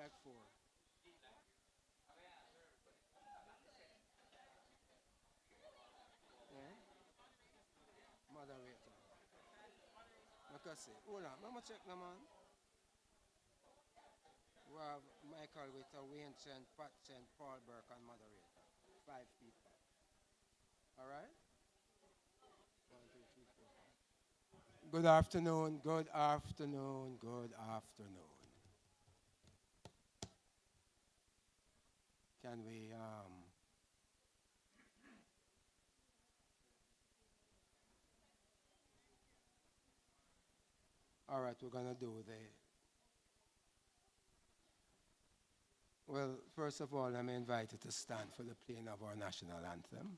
Check four. Yeah? Moderator. Like I say, hold on, mama check no man. We have Michael Witter, Wayne Chen, Pat Chen, Paul Burke, and moderator. Five people. Alright? One, two, three, four, five. Good afternoon, good afternoon, good afternoon. Can we all right, we're gonna do the well, first of all, I'm invited to stand for the playing of our national anthem.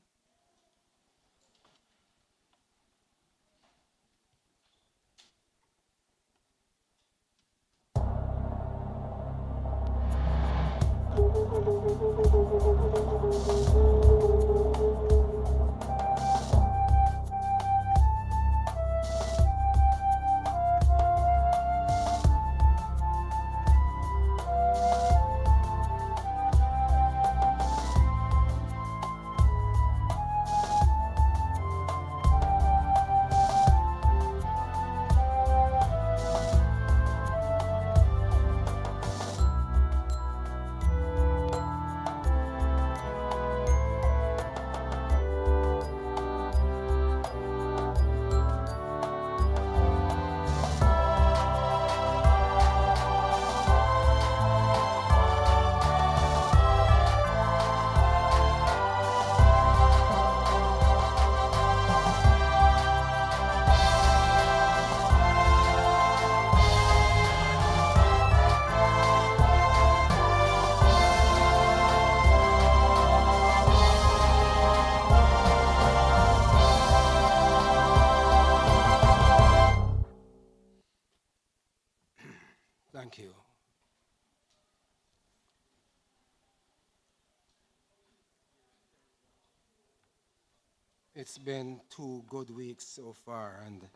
Thank you. It's been 2 good weeks so far, and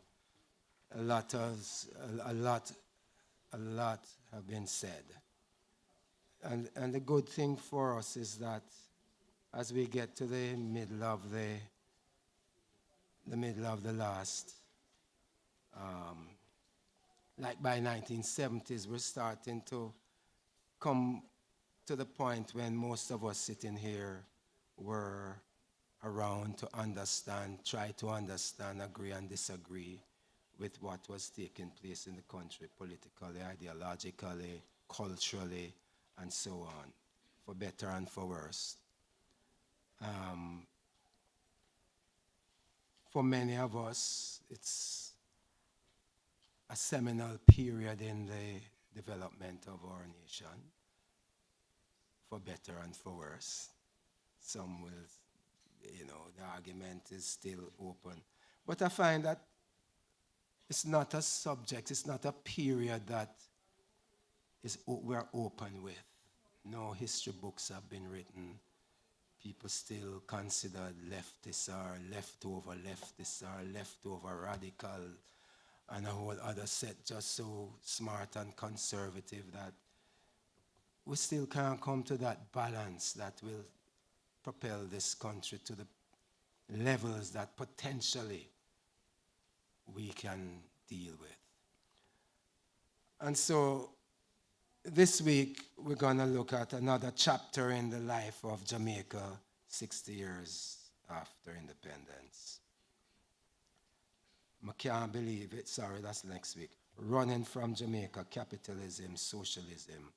a lot has a lot have been said. And the good thing for us is that as we get to the middle of the last, like by 1970s, we're starting to come to the point when most of us sitting here were around to understand, try to understand, agree and disagree with what was taking place in the country politically, ideologically, culturally, and so on, for better and for worse. Um, for many of us, it's a seminal period in the development of our nation, for better and for worse. Some will, the argument is still open. But I find that it's not a subject, it's not a period that we're open with. No history books have been written. People still considered leftists or leftover radical, and a whole other set just so smart and conservative that we still can't come to that balance that will propel this country to the levels that potentially we can deal with. And so this week we're going to look at another chapter in the life of Jamaica 60 years after independence. I can't believe it, sorry, that's next week. Running from Jamaica, capitalism, socialism,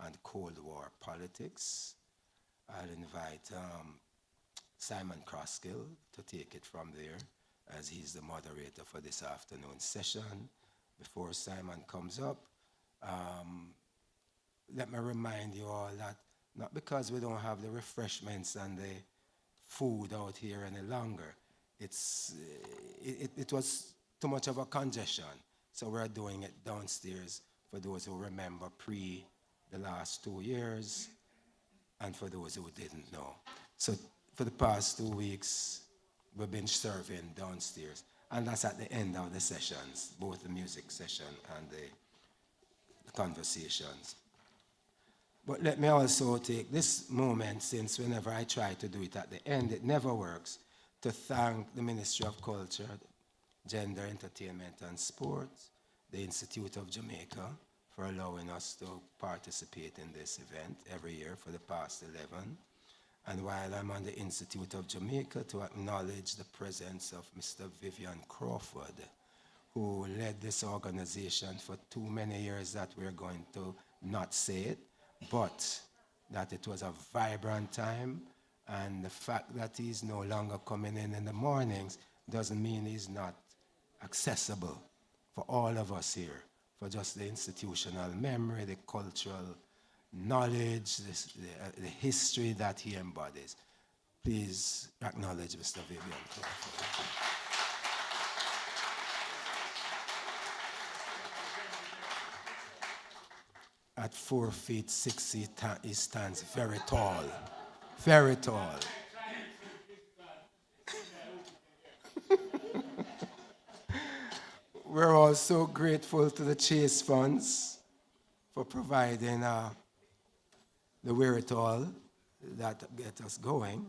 and Cold War politics. I'll invite Simon Croskill to take it from there, as he's the moderator for this afternoon session. Before Simon comes up, let me remind you all that not because we don't have the refreshments and the food out here any longer, it was too much of a congestion. So we're doing it downstairs for those who remember pre the last 2 years and for those who didn't know. So for the past 2 weeks, we've been serving downstairs. And that's at the end of the sessions, both the music session and the conversations. But let me also take this moment, since whenever I try to do it at the end, it never works, to thank the Ministry of Culture, Gender, Entertainment and Sports, the Institute of Jamaica, for allowing us to participate in this event every year for the past 11. And while I'm on the Institute of Jamaica, to acknowledge the presence of Mr. Vivian Crawford, who led this organization for too many years that we're going to not say it, but that it was a vibrant time. And the fact that he's no longer coming in the mornings doesn't mean he's not accessible for all of us here, for just the institutional memory, the cultural knowledge, the history that he embodies. Please acknowledge Mr. Vivian Crawford. At 4 feet 6 he stands very tall, very tall. We're also grateful to the Chase Funds for providing the wherewithal that get us going.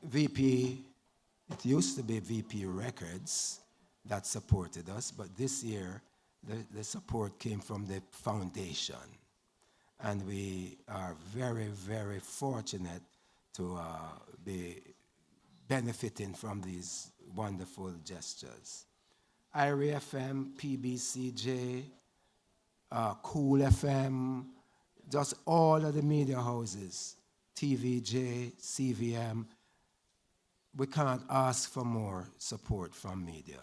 VP, it used to be VP Records that supported us, but this year the support came from the foundation. And we are very, very fortunate to be benefiting from these wonderful gestures. IRI FM, PBCJ, Cool FM, just all of the media houses, TVJ, CVM. We can't ask for more support from media,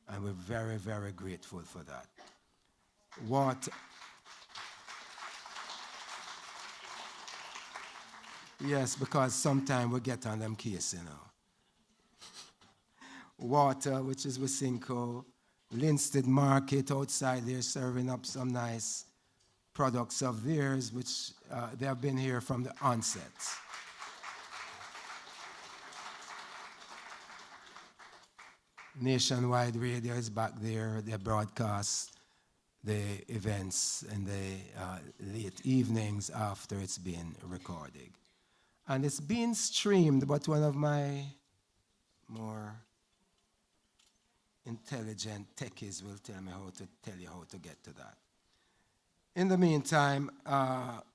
and we're very, very grateful for that. Yes, because sometimes we get on them case, Water, which is Wysinco, Linstead Market outside there serving up some nice products of theirs, which they have been here from the onset. Nationwide Radio is back there. They broadcast the events in the late evenings after it's been recorded. And it's being streamed, but one of my more intelligent techies will tell me how to get to that. In the meantime,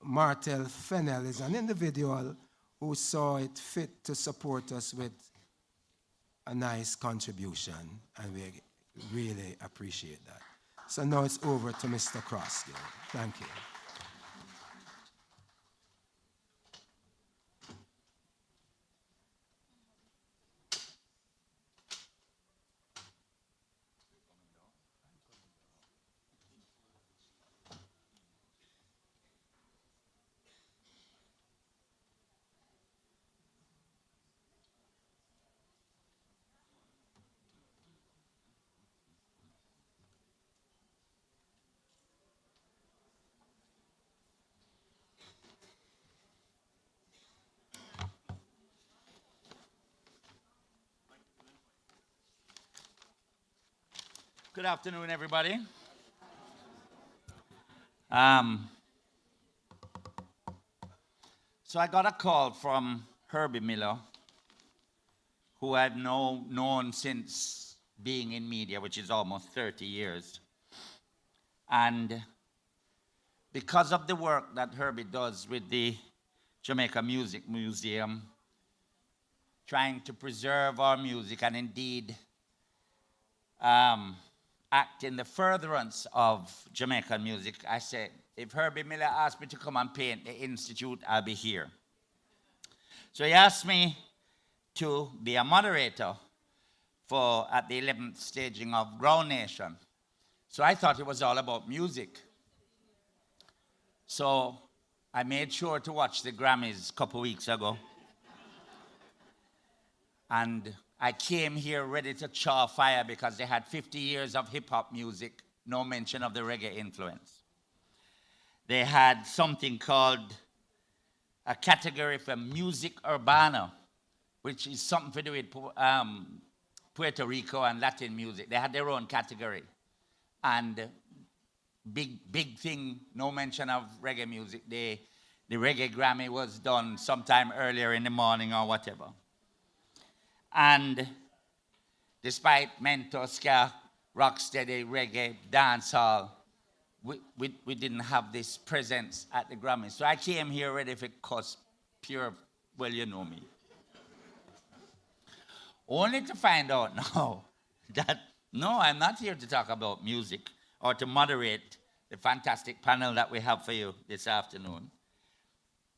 Martel Fennell is an individual who saw it fit to support us with a nice contribution, and we really appreciate that. So now it's over to Mr. Crosgill. Thank you. Good afternoon, everybody. So I got a call from Herbie Miller, who I've known since being in media, which is almost 30 years. And because of the work that Herbie does with the Jamaica Music Museum, trying to preserve our music and indeed act in the furtherance of Jamaican music, I said, if Herbie Miller asked me to come and paint the Institute, I'll be here. So he asked me to be a moderator at the 11th staging of Grounation. So I thought it was all about music. So I made sure to watch the Grammys a couple weeks ago. And I came here ready to chaw fire because they had 50 years of hip-hop music, no mention of the reggae influence. They had something called a category for music urbana, which is something to do with Puerto Rico and Latin music. They had their own category. And big thing, no mention of reggae music. The reggae Grammy was done sometime earlier in the morning or whatever. And despite mentor, ska, rocksteady, reggae, dancehall, we didn't have this presence at the Grammy. So I came here ready for cuss pure, well, you know me. Only to find out now that, no, I'm not here to talk about music or to moderate the fantastic panel that we have for you this afternoon.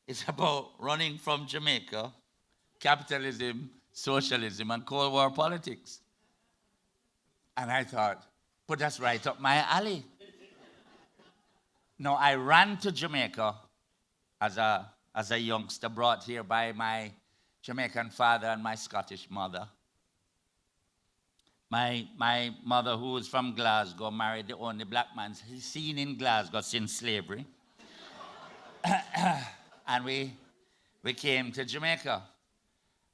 It's about running from Jamaica, capitalism, socialism, and Cold War politics. And I thought, but that's right up my alley. No, I ran to Jamaica as a youngster, brought here by my Jamaican father and my Scottish mother. My mother, who was from Glasgow, married the only black man seen in Glasgow since slavery. And we came to Jamaica.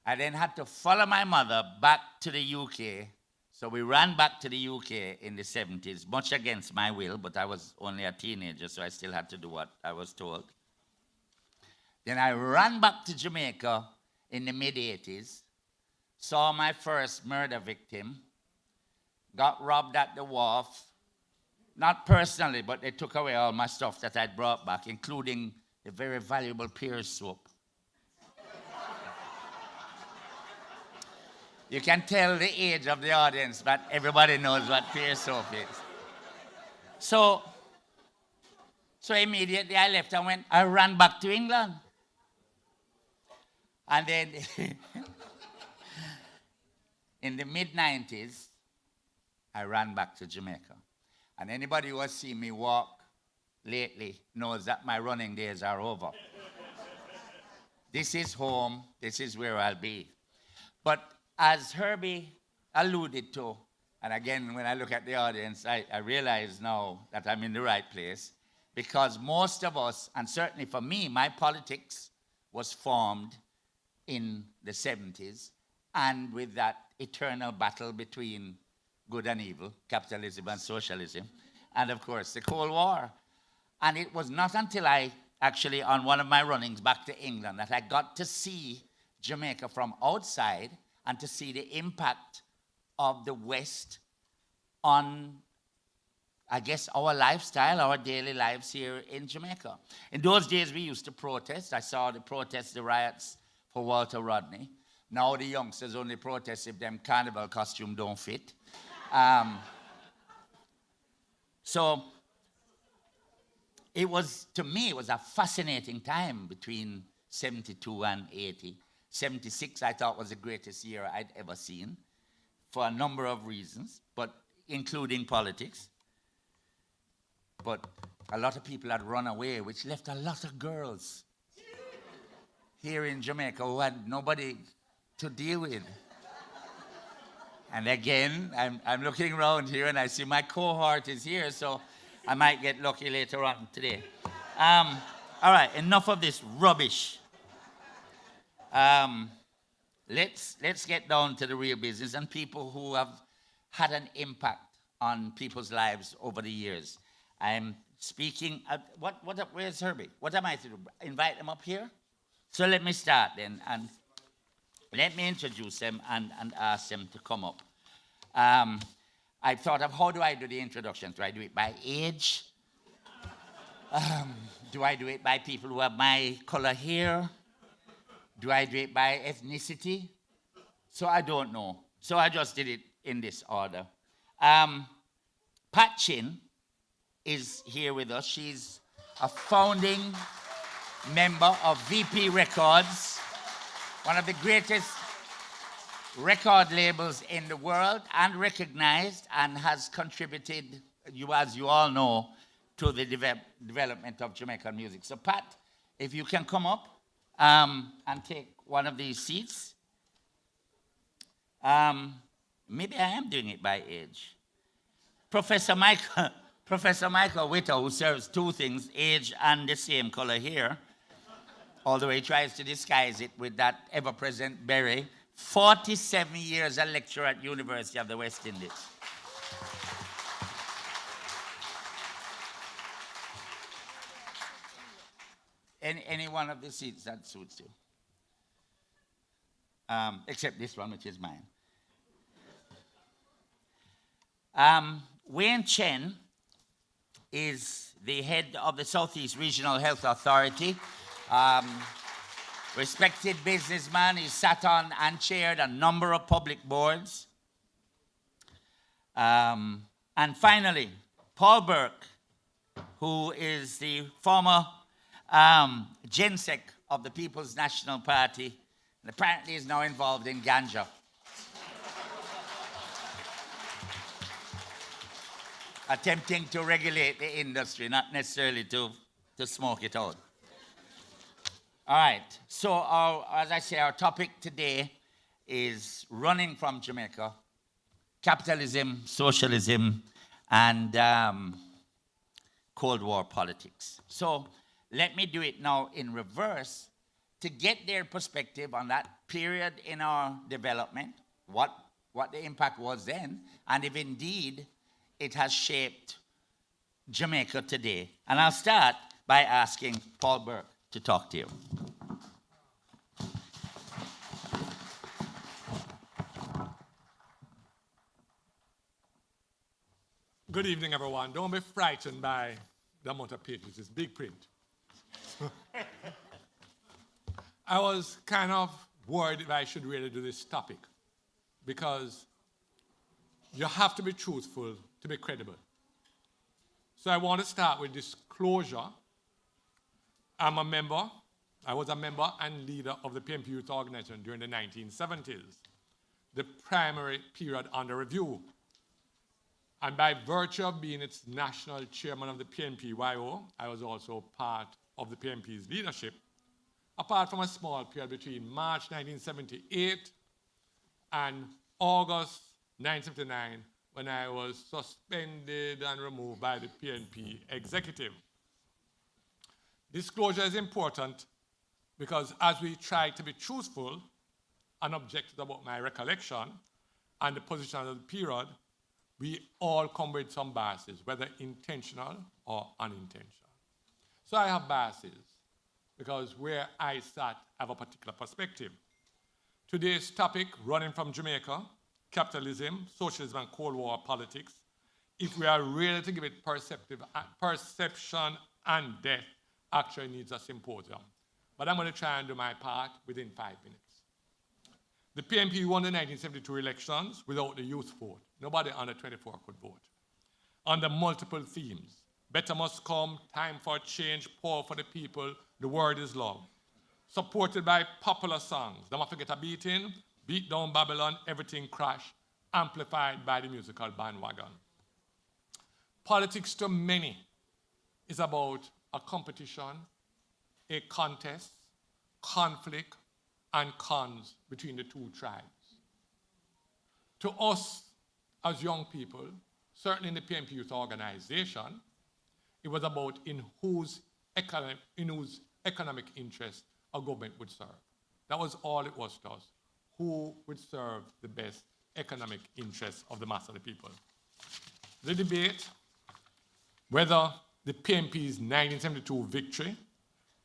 I then had to follow my mother back to the UK. So we ran back to the UK in the 70s, much against my will, but I was only a teenager, so I still had to do what I was told. Then I ran back to Jamaica in the mid-80s, saw my first murder victim, got robbed at the wharf, not personally, but they took away all my stuff that I'd brought back, including the very valuable Pears soap. You can tell the age of the audience, but everybody knows what Pears soap is. So immediately I left and I ran back to England. And then in the mid-90s, I ran back to Jamaica. And anybody who has seen me walk lately knows that my running days are over. This is home. This is where I'll be. But as Herbie alluded to, and again, when I look at the audience, I realize now that I'm in the right place, because most of us, and certainly for me, my politics was formed in the 70s, and with that eternal battle between good and evil, capitalism and socialism, and of course the Cold War. And it was not until I actually, on one of my runnings back to England, that I got to see Jamaica from outside and to see the impact of the West on, I guess, our lifestyle, our daily lives here in Jamaica. In those days, we used to protest. I saw the protests, the riots for Walter Rodney. Now the youngsters only protest if them carnival costume don't fit. So it was, to me, it was a fascinating time between 72 and 80. 76, I thought, was the greatest year I'd ever seen for a number of reasons, but including politics. But a lot of people had run away, which left a lot of girls here in Jamaica who had nobody to deal with. And again, I'm looking around here and I see my cohort is here, so I might get lucky later on today. All right, enough of this rubbish. Let's get down to the real business and people who have had an impact on people's lives over the years. I'm speaking. Where's Herbie? What am I to do? Invite them up here? So let me start then, and let me introduce them and ask them to come up. I thought of, how do I do the introductions? Do I do it by age? Do I do it by people who have my color hair? Do I do it by ethnicity? So I don't know. So I just did it in this order. Pat Chen is here with us. She's a founding member of VP Records, one of the greatest record labels in the world, and recognized, and has contributed, as you all know, to the development of Jamaican music. So Pat, if you can come up and take one of these seats. Maybe I am doing it by age. Professor Michael Witter, who serves two things, age and the same color hair, although he tries to disguise it with that ever-present beret, 47 years a lecturer at University of the West Indies. Any one of the seats that suits you. Except this one, which is mine. Wayne Chen is the head of the Southeast Regional Health Authority. Respected businessman. He sat on and chaired a number of public boards. And finally, Paul Burke, who is the former GenSec of the People's National Party, and apparently is now involved in ganja. Attempting to regulate the industry, not necessarily to smoke it out. All right, so as I say, our topic today is running from Jamaica, capitalism, socialism, and Cold War politics. So let me do it now in reverse to get their perspective on that period in our development, what the impact was then, and if indeed it has shaped Jamaica today. And I'll start by asking Paul Burke to talk to you. Good evening, everyone. Don't be frightened by the amount of pages. It's big print. I was kind of worried if I should really do this topic because you have to be truthful to be credible. So I want to start with disclosure. I was a member and leader of the PNP Youth Organization during the 1970s, the primary period under review. And by virtue of being its national chairman of the PNP-YO, I was also part of the PNP's leadership, apart from a small period between March 1978 and August 1979, when I was suspended and removed by the PNP executive. Disclosure is important because as we try to be truthful and objective about my recollection and the position of the period, we all come with some biases, whether intentional or unintentional. So I have biases because where I sat, I have a particular perspective. Today's topic, running from Jamaica, capitalism, socialism, and Cold War politics, if we are really to give it perception and depth, actually needs a symposium. But I'm going to try and do my part within 5 minutes. The PNP won the 1972 elections without the youth vote. Nobody under 24 could vote. Under multiple themes. Better must come, time for change, power for the people, the word is love. Supported by popular songs. Don't forget a beating, beat down Babylon, everything crash, amplified by the musical bandwagon. Politics to many is about a competition, a contest, conflict, and cons between the two tribes. To us, as young people, certainly in the PNP Youth Organization, it was about in whose economic interest a government would serve. That was all it was to us. Who would serve the best economic interests of the mass of the people? The debate, whether the PNP's 1972 victory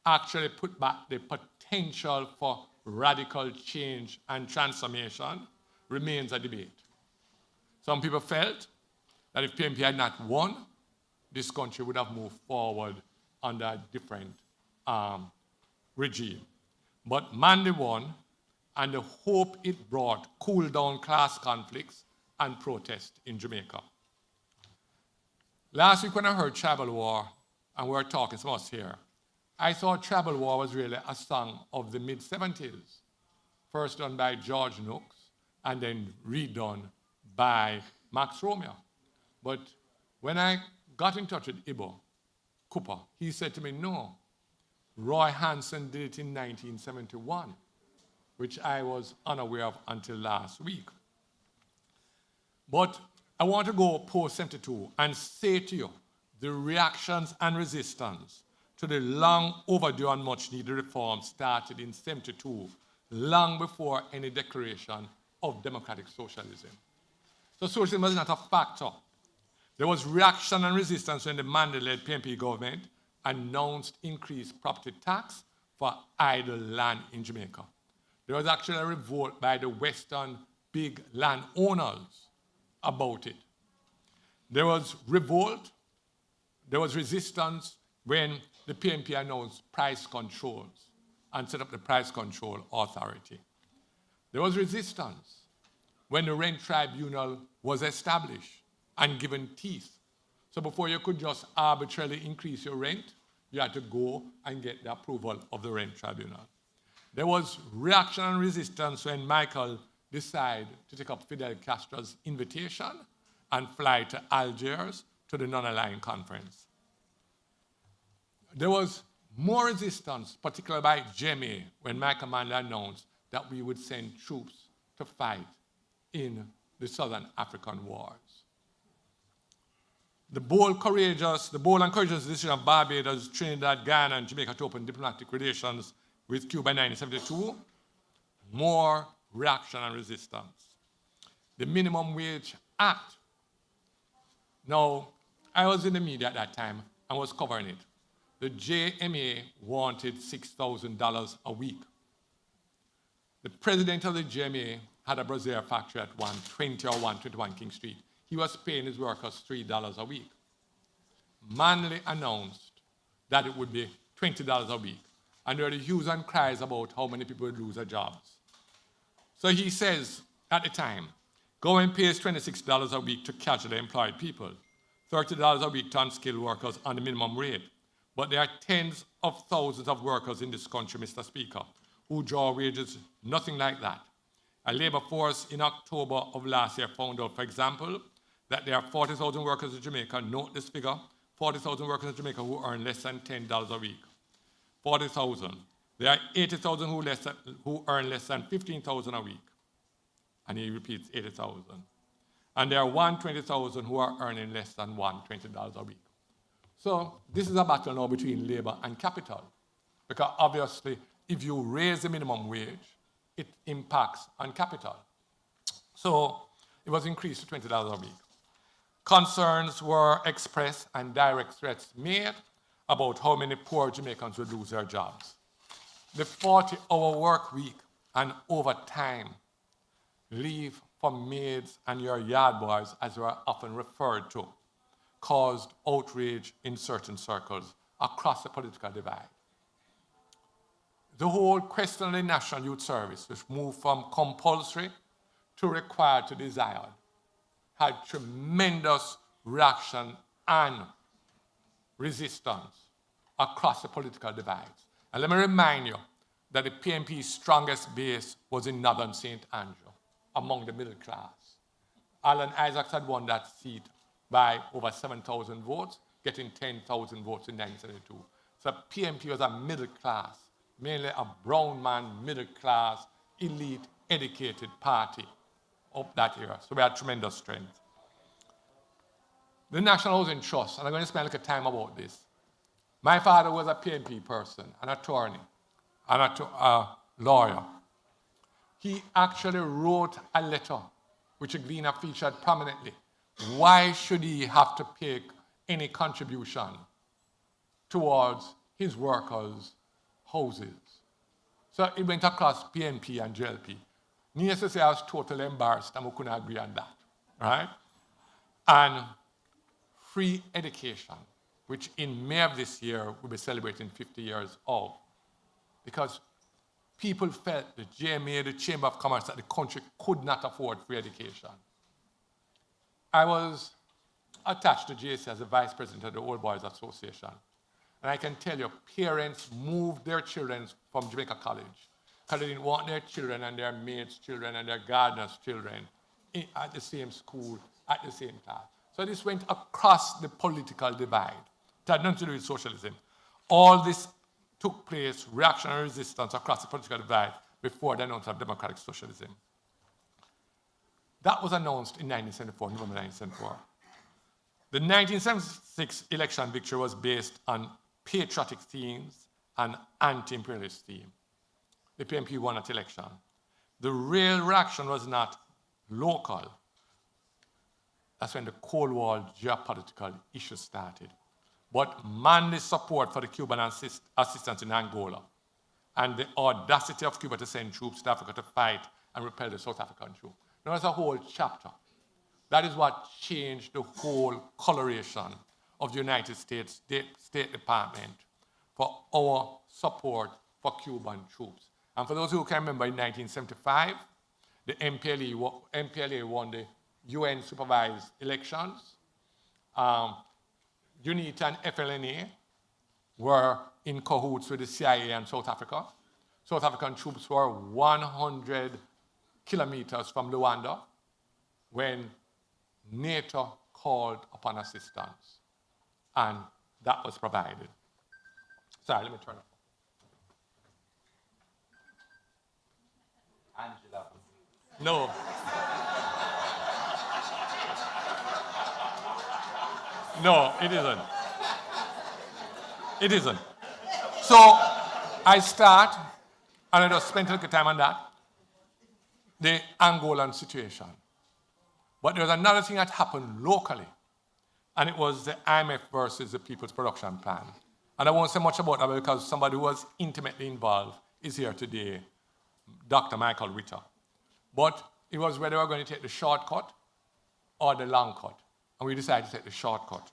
actually put back the potential for radical change and transformation, remains a debate. Some people felt that if PNP had not won, this country would have moved forward under a different regime. But Mandy won, and the hope it brought cooled down class conflicts and protests in Jamaica. Last week when I heard Tribal War, and we were talking, some of us here, I thought Tribal War was really a song of the mid-70s, first done by George Nooks, and then redone by Max Romeo. But when I got in touch with Ibo Cooper, he said to me, no, Roy Hansen did it in 1971, which I was unaware of until last week. But I want to go post-72 and say to you, the reactions and resistance to the long overdue and much needed reform started in 72, long before any declaration of democratic socialism. So socialism was not a factor. There was reaction and resistance when the Mandela-led PNP government announced increased property tax for idle land in Jamaica. There was actually a revolt by the Western big landowners about it. There was revolt, there was resistance when the PNP announced price controls and set up the Price Control Authority. There was resistance when the Rent Tribunal was established and given teeth. So before you could just arbitrarily increase your rent, you had to go and get the approval of the Rent Tribunal. There was reaction and resistance when Michael decided to take up Fidel Castro's invitation and fly to Algiers to the Non-Aligned Conference. There was more resistance, particularly by JMA, when Michael Manley announced that we would send troops to fight in the Southern African Wars. The bold and courageous decision of Barbados, Trinidad, Guyana, and Jamaica to open diplomatic relations with Cuba in 1972, more reaction and resistance. The Minimum Wage Act. Now, I was in the media at that time and was covering it. The JMA wanted $6,000 a week. The president of the JMA had a brassiere factory at 120 or 121 King Street. He was paying his workers $3 a week. Manley announced that it would be $20 a week. And there were the hues and cries about how many people would lose their jobs. So he says, at the time, government pays $26 a week to casually employed people, $30 a week to unskilled workers on the minimum rate. But there are tens of thousands of workers in this country, Mr. Speaker, who draw wages nothing like that. A labor force in October of last year found out, for example, that there are 40,000 workers in Jamaica, note this figure, 40,000 workers in Jamaica who earn less than $10 a week. 40,000. There are 80,000 who earn less than 15,000 a week. And he repeats 80,000. And there are 120,000 who are earning less than $120 a week. So this is a battle now between labor and capital. Because obviously, if you raise the minimum wage, it impacts on capital. So it was increased to $20 a week. Concerns were expressed and direct threats made about how many poor Jamaicans would lose their jobs. The 40-hour work week and overtime leave for maids and your yard boys, as they are often referred to, caused outrage in certain circles across the political divide. The whole question of the National Youth Service, which moved from compulsory to required to desired, had tremendous reaction and resistance across the political divides. And let me remind you that the PNP's strongest base was in Northern St. Andrew, among the middle class. Alan Isaacs had won that seat by over 7,000 votes, getting 10,000 votes in 1972. So PNP was a middle class, mainly a brown man, middle class, elite, educated party of that era. So we had tremendous strength. The National Housing Trust, and I'm going to spend a little time about this. My father was a PNP person, an attorney, and a lawyer. He actually wrote a letter, which Gleaner featured prominently. Why should he have to pay any contribution towards his workers' houses? So it went across PNP and JLP. Needless to say, I was totally embarrassed and we couldn't agree on that, right? And free education, which in May of this year we'll be celebrating 50 years of, because people felt the JMA, the Chamber of Commerce, that the country could not afford free education. I was attached to JC as the vice president of the Old Boys Association. And I can tell you, parents moved their children from Jamaica College because they didn't want their children and their mates' children and their gardeners' children at the same school, at the same class. So this went across the political divide. It had nothing to do with socialism. All this took place, reactionary resistance across the political divide before the announcement of democratic socialism. That was announced in 1974, November 1974. The 1976 election victory was based on patriotic themes and anti-imperialist themes. The PNP won that election. The real reaction was not local. That's when the Cold War geopolitical issue started. but manly support for the Cuban assistance in Angola, and the audacity of Cuba to send troops to Africa to fight and repel the South African troops. Now, there's a whole chapter. That is what changed the whole coloration of the United States State Department for our support for Cuban troops. And for those who can remember, in 1975, the MPLA won the UN-supervised elections. UNITA and FLNA were in cahoots with the CIA and South Africa. South African troops were 100 kilometers from Luanda when NATO called upon assistance, and that was provided. Sorry, let me turn it. Angela. No. No, it isn't. It isn't. So I start, and I just spent a little time on that, the Angolan situation. But there was another thing that happened locally, and it was the IMF versus the People's Production Plan. And I won't say much about that because somebody who was intimately involved is here today, Dr. Michael Witter. But it was whether we were going to take the shortcut or the long cut. And we decided to take the shortcut.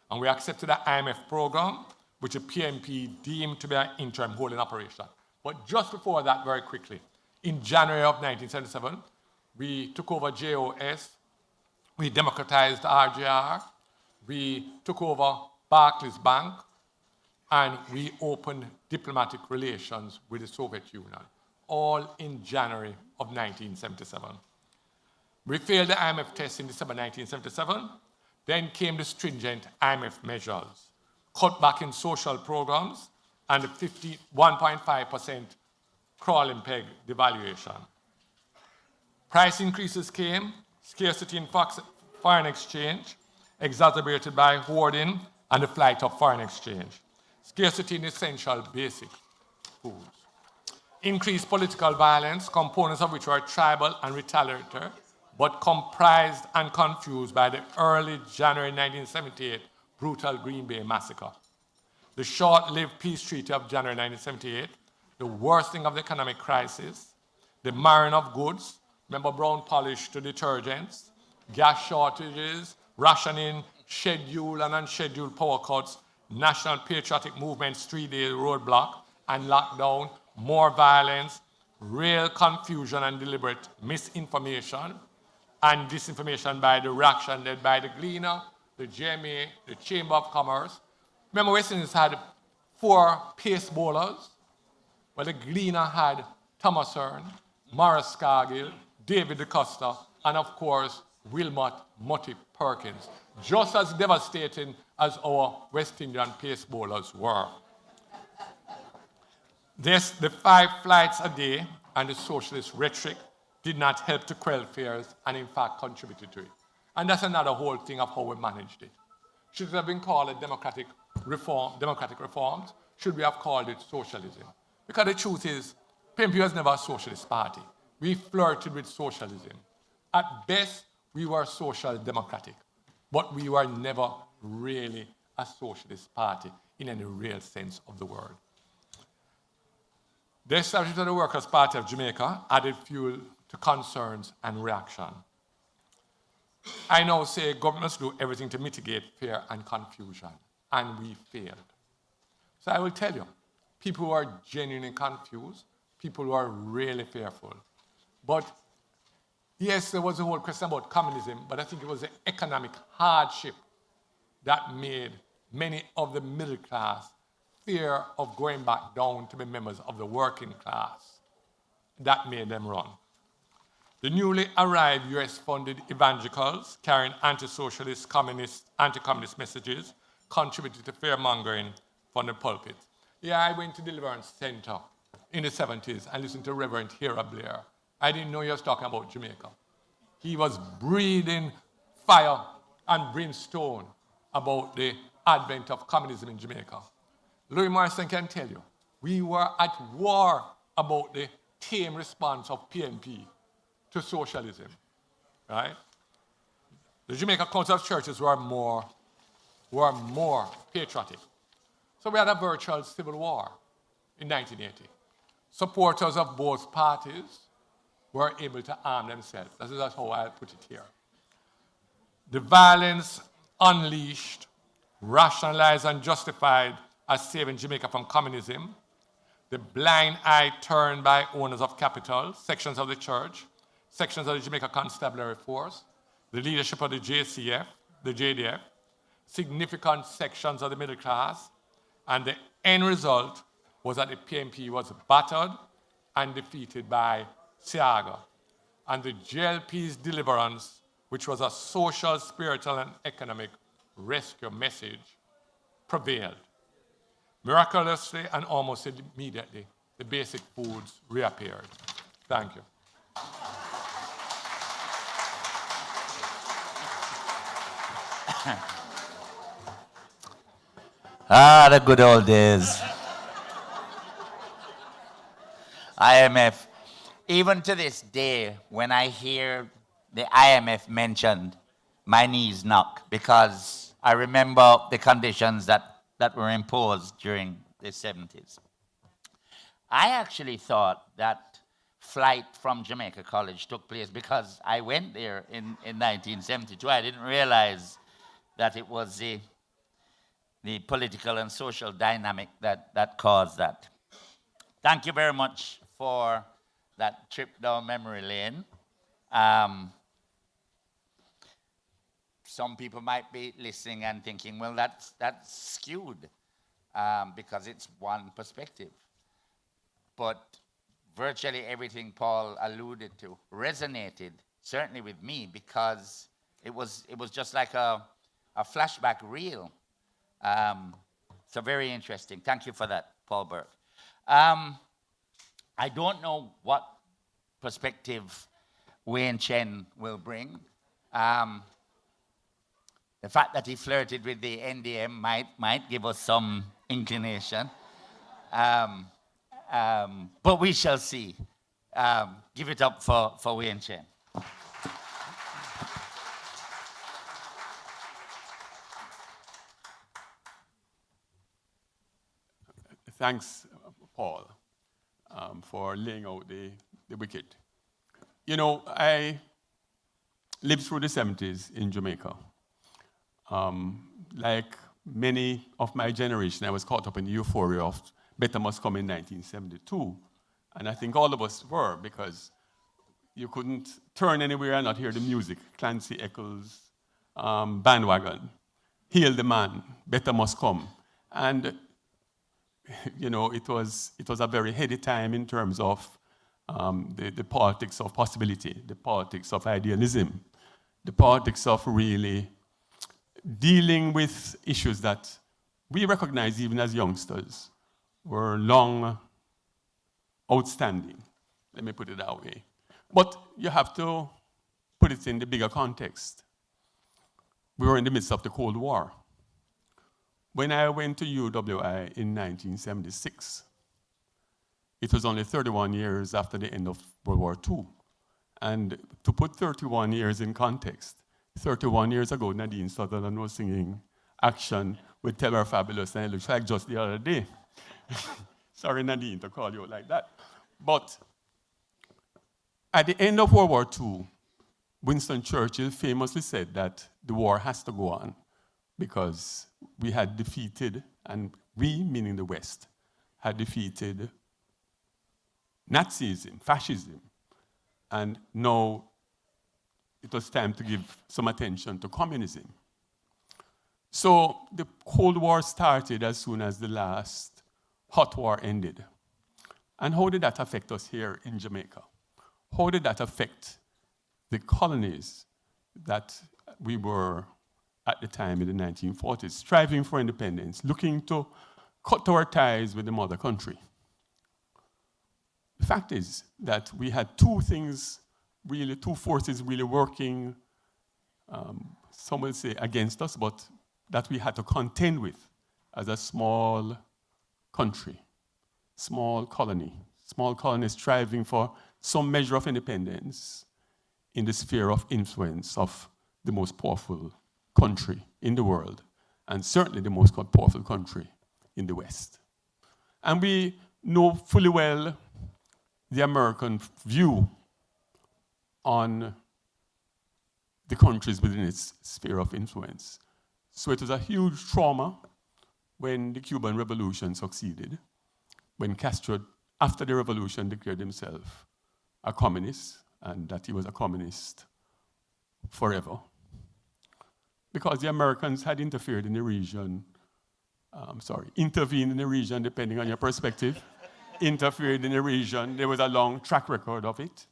And we accepted the IMF program, which the PNP deemed to be an interim holding operation. But just before that, very quickly, in January of 1977, we took over JOS, we democratized RJR, we took over Barclays Bank, and we opened diplomatic relations with the Soviet Union, all in January of 1977. We failed the IMF test in December 1977. Then came the stringent IMF measures, cut back in social programs, and the 1.5% crawling peg devaluation. Price increases came, scarcity in foreign exchange, exacerbated by hoarding and the flight of foreign exchange. Scarcity in essential basic foods. Increased political violence, components of which were tribal and retaliatory, but comprised and confused by the early January 1978 brutal Green Bay massacre. The short-lived peace treaty of January 1978, the worsening of the economic crisis, the marring of goods, remember brown polish to detergents, gas shortages, rationing, scheduled and unscheduled power cuts, national patriotic movements, 3-day roadblock and lockdown, more violence, real confusion and deliberate misinformation, and disinformation by the reaction led by the Gleaner, the GMA, the Chamber of Commerce. Remember, West Indies had 4 pace bowlers, where the Gleaner had Thomas Hearn, Morris Cargill, David DeCosta, and of course, Wilmot Mutty Perkins, just as devastating as our West Indian pace bowlers were. The 5 flights a day and the socialist rhetoric did not help to quell fears and in fact contributed to it. And that's another whole thing of how we managed it. Should it have been called a democratic reforms? Should we have called it socialism? Because the truth is, PNP was never a socialist party. We flirted with socialism. At best, we were social democratic, but we were never really a socialist party in any real sense of the word. The establishment of the Workers' Party of Jamaica added fuel to concerns and reaction. I now say governments do everything to mitigate fear and confusion, and we failed. So I will tell you, people who are genuinely confused, people who are really fearful. But yes, there was a whole question about communism, but I think it was the economic hardship that made many of the middle class fear of going back down to be members of the working class. That made them run. The newly arrived US-funded evangelicals carrying anti-socialist, communist, anti-communist messages contributed to fear-mongering from the pulpit. Yeah, I went to Deliverance Center in the 70s and listened to Reverend Hera Blair. I didn't know he was talking about Jamaica. He was breathing fire and brimstone about the advent of communism in Jamaica. Louis Morrison can tell you, we were at war about the tame response of PNP to socialism, right? The Jamaica Council of Churches were were more patriotic. So we had a virtual civil war in 1980. Supporters of both parties were able to arm themselves. That's how I put it here. The violence unleashed, rationalized, and justified as saving Jamaica from communism, the blind eye turned by owners of capital, sections of the church, sections of the Jamaica Constabulary Force, the leadership of the JCF, the JDF, significant sections of the middle class, and the end result was that the PMP was battered and defeated by Siaga. And the JLP's deliverance, which was a social, spiritual, and economic rescue message, prevailed. Miraculously and almost immediately, the basic foods reappeared. Thank you. Ah, the good old days. IMF. Even to this day, when I hear the IMF mentioned, my knees knock because I remember the conditions that were imposed during the 70s. I actually thought that flight from Jamaica College took place because I went there in 1972. I didn't realize that it was the political and social dynamic that caused that. Thank you very much for that trip down memory lane. Some people might be listening and thinking, well, that's skewed because it's one perspective. But virtually everything Paul alluded to resonated, certainly with me, because it was just like a flashback reel. So very interesting. Thank you for that, Paul Burke. I don't know what perspective Wayne Chen will bring. The fact that he flirted with the NDM might give us some inclination. But we shall see. Give it up for Wayne Chen. Thanks, Paul, for laying out the wicket. You know, I lived through the 70s in Jamaica. Like many of my generation, I was caught up in the euphoria of Better Must Come in 1972. And I think all of us were, because you couldn't turn anywhere and not hear the music. Clancy Eccles, Bandwagon, Hail the Man, Better Must Come. And you know, it was a very heady time in terms of the politics of possibility, the politics of idealism, the politics of really dealing with issues that we recognize even as youngsters were long outstanding. Let me put it that way. But you have to put it in the bigger context. We were in the midst of the Cold War. When I went to UWI in 1976, it was only 31 years after the end of World War II. And to put 31 years in context, 31 years ago, Nadine Sutherland was singing Action with Tell Her Fabulous, and it looks like just the other day. Sorry, Nadine, to call you out like that. But at the end of World War II, Winston Churchill famously said that the war has to go on because we had defeated, and we, meaning the West, had defeated Nazism, fascism, and now it was time to give some attention to communism. So the Cold War started as soon as the last hot war ended. And how did that affect us here in Jamaica? How did that affect the colonies that we were at the time in the 1940s, striving for independence, looking to cut our ties with the mother country? The fact is that we had two forces really working, some will say against us, but that we had to contend with as a small country, small colony striving for some measure of independence in the sphere of influence of the most powerful country in the world and certainly the most powerful country in the West. And we know fully well the American view on the countries within its sphere of influence. So it was a huge trauma when the Cuban Revolution succeeded, when Castro, after the revolution, declared himself a communist, and that he was a communist forever. Because the Americans had interfered in the region, intervened in the region, depending on your perspective, interfered in the region. There was a long track record of it.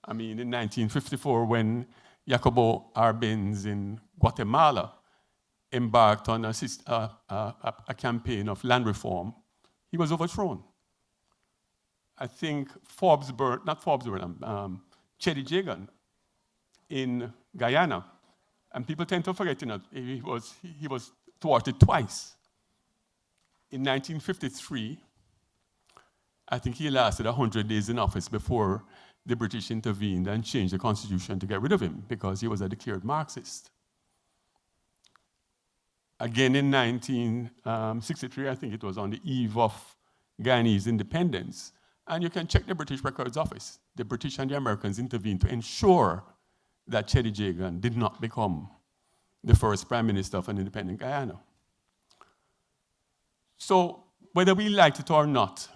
I mean, in 1954, when Jacobo Arbenz in Guatemala embarked on a campaign of land reform, he was overthrown. I think Cheddi Jagan in Guyana, and people tend to forget, he was thwarted twice. In 1953, I think he lasted 100 days in office before the British intervened and changed the constitution to get rid of him because he was a declared Marxist. Again, in 1963, I think it was on the eve of Guyanese independence, and you can check the British Records Office. The British and the Americans intervened to ensure that Cheddi Jagan did not become the first prime minister of an independent Guyana. So, whether we liked it or not,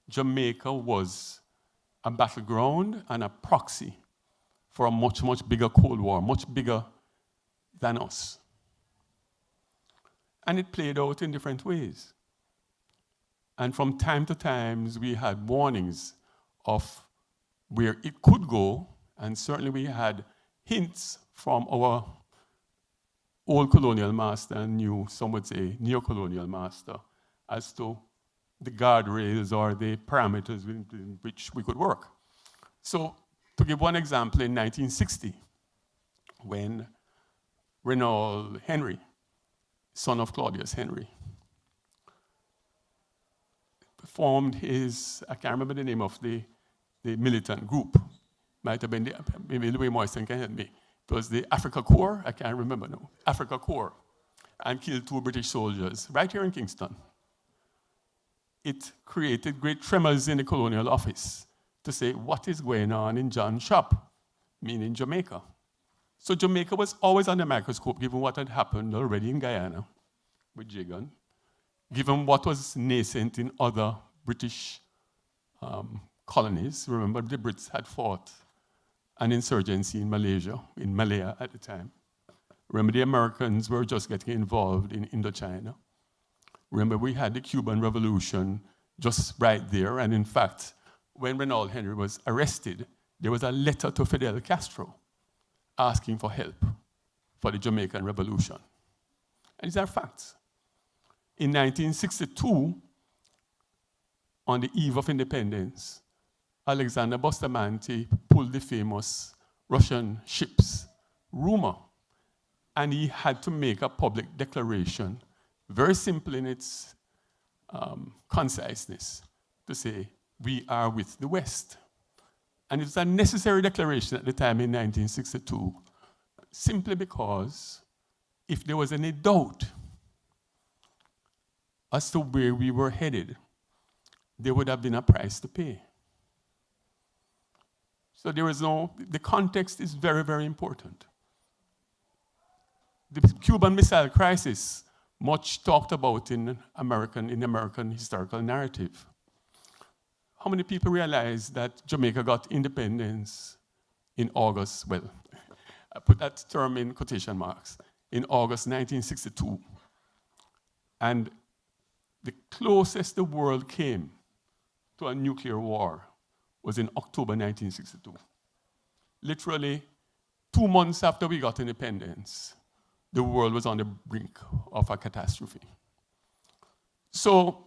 Jamaica was a battleground and a proxy for a much, much bigger Cold War, much bigger than us. And it played out in different ways. And from time to time, we had warnings of where it could go, and certainly we had hints from our old colonial master and new, some would say, neo-colonial master, as to the guardrails or the parameters within which we could work. So, to give one example, in 1960, when Reynold Henry, son of Claudius Henry, formed his, I can't remember the name of the militant group, might have been, maybe Louis Moiston can help me. It was the Africa Corps, I can't remember now, Africa Corps, and killed 2 British soldiers right here in Kingston. It created great tremors in the colonial office to say, what is going on in John's shop, meaning Jamaica. So Jamaica was always under the microscope, given what had happened already in Guyana with Jagan, given what was nascent in other British colonies. Remember, the Brits had fought an insurgency in Malaysia, in Malaya at the time. Remember, the Americans were just getting involved in Indochina. Remember, we had the Cuban Revolution just right there, and in fact, when Reynold Henry was arrested, there was a letter to Fidel Castro asking for help for the Jamaican Revolution. And these are facts. In 1962, on the eve of independence, Alexander Bustamante pulled the famous Russian ships rumor, and he had to make a public declaration, very simple in its conciseness, to say, we are with the West. And it was a necessary declaration at the time in 1962, simply because if there was any doubt as to where we were headed, there would have been a price to pay. So the context is very, very important. The Cuban Missile Crisis, much talked about in American historical narrative. How many people realize that Jamaica got independence in August, well, I put that term in quotation marks, in August 1962. And the closest the world came to a nuclear war was in October 1962. Literally 2 months after we got independence, the world was on the brink of a catastrophe. So,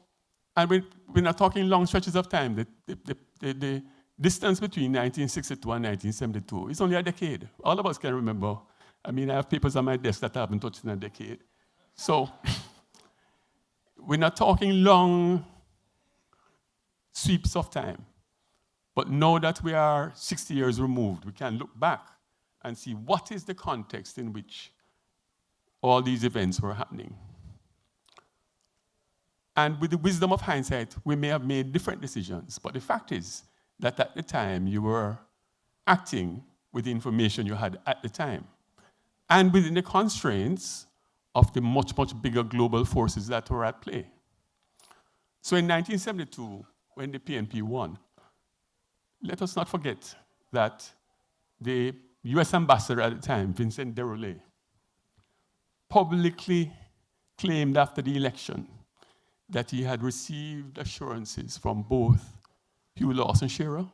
and we're not talking long stretches of time. The distance between 1962 and 1972 is only a decade. All of us can remember. I mean, I have papers on my desk that I haven't touched in a decade. So, we're not talking long sweeps of time. But now that we are 60 years removed, we can look back and see what is the context in which all these events were happening. And with the wisdom of hindsight, we may have made different decisions, but the fact is that at the time you were acting with the information you had at the time, and within the constraints of the much, much bigger global forces that were at play. So in 1972, when the PNP won, let us not forget that the US ambassador at the time, Vincent Deroulet, publicly claimed after the election that he had received assurances from both Hugh Lawson Shearer,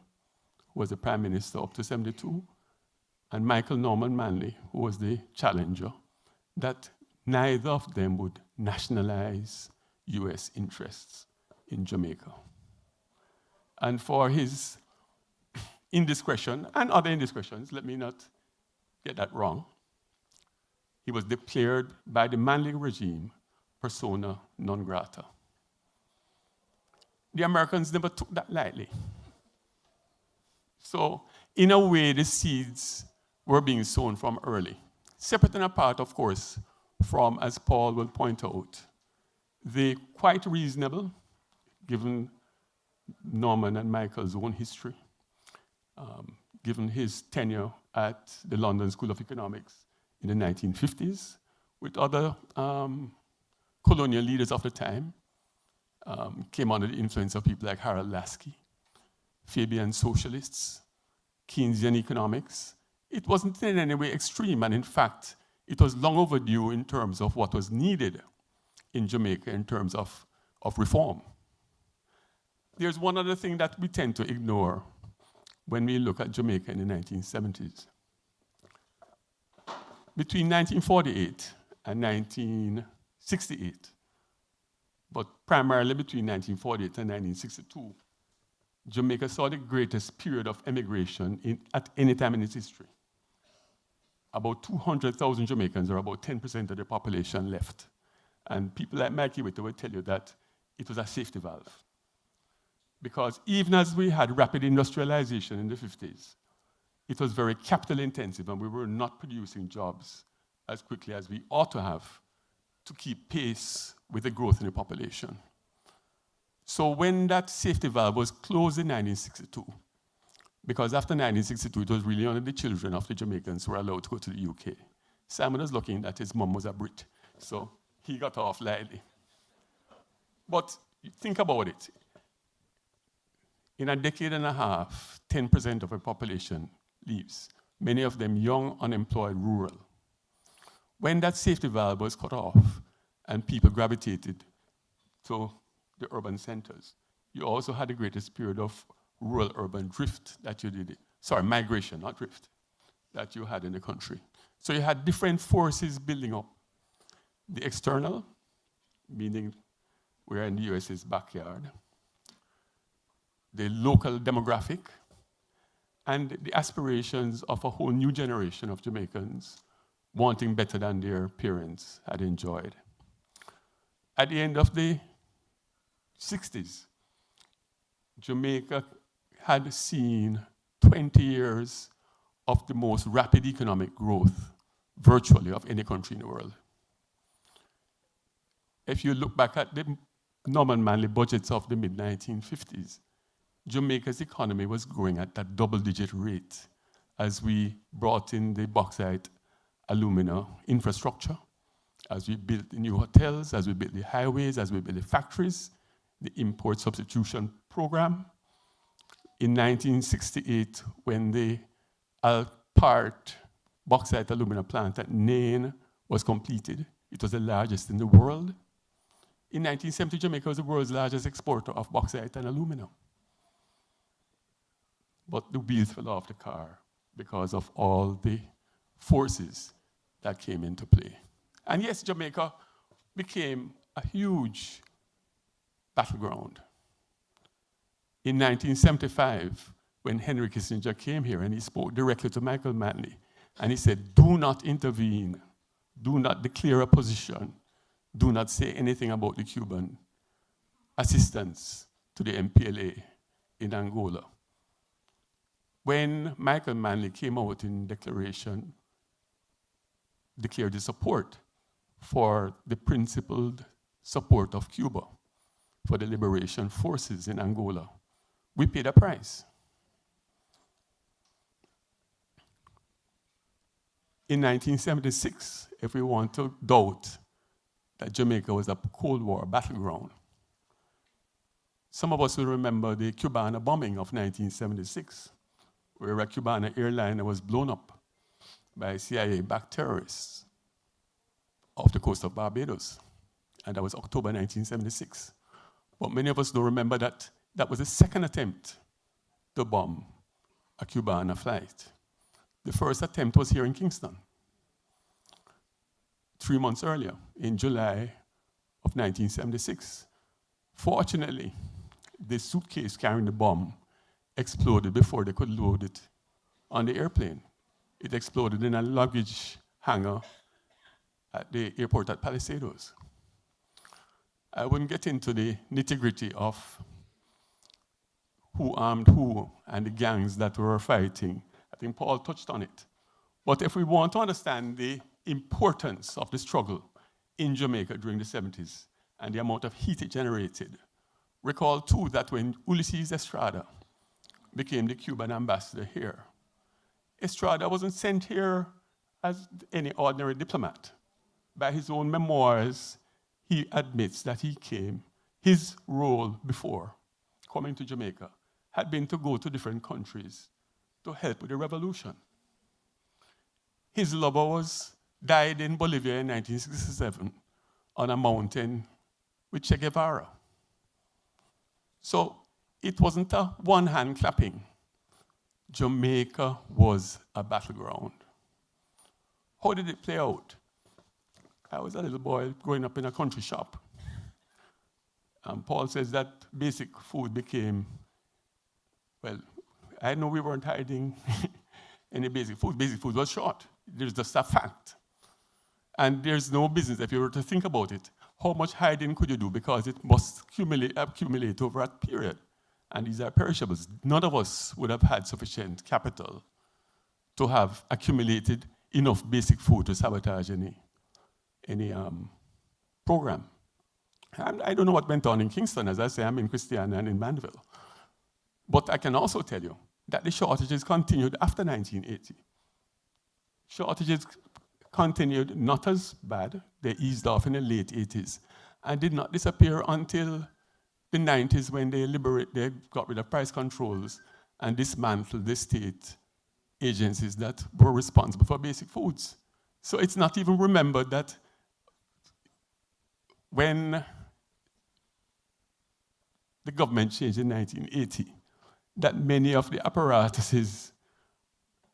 who was the prime minister up to 72, and Michael Norman Manley, who was the challenger, that neither of them would nationalize US interests in Jamaica. And for his indiscretion and other indiscretions, let me not get that wrong, he was declared by the Manley regime persona non grata. The Americans never took that lightly. So, in a way, the seeds were being sown from early. Separate and apart, of course, from, as Paul will point out, the quite reasonable, given Norman and Michael's own history, given his tenure at the London School of Economics in the 1950s, with other colonial leaders of the time, came under the influence of people like Harold Lasky, Fabian socialists, Keynesian economics. It wasn't in any way extreme, and in fact, it was long overdue in terms of what was needed in Jamaica in terms of reform. There's one other thing that we tend to ignore when we look at Jamaica in the 1970s. Between 1948 and 1968, but primarily between 1948 and 1962, Jamaica saw the greatest period of emigration at any time in its history. About 200,000 Jamaicans, or about 10% of the population, left. And people like Mikey Witter will tell you that it was a safety valve. Because even as we had rapid industrialization in the 50s, it was very capital intensive, and we were not producing jobs as quickly as we ought to have to keep pace with the growth in the population. So when that safety valve was closed in 1962, because after 1962, it was really only the children of the Jamaicans who were allowed to go to the UK. Simon was lucky that his mom was a Brit, so he got off lightly. But think about it. In a decade and a half, 10% of the population leaves, many of them young, unemployed, rural. When that safety valve was cut off and people gravitated to the urban centers, you also had the greatest period of rural-urban drift that you did. Sorry, migration, not drift, that you had in the country. So you had different forces building up. The external, meaning we're in the US's backyard, the local demographic, and the aspirations of a whole new generation of Jamaicans wanting better than their parents had enjoyed. At the end of the 60s, Jamaica had seen 20 years of the most rapid economic growth, virtually, of any country in the world. If you look back at the Norman Manley budgets of the mid-1950s, Jamaica's economy was growing at that double-digit rate as we brought in the bauxite alumina infrastructure, as we built the new hotels, as we built the highways, as we built the factories, the import substitution program. In 1968, when the Alpart bauxite alumina plant at Nain was completed, it was the largest in the world. In 1970, Jamaica was the world's largest exporter of bauxite and alumina. But the wheels fell off the car because of all the forces that came into play. And yes, Jamaica became a huge battleground. In 1975, when Henry Kissinger came here and he spoke directly to Michael Manley, and he said, do not intervene, do not declare a position, do not say anything about the Cuban assistance to the MPLA in Angola. When Michael Manley came out in declaration, declared his support for the principled support of Cuba for the liberation forces in Angola. We paid a price. In 1976, if we want to doubt that Jamaica was a Cold War battleground, some of us will remember the Cubana bombing of 1976, where a Cubana airliner was blown up by CIA-backed terrorists off the coast of Barbados. And that was October 1976. But many of us don't remember that that was the second attempt to bomb a Cubana flight. The first attempt was here in Kingston, 3 months earlier, in July of 1976. Fortunately, the suitcase carrying the bomb exploded before they could load it on the airplane. It exploded in a luggage hangar at the airport at Palisados. I wouldn't get into the nitty-gritty of who armed who and the gangs that were fighting. I think Paul touched on it. But if we want to understand the importance of the struggle in Jamaica during the 70s and the amount of heat it generated, recall too that when Ulysses Estrada became the Cuban ambassador here, Estrada wasn't sent here as any ordinary diplomat. By his own memoirs, he admits that he came, his role before coming to Jamaica had been to go to different countries to help with the revolution. His lover died in Bolivia in 1967 on a mountain with Che Guevara. So it wasn't a one-hand clapping. Jamaica was a battleground. How did it play out? I was a little boy growing up in a country shop. And Paul says that basic food became, well, I know we weren't hiding any basic food. Basic food was short. There's just a fact. And there's no business, if you were to think about it, how much hiding could you do? Because it must accumulate over a period. And these are perishables. None of us would have had sufficient capital to have accumulated enough basic food to sabotage any program. And I don't know what went on in Kingston. As I say, I'm in Christiana and in Mandeville. But I can also tell you that the shortages continued after 1980. Shortages continued not as bad. They eased off in the late 80s and did not disappear until the 90s when they got rid of price controls and dismantled the state agencies that were responsible for basic foods. So it's not even remembered that when the government changed in 1980, that many of the apparatuses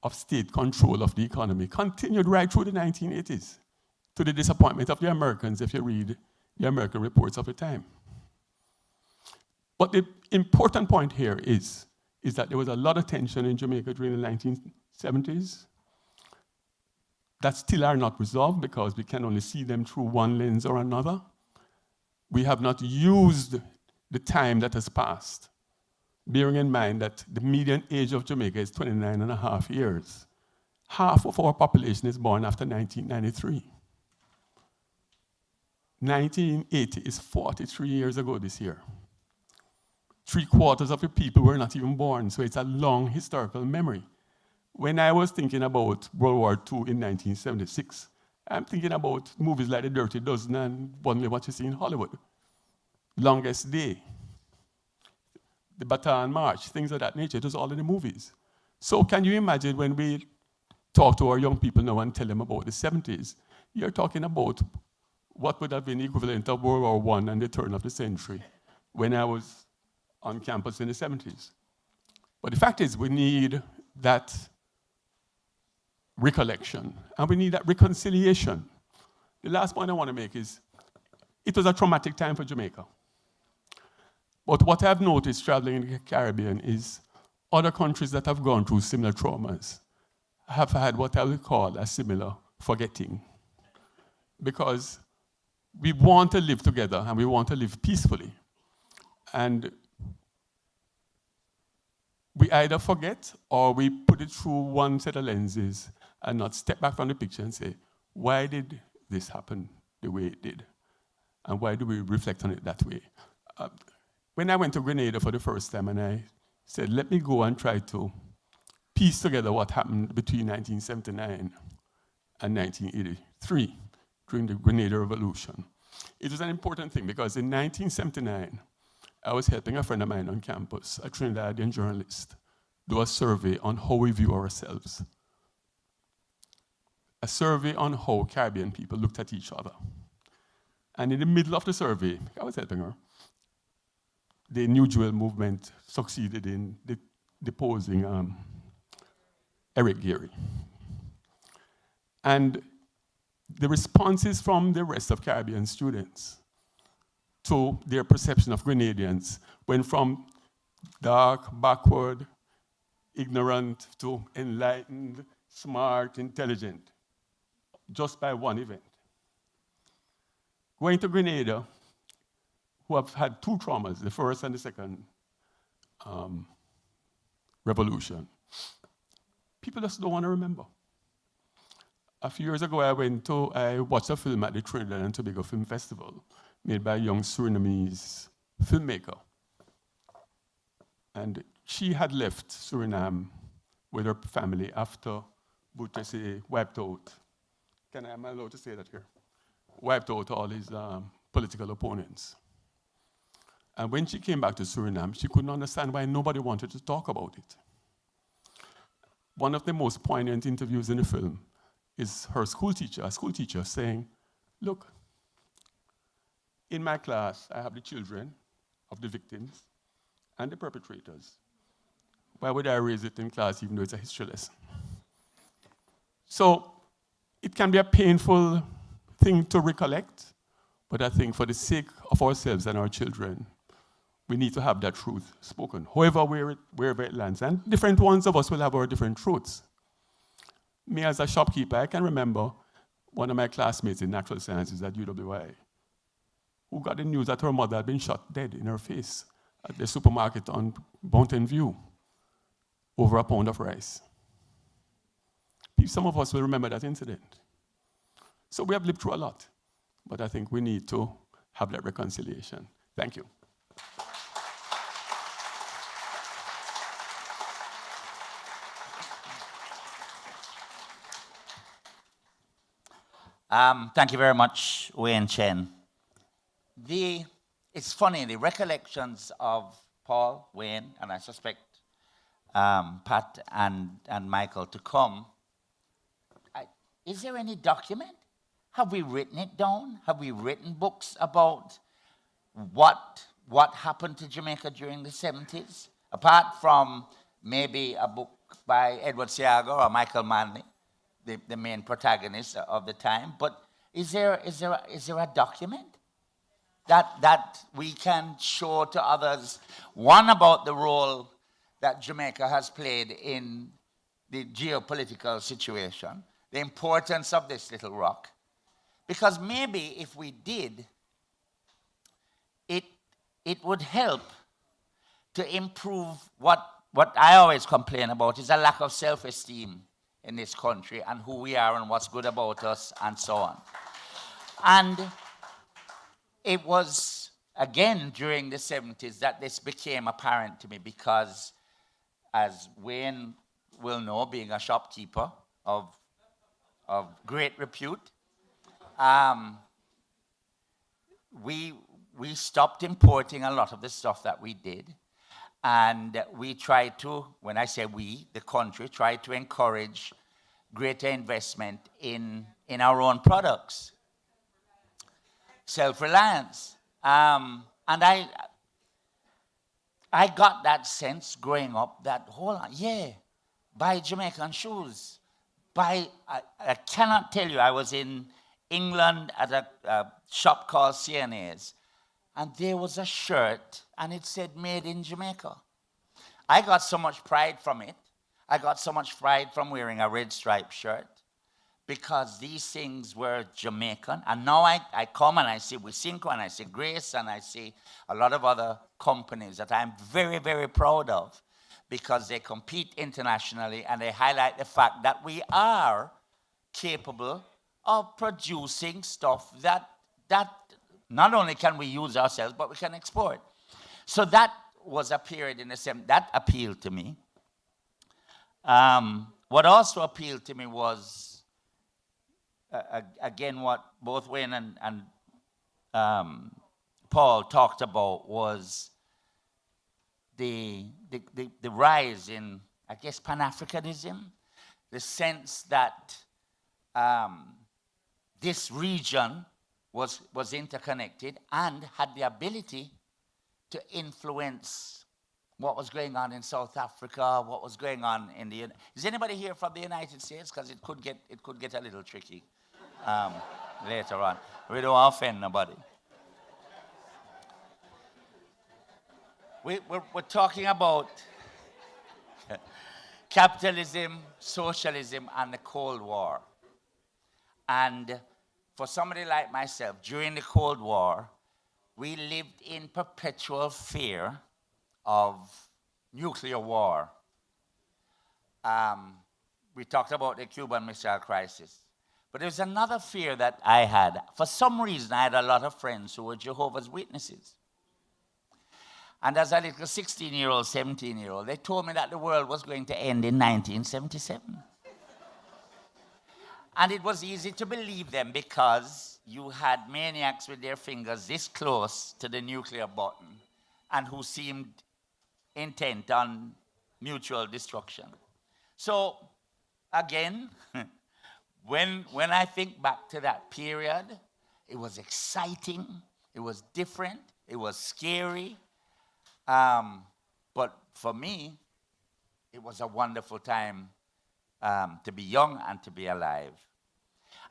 of state control of the economy continued right through the 1980s, to the disappointment of the Americans, if you read the American reports of the time. But the important point here is that there was a lot of tension in Jamaica during the 1970s that still are not resolved because we can only see them through one lens or another. We have not used the time that has passed, bearing in mind that the median age of Jamaica is 29 and a half years. Half of our population is born after 1993. 1980 is 43 years ago this year. 3/4 of the people were not even born, so it's a long historical memory. When I was thinking about World War II in 1976, I'm thinking about movies like The Dirty Dozen and only what you see in Hollywood. Longest Day, the Bataan March, things of that nature. It was all in the movies. So can you imagine when we talk to our young people now and tell them about the 70s, you're talking about what would have been the equivalent of World War I and the turn of the century when I was on campus in the 70s. But the fact is we need that recollection and we need that reconciliation. The last point I want to make is it was a traumatic time for Jamaica. But what I've noticed traveling in the Caribbean is other countries that have gone through similar traumas have had what I would call a similar forgetting. Because we want to live together and we want to live peacefully. And we either forget or we put it through one set of lenses and not step back from the picture and say, why did this happen the way it did? And why do we reflect on it that way? When I went to Grenada for the first time and I said, let me go and try to piece together what happened between 1979 and 1983 during the Grenada Revolution. It was an important thing because in 1979, I was helping a friend of mine on campus, a Trinidadian journalist, do a survey on how we view ourselves. A survey on how Caribbean people looked at each other. And in the middle of the survey, I was helping her, the New Jewel movement succeeded in deposing Eric Gary. And the responses from the rest of Caribbean students to their perception of Grenadians went from dark, backward, ignorant to enlightened, smart, intelligent, just by one event. Going to Grenada, who have had two traumas, the first and the second revolution, people just don't want to remember. A few years ago, I watched a film at the Trinidad and Tobago Film Festival made by a young Surinamese filmmaker. And she had left Suriname with her family after Witter wiped out. Am I allowed to say that here? Wiped out all his political opponents. And when she came back to Suriname, she couldn't understand why nobody wanted to talk about it. One of the most poignant interviews in the film is her school teacher saying, look, in my class, I have the children of the victims and the perpetrators. Why would I raise it in class even though it's a history lesson? So it can be a painful thing to recollect, but I think for the sake of ourselves and our children, we need to have that truth spoken, wherever it lands. And different ones of us will have our different truths. Me as a shopkeeper, I can remember one of my classmates in natural sciences at UWI who got the news that her mother had been shot dead in her face at the supermarket on Mountain View over a pound of rice. Some of us will remember that incident. So we have lived through a lot, but I think we need to have that reconciliation. Thank you. Thank you very much, Wayne Chen. It's funny, the recollections of Paul, Wayne, and I suspect Pat and Michael to come. Is there any document? Have we written it down? Have we written books about what happened to Jamaica during the 70s? Apart from maybe a book by Edward Seago or Michael Manley, the main protagonist of the time. But is there a document that we can show to others? One, about the role that Jamaica has played in the geopolitical situation, the importance of this little rock. Because maybe if we did, it would help to improve what I always complain about is a lack of self-esteem in this country and who we are and what's good about us and so on. And it was, again, during the 70s that this became apparent to me because, as Wayne will know, being a shopkeeper of great repute, we stopped importing a lot of the stuff that we did. And we tried to, when I say we, the country, tried to encourage greater investment in our own products. Self-reliance. And I got that sense growing up that, hold on, buy Jamaican shoes. I cannot tell you, I was in England at a shop called CNA's, and there was a shirt, and it said made in Jamaica. I got so much pride from it. I got so much pride from wearing a red striped shirt because these things were Jamaican. And now I come and I see Wisinko and I see Grace and I see a lot of other companies that I'm very, very proud of because they compete internationally and they highlight the fact that we are capable of producing stuff that that not only can we use ourselves, but we can export. So that was a period in the same, that appealed to me. What also appealed to me was, again, what both Wayne and Paul talked about was the rise in, I guess, Pan-Africanism, the sense that this region was interconnected and had the ability to influence what was going on in South Africa, what was going on in the... Is anybody here from the United States? Because it could get a little tricky later on. We don't offend nobody. We're talking about capitalism, socialism, and the Cold War. And for somebody like myself, during the Cold War, we lived in perpetual fear of nuclear war. We talked about the Cuban Missile Crisis. But there's another fear that I had. For some reason, I had a lot of friends who were Jehovah's Witnesses. And as a little 16-year-old, 17-year-old, they told me that the world was going to end in 1977. And it was easy to believe them because you had maniacs with their fingers this close to the nuclear button and who seemed intent on mutual destruction. So, again, when I think back to that period, it was exciting, it was different, it was scary. But for me, it was a wonderful time to be young and to be alive.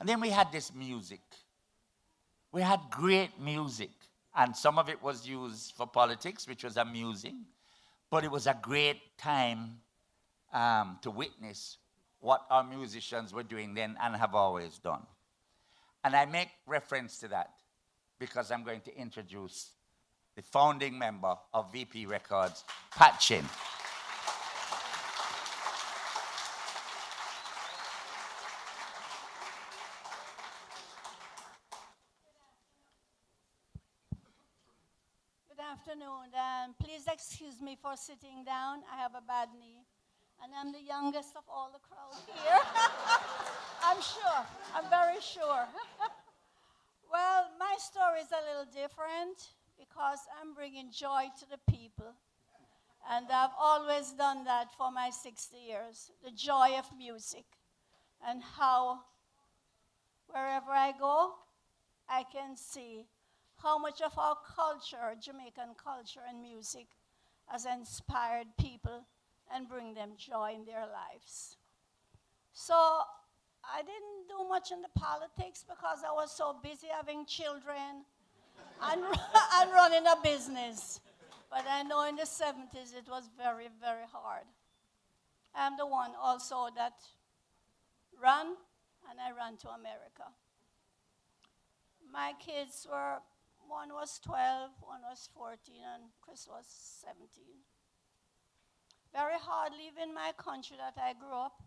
And then we had this music. We had great music. And some of it was used for politics, which was amusing. But it was a great time to witness what our musicians were doing then and have always done. And I make reference to that because I'm going to introduce the founding member of VP Records, Chen. Good afternoon. Please excuse me for sitting down. I have a bad knee. And I'm the youngest of all the crowd here. I'm sure. I'm very sure. Well, my story is a little different because I'm bringing joy to the people. And I've always done that for my 60 years, the joy of music. And how, wherever I go, I can see how much of our culture, Jamaican culture and music, has inspired people and bring them joy in their lives. So I didn't do much in the politics because I was so busy having children and running a business. But I know in the 70s it was very, very hard. I'm the one also that ran, and I ran to America. My kids were, one was 12, one was 14, and Chris was 17. Very hard leaving my country that I grew up.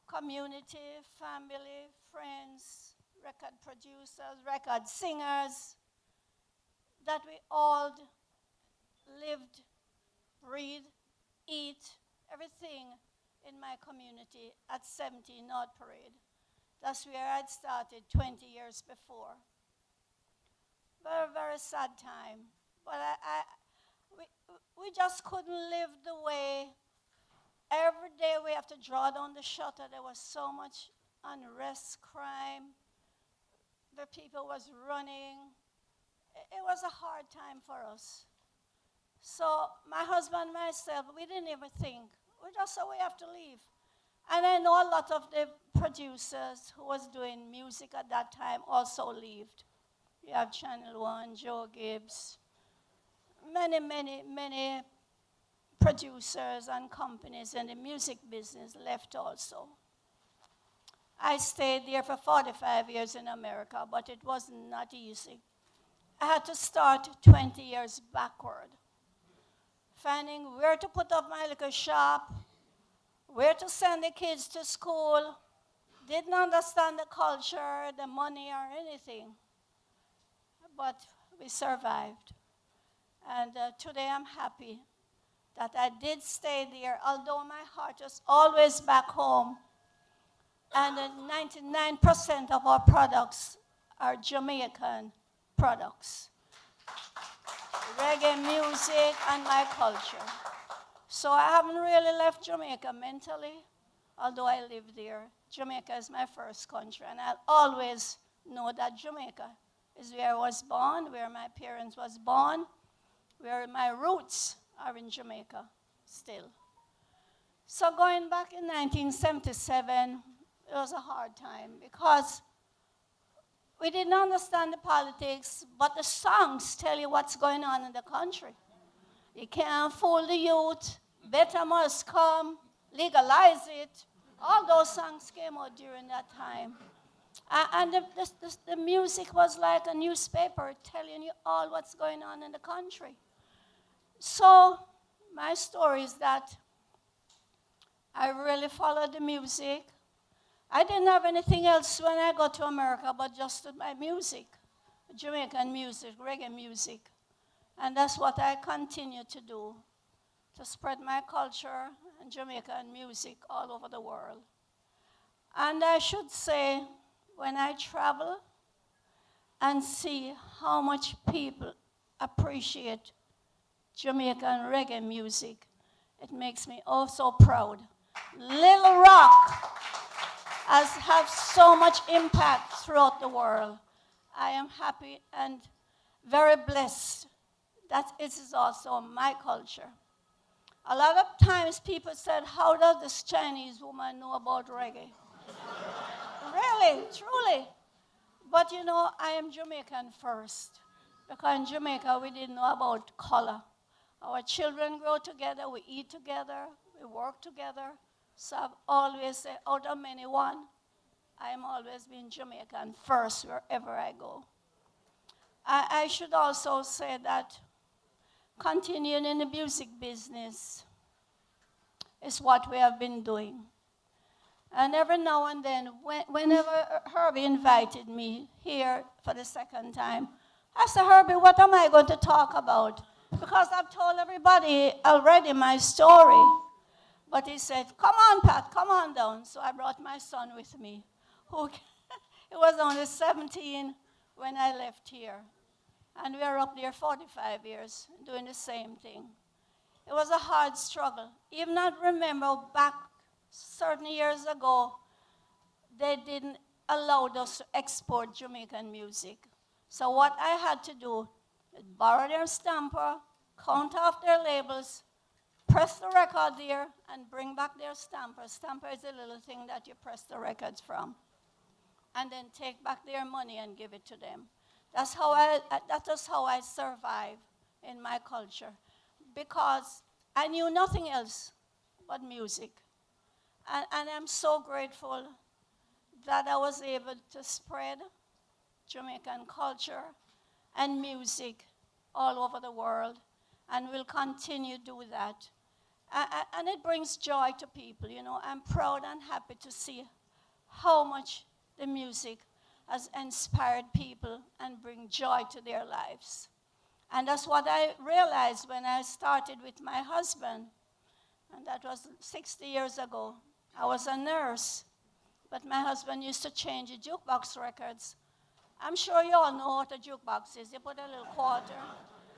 Community, family, friends, record producers, record singers, that we all lived, breathed, eat, everything in my community at 17 North Parade. That's where I'd started 20 years before. Very, very sad time. But we just couldn't live the way. Every day we have to draw down the shutter. There was so much unrest, crime. The people was running. It was a hard time for us. So my husband and myself, we didn't even think. We just said we have to leave. And I know a lot of the producers who was doing music at that time also left. You have Channel One, Joe Gibbs, many producers and companies in the music business left also. I stayed there for 45 years in America, but it was not easy. I had to start 20 years backward, finding where to put up my little shop, where to send the kids to school, didn't understand the culture, the money, or anything. But we survived. And today I'm happy that I did stay there, although my heart was always back home. And 99% of our products are Jamaican products. Reggae music and my culture. So I haven't really left Jamaica mentally, although I live there. Jamaica is my first country, and I'll always know that Jamaica is where I was born, where my parents was born, where my roots are in Jamaica still. So going back in 1977, it was a hard time because we didn't understand the politics, but the songs tell you what's going on in the country. You can't fool the youth, better must come, legalize it. All those songs came out during that time. And the music was like a newspaper telling you all what's going on in the country. So my story is that I really followed the music. I didn't have anything else when I got to America but just my music, Jamaican music, reggae music. And that's what I continue to do, to spread my culture and Jamaican music all over the world. And I should say, when I travel and see how much people appreciate Jamaican reggae music, it makes me oh so proud. Little Rock has had so much impact throughout the world. I am happy and very blessed that it is also my culture. A lot of times people said, how does this Chinese woman know about reggae? Really, truly. But you know, I am Jamaican first. Because in Jamaica, we didn't know about color. Our children grow together, we eat together, we work together. So I've always said, out of many one, I am always being Jamaican first wherever I go. I should also say that continuing in the music business is what we have been doing. And every now and then, whenever Herbie invited me here for the second time, I said, Herbie, what am I going to talk about? Because I've told everybody already my story. But he said, come on, Pat, come on down. So I brought my son with me, who he was only 17 when I left here. And we were up there 45 years doing the same thing. It was a hard struggle. Even I remember back certain years ago, they didn't allow us to export Jamaican music. So what I had to do is borrow their stamper, count off their labels, press the record there, and bring back their stamper. Stamper is a little thing that you press the records from. And then take back their money and give it to them. That is how I survive in my culture. Because I knew nothing else but music. And I'm so grateful that I was able to spread Jamaican culture and music all over the world, and will continue to do that. And it brings joy to people, you know. I'm proud and happy to see how much the music has inspired people and bring joy to their lives. And that's what I realized when I started with my husband, and that was 60 years ago. I was a nurse, but my husband used to change the jukebox records. I'm sure you all know what a jukebox is. You put a little quarter,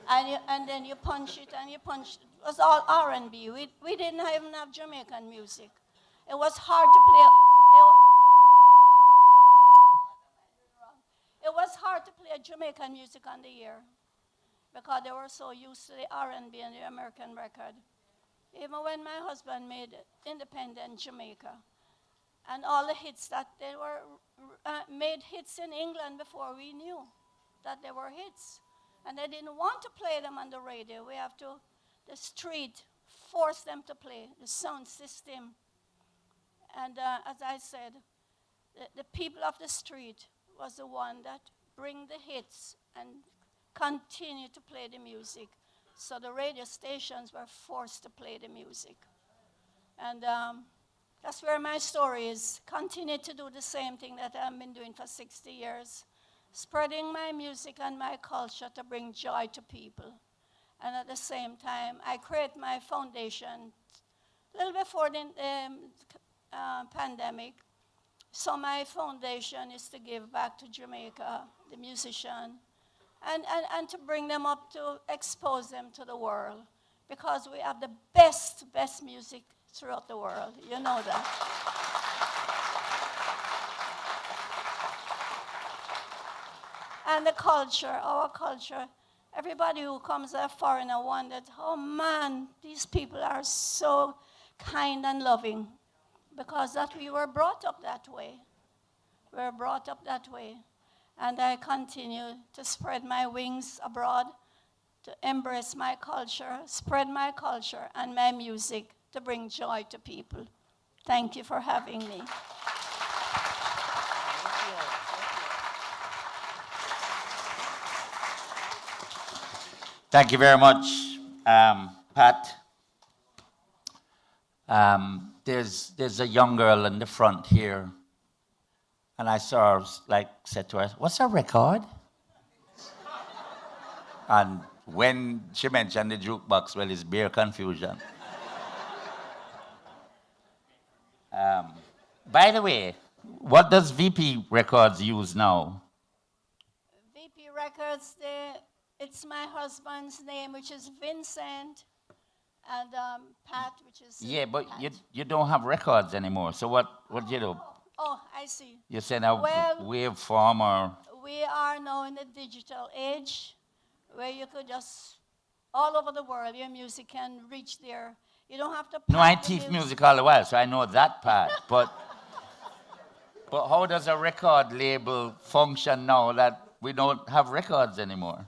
and then you punch it, and you punch it. It was all R&B. We didn't even have Jamaican music. It was hard to play. It was hard to play Jamaican music on the air because they were so used to the R&B and the American record. Even when my husband made independent Jamaica, and all the hits that they were made hits in England before we knew that they were hits. And they didn't want to play them on the radio. We have to, the street forced them to play, the sound system. And as I said, the people of the street was the one that bring the hits and continue to play the music. So the radio stations were forced to play the music. And That's where my story is. Continue to do the same thing that I've been doing for 60 years, spreading my music and my culture to bring joy to people. And at the same time, I create my foundation a little before the pandemic. So my foundation is to give back to Jamaica, the musician, and to bring them up, to expose them to the world, because we have the best music throughout the world. You know that. And the culture, our culture, everybody who comes a foreigner wondered, oh man, these people are so kind and loving, because that we were brought up that way. We were brought up that way. And I continue to spread my wings abroad, to embrace my culture, spread my culture and my music to bring joy to people. Thank you for having me. Thank you very much, Pat. There's a young girl in the front here, and I saw her, said to her, "What's her record?" And when she mentioned the jukebox, well, it's bare confusion. By the way, what does VP Records use now? VP Records, it's my husband's name, which is Vincent, and Pat, which is Yeah, but Pat. you don't have records anymore. So what do you do? Oh, I see. You send a Well, waveform or? We are now in the digital age, where you could just, all over the world, your music can reach there. You don't have to. No, I pack the teach music all the while, so I know that part. But how does a record label function now that we don't have records anymore?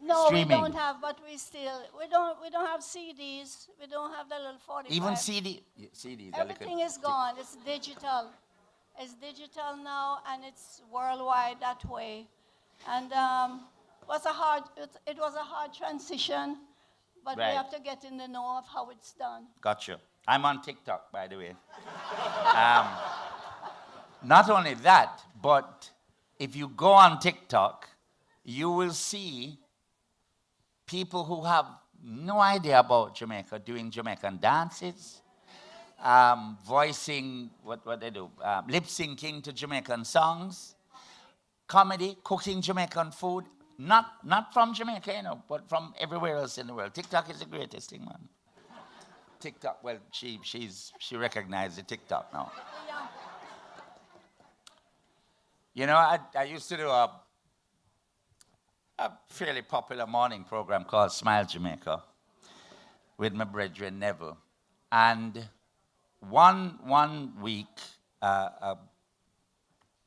No, Streaming. we don't have, but we don't have CDs. We don't have the little 45. Even CDs. Everything is gone. It's digital. It's digital now, and it's worldwide that way. And it was a hard transition, but Right. we have to get in the know of how it's done. Gotcha. I'm on TikTok, by the way. Not only that, but if you go on TikTok, you will see people who have no idea about Jamaica doing Jamaican dances, voicing what they do, lip syncing to Jamaican songs, comedy, cooking Jamaican food, not from Jamaica, but from everywhere else in the world. TikTok is the greatest thing, man. TikTok, well, she recognized the TikTok now. Yeah. I used to do a fairly popular morning program called Smile Jamaica with my brethren Neville. And one week, a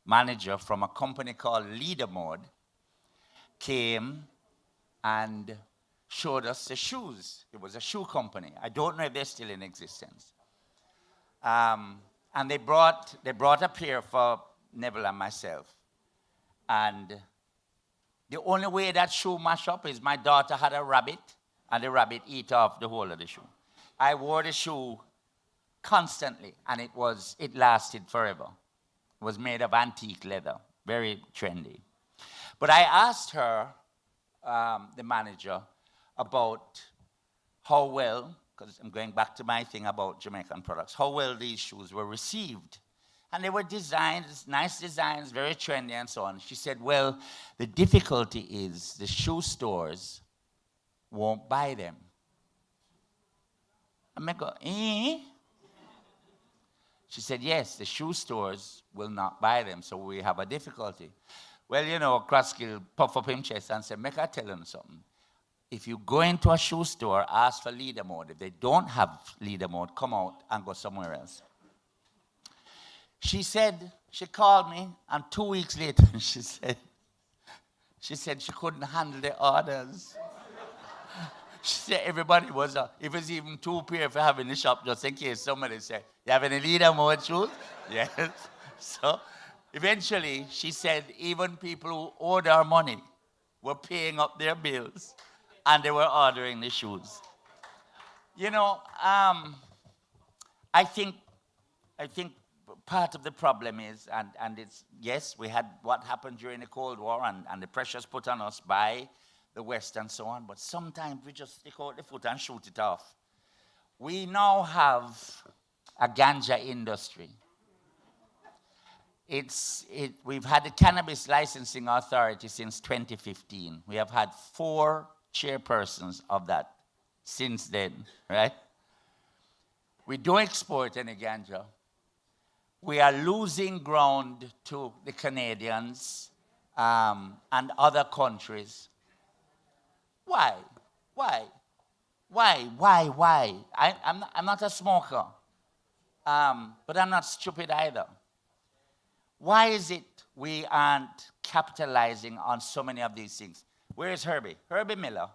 manager from a company called Leader Mode came and showed us the shoes. It was a shoe company. I don't know if they're still in existence. And they brought a pair for Neville and myself. And the only way that shoe mash up is my daughter had a rabbit, and the rabbit eat off the whole of the shoe. I wore the shoe constantly, and it lasted forever. It was made of antique leather, very trendy. But I asked her, the manager, about how well, because I'm going back to my thing about Jamaican products, how well these shoes were received. And they were designed, nice designs, very trendy and so on. She said, well, the difficulty is the shoe stores won't buy them. And I go, eh? She said, yes, the shoe stores will not buy them, so we have a difficulty. Well, Crossgill puff up his chest and said, make I tell him something. If you go into a shoe store, ask for Leader Mode. If they don't have Leader Mode, come out and go somewhere else. She said, she called me, and 2 weeks later, she said she couldn't handle the orders. She said everybody was, if it's even 2 pair for having the shop, just in case somebody said, you have any Leader Mode shoes? Yes. So eventually, she said even people who owed her money were paying up their bills, and they were ordering the shoes. I think I think part of the problem is, and it's, yes, we had what happened during the Cold War and the pressures put on us by the West and so on, but sometimes we just stick out the foot and shoot it off. We now have a ganja industry. We've had the Cannabis Licensing Authority since 2015. We have had 4 chairpersons of that since then, right? We don't export any ganja. We are losing ground to the Canadians and other countries. Why? Why? Why? I'm not a smoker, but I'm not stupid either. Why is it we aren't capitalizing on so many of these things? Where is Herbie? Herbie Miller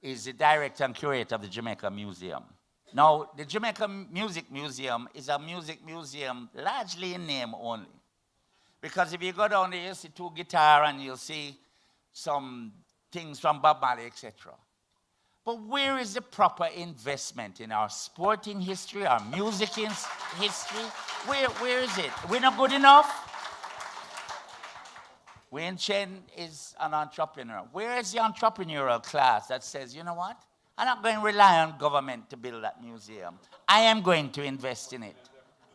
is the director and curator of the Jamaica Museum. Now, the Jamaica Music Museum is a music museum largely in name only. Because if you go down there, you'll see 2 guitars and you'll see some things from Bob Marley, etc. But where is the proper investment in our sporting history, our music history? Where is it? We're not good enough? When Chen is an entrepreneur, where is the entrepreneurial class that says, you know what? I'm not going to rely on government to build that museum. I am going to invest in it.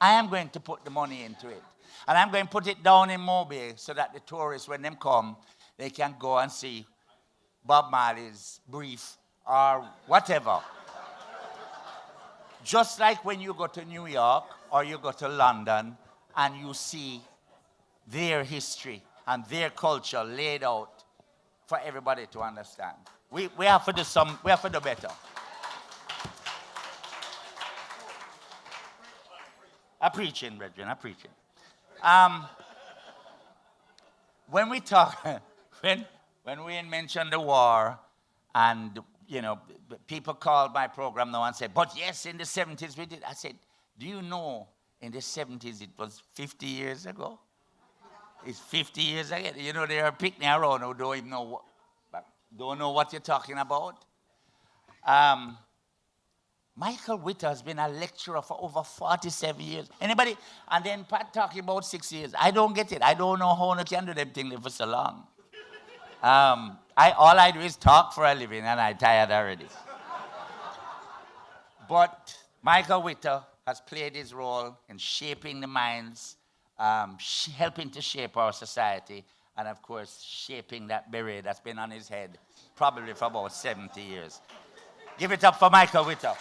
I am going to put the money into it. And I'm going to put it down in Mobile so that the tourists, when they come, they can go and see Bob Marley's brief or whatever. Just like when you go to New York or you go to London and you see their history and their culture laid out for everybody to understand. We have to do we have to do better. I'm preaching, brethren, I'm preaching. When we talk, when we mention the war, and people called my program now and said, but yes, in the 70s we did. I said, do you know in the 70s it was 50 years ago? It's 50 years ago. They are picking around who don't even know what you're talking about. Michael Witter has been a lecturer for over 47 years. Anybody? And then Pat talking about 6 years. I don't get it. I don't know how one can do them things for so long. All I do is talk for a living, and I'm tired already. But Michael Witter has played his role in shaping the minds, helping to shape our society, and of course, shaping that beret that's been on his head probably for about 70 years. Give it up for Michael Witter.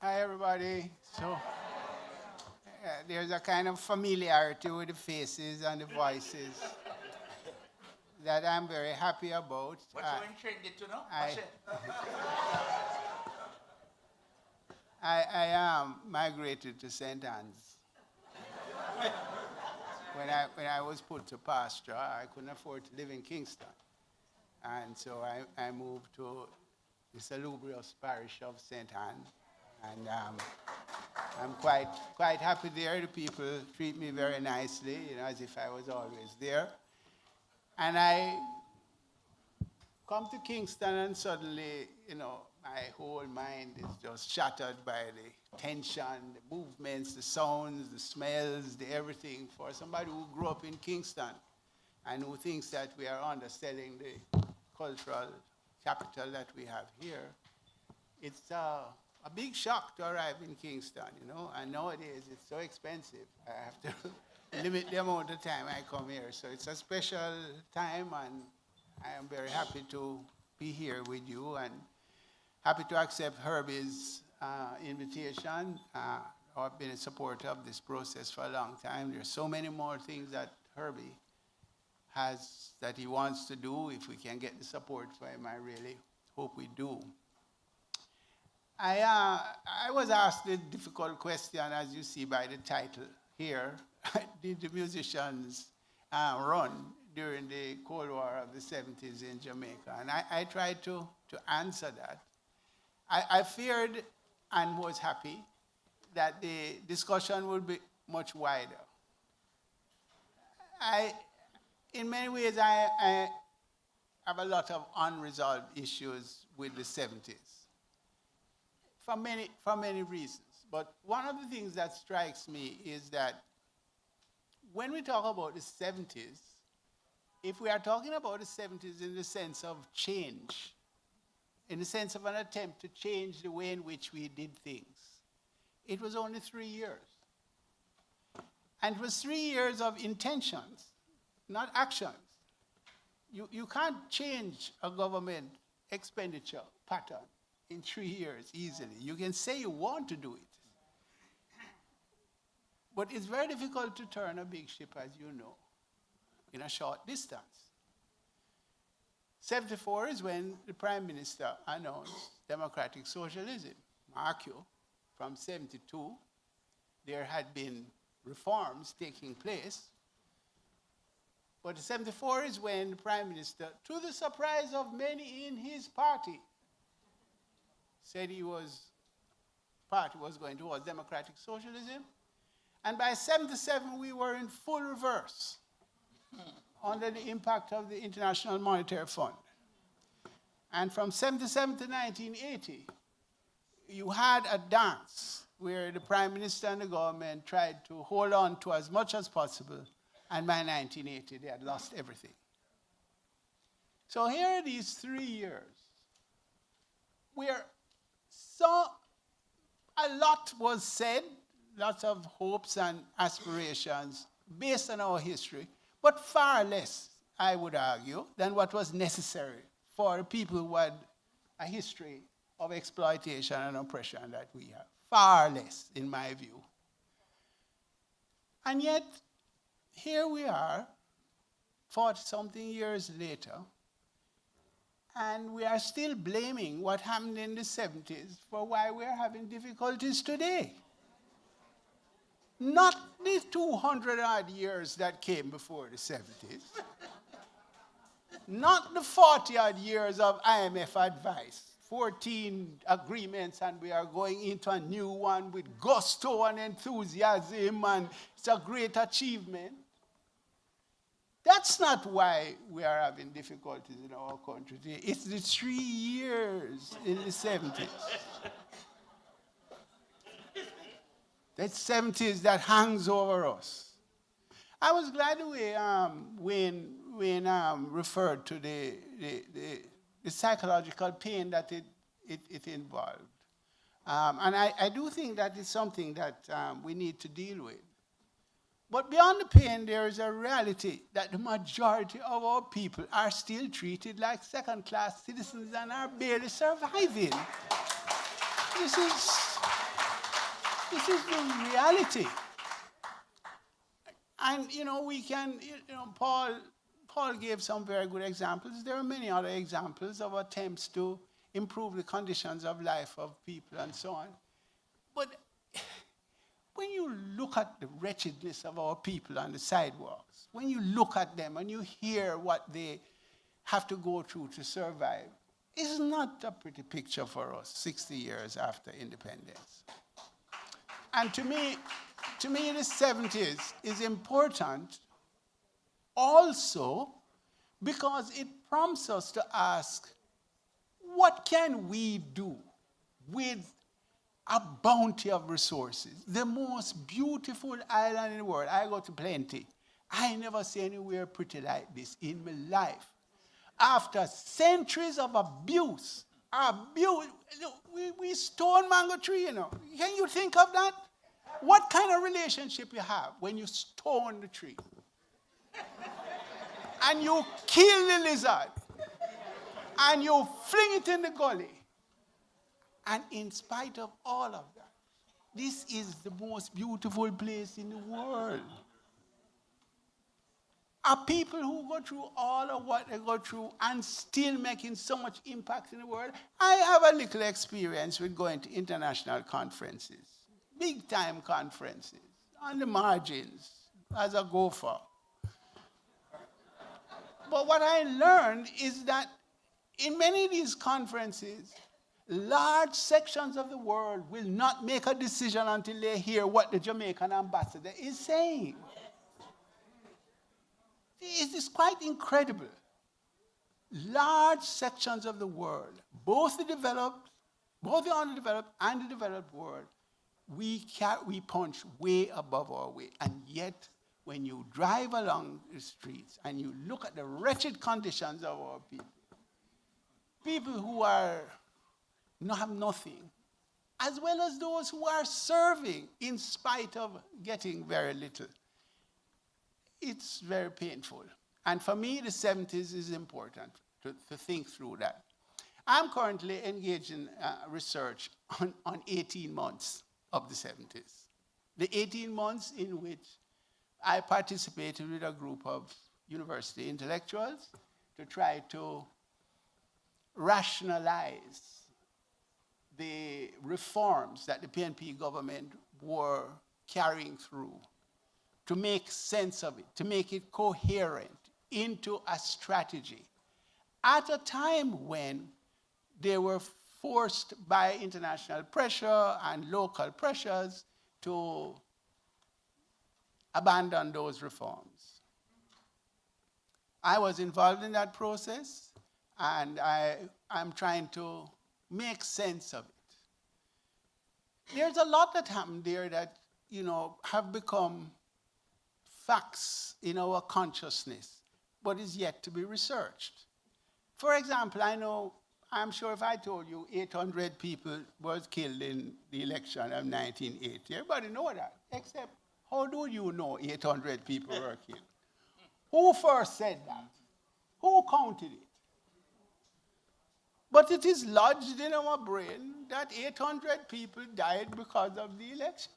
Hi, everybody. So, there's a kind of familiarity with the faces and the voices that I'm very happy about. What you intended to know? I migrated to St. Anne's. When I was put to pasture, I couldn't afford to live in Kingston. And so I moved to the salubrious parish of St. Anne. And I'm quite happy there. The people treat me very nicely, as if I was always there. And I come to Kingston and suddenly, my whole mind is just shattered by the tension, the movements, the sounds, the smells, the everything. For somebody who grew up in Kingston and who thinks that we are underselling the cultural capital that we have here, it's a big shock to arrive in Kingston, and nowadays it's so expensive. I have to limit the amount of time I come here. So it's a special time, and I am very happy to be here with you and happy to accept Herbie's invitation. I've been a supporter of this process for a long time. There's so many more things that Herbie has that he wants to do. If we can get the support for him, I really hope we do. I was asked a difficult question, as you see by the title here. Did the musicians run during the Cold War of the 70s in Jamaica? And I tried to answer that. I feared and was happy that the discussion would be much wider. in many ways, I have a lot of unresolved issues with the 70s for many reasons. But one of the things that strikes me is that when we talk about the 70s, if we are talking about the 70s in the sense of change, in the sense of an attempt to change the way in which we did things, it was only 3 years. And it was 3 years of intentions, not actions. You can't change a government expenditure pattern in 3 years easily. You can say you want to do it. But it's very difficult to turn a big ship, as you know, in a short distance. 74 is when the Prime Minister announced democratic socialism. Mark you, from 72, there had been reforms taking place. But 74 is when the Prime Minister, to the surprise of many in his party, said party was going towards democratic socialism. And by 77, we were in full reverse under the impact of the International Monetary Fund. And from 77 to 1980, you had a dance where the Prime Minister and the government tried to hold on to as much as possible, and by 1980, they had lost everything. So here are these 3 years where a lot was said, lots of hopes and aspirations based on our history, but far less, I would argue, than what was necessary for people who had a history of exploitation and oppression that we have. Far less, in my view. And yet, here we are, 40-something years later, and we are still blaming what happened in the 70s for why we are having difficulties today. Not the 200-odd years that came before the 70s. Not the 40-odd years of IMF advice. 14 agreements, and we are going into a new one with gusto and enthusiasm, and it's a great achievement. That's not why we are having difficulties in our country today. It's the 3 years in the 70s. That 70s that hangs over us. I was glad the way Wayne referred to the psychological pain that it involved. And I do think that is something that we need to deal with. But beyond the pain, there is a reality that the majority of our people are still treated like second-class citizens and are barely surviving. This is the reality. And, Paul gave some very good examples. There are many other examples of attempts to improve the conditions of life of people and so on. But when you look at the wretchedness of our people on the sidewalks, when you look at them and you hear what they have to go through to survive, it's not a pretty picture for us 60 years after independence. And to me, the 70s is important also because it prompts us to ask, what can we do with a bounty of resources? The most beautiful island in the world. I go to plenty. I never see anywhere pretty like this in my life. After centuries of abuse, we stone mango tree, Can you think of that? What kind of relationship you have when you stone the tree? And you kill the lizard. And you fling it in the gully. And in spite of all of that, this is the most beautiful place in the world. Are people who go through all of what they go through and still making so much impact in the world? I have a little experience with going to international conferences, big-time conferences, on the margins, as a gopher. But what I learned is that in many of these conferences, large sections of the world will not make a decision until they hear what the Jamaican ambassador is saying. it is quite incredible. Large sections of the world, both the developed, both the underdeveloped and the developed world, we punch way above our weight. And yet, when you drive along the streets and you look at the wretched conditions of our people who have nothing, as well as those who are serving in spite of getting very little, it's very painful. And for me, the 70s is important to think through that. I'm currently engaged in research on 18 months of the 70s. The 18 months in which I participated with a group of university intellectuals to try to rationalize the reforms that the PNP government were carrying through, to make sense of it, to make it coherent into a strategy at a time when they were forced by international pressure and local pressures to abandon those reforms. I was involved in that process, and I'm trying to make sense of it. There's a lot that happened there that, have become facts in our consciousness, but is yet to be researched. For example, I'm sure if I told you 800 people was killed in the election of 1980, everybody know that, except how do you know 800 people were killed? Who first said that? Who counted it? But it is lodged in our brain that 800 people died because of the election.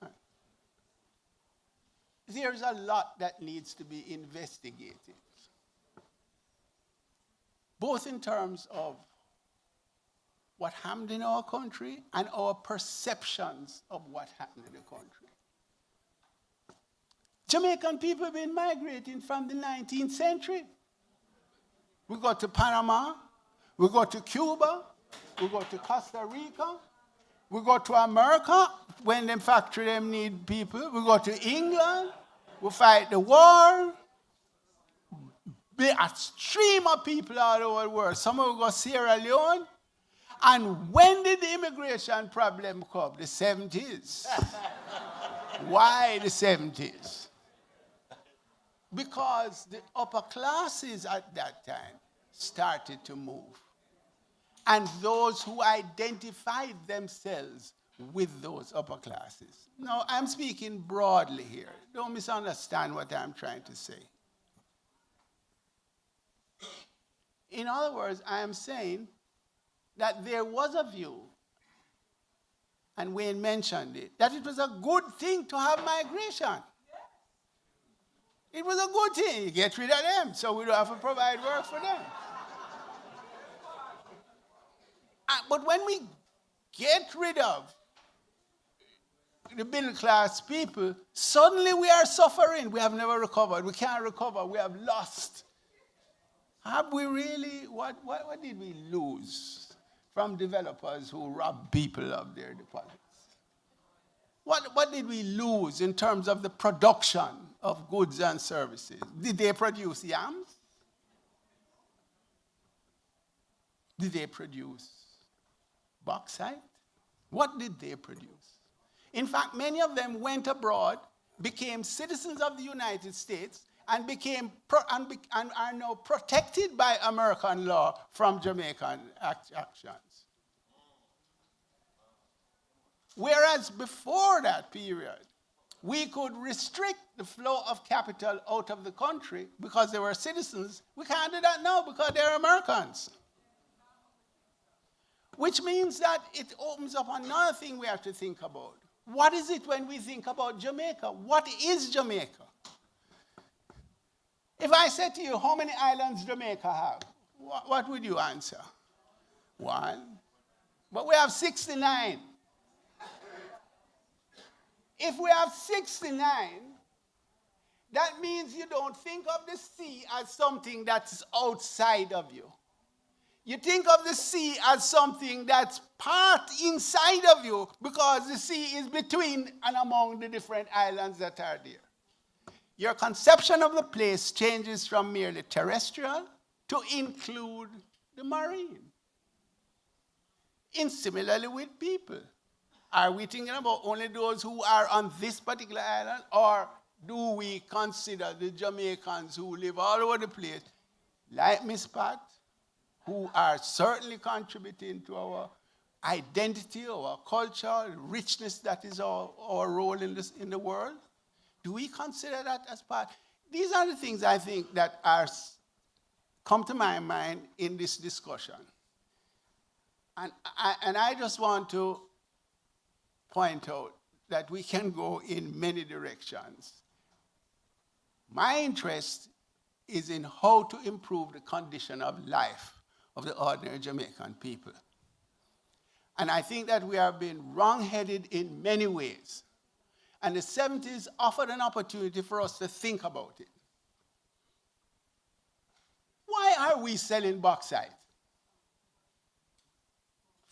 There's a lot that needs to be investigated, both in terms of what happened in our country and our perceptions of what happened in the country. Jamaican people have been migrating from the 19th century. We go to Panama, we go to Cuba, we go to Costa Rica, we go to America when them factory them need people, we go to England, we fight the war. Be a stream of people all over the world. Some of them go to Sierra Leone. And when did the immigration problem come? The 70s. Why the 70s? Because the upper classes at that time started to move. And those who identified themselves with those upper classes. Now, I'm speaking broadly here. Don't misunderstand what I'm trying to say. In other words, I am saying that there was a view, and Wayne mentioned it, that it was a good thing to have migration. It was a good thing. You get rid of them, so we don't have to provide work for them. But when we get rid of the middle class people, suddenly we are suffering. We have never recovered. We can't recover. We have lost. Have we really, what did we lose from developers who rob people of their deposits? What did we lose in terms of the production of goods and services? Did they produce yams? Did they produce bauxite? What did they produce? In fact, many of them went abroad, became citizens of the United States, and are now protected by American law from Jamaican actions. Whereas before that period, we could restrict the flow of capital out of the country because they were citizens. We can't do that now because they're Americans. Which means that it opens up another thing we have to think about. What is it when we think about Jamaica? What is Jamaica? If I said to you, how many islands Jamaica have? What would you answer? 1. But we have 69. If we have 69, that means you don't think of the sea as something that's outside of you. You think of the sea as something that's part inside of you because the sea is between and among the different islands that are there. your conception of the place changes from merely terrestrial to include the marine. And similarly with people. Are we thinking about only those who are on this particular island, or do we consider the Jamaicans who live all over the place, like Miss Pat, who are certainly contributing to our identity, our culture, richness that is our role in the world? Do we consider that as part? These are the things I think that come to my mind in this discussion. And I just want to point out that we can go in many directions. My interest is in how to improve the condition of life of the ordinary Jamaican people. And I think that we have been wrong-headed in many ways. And the 70s offered an opportunity for us to think about it. Why are we selling bauxite?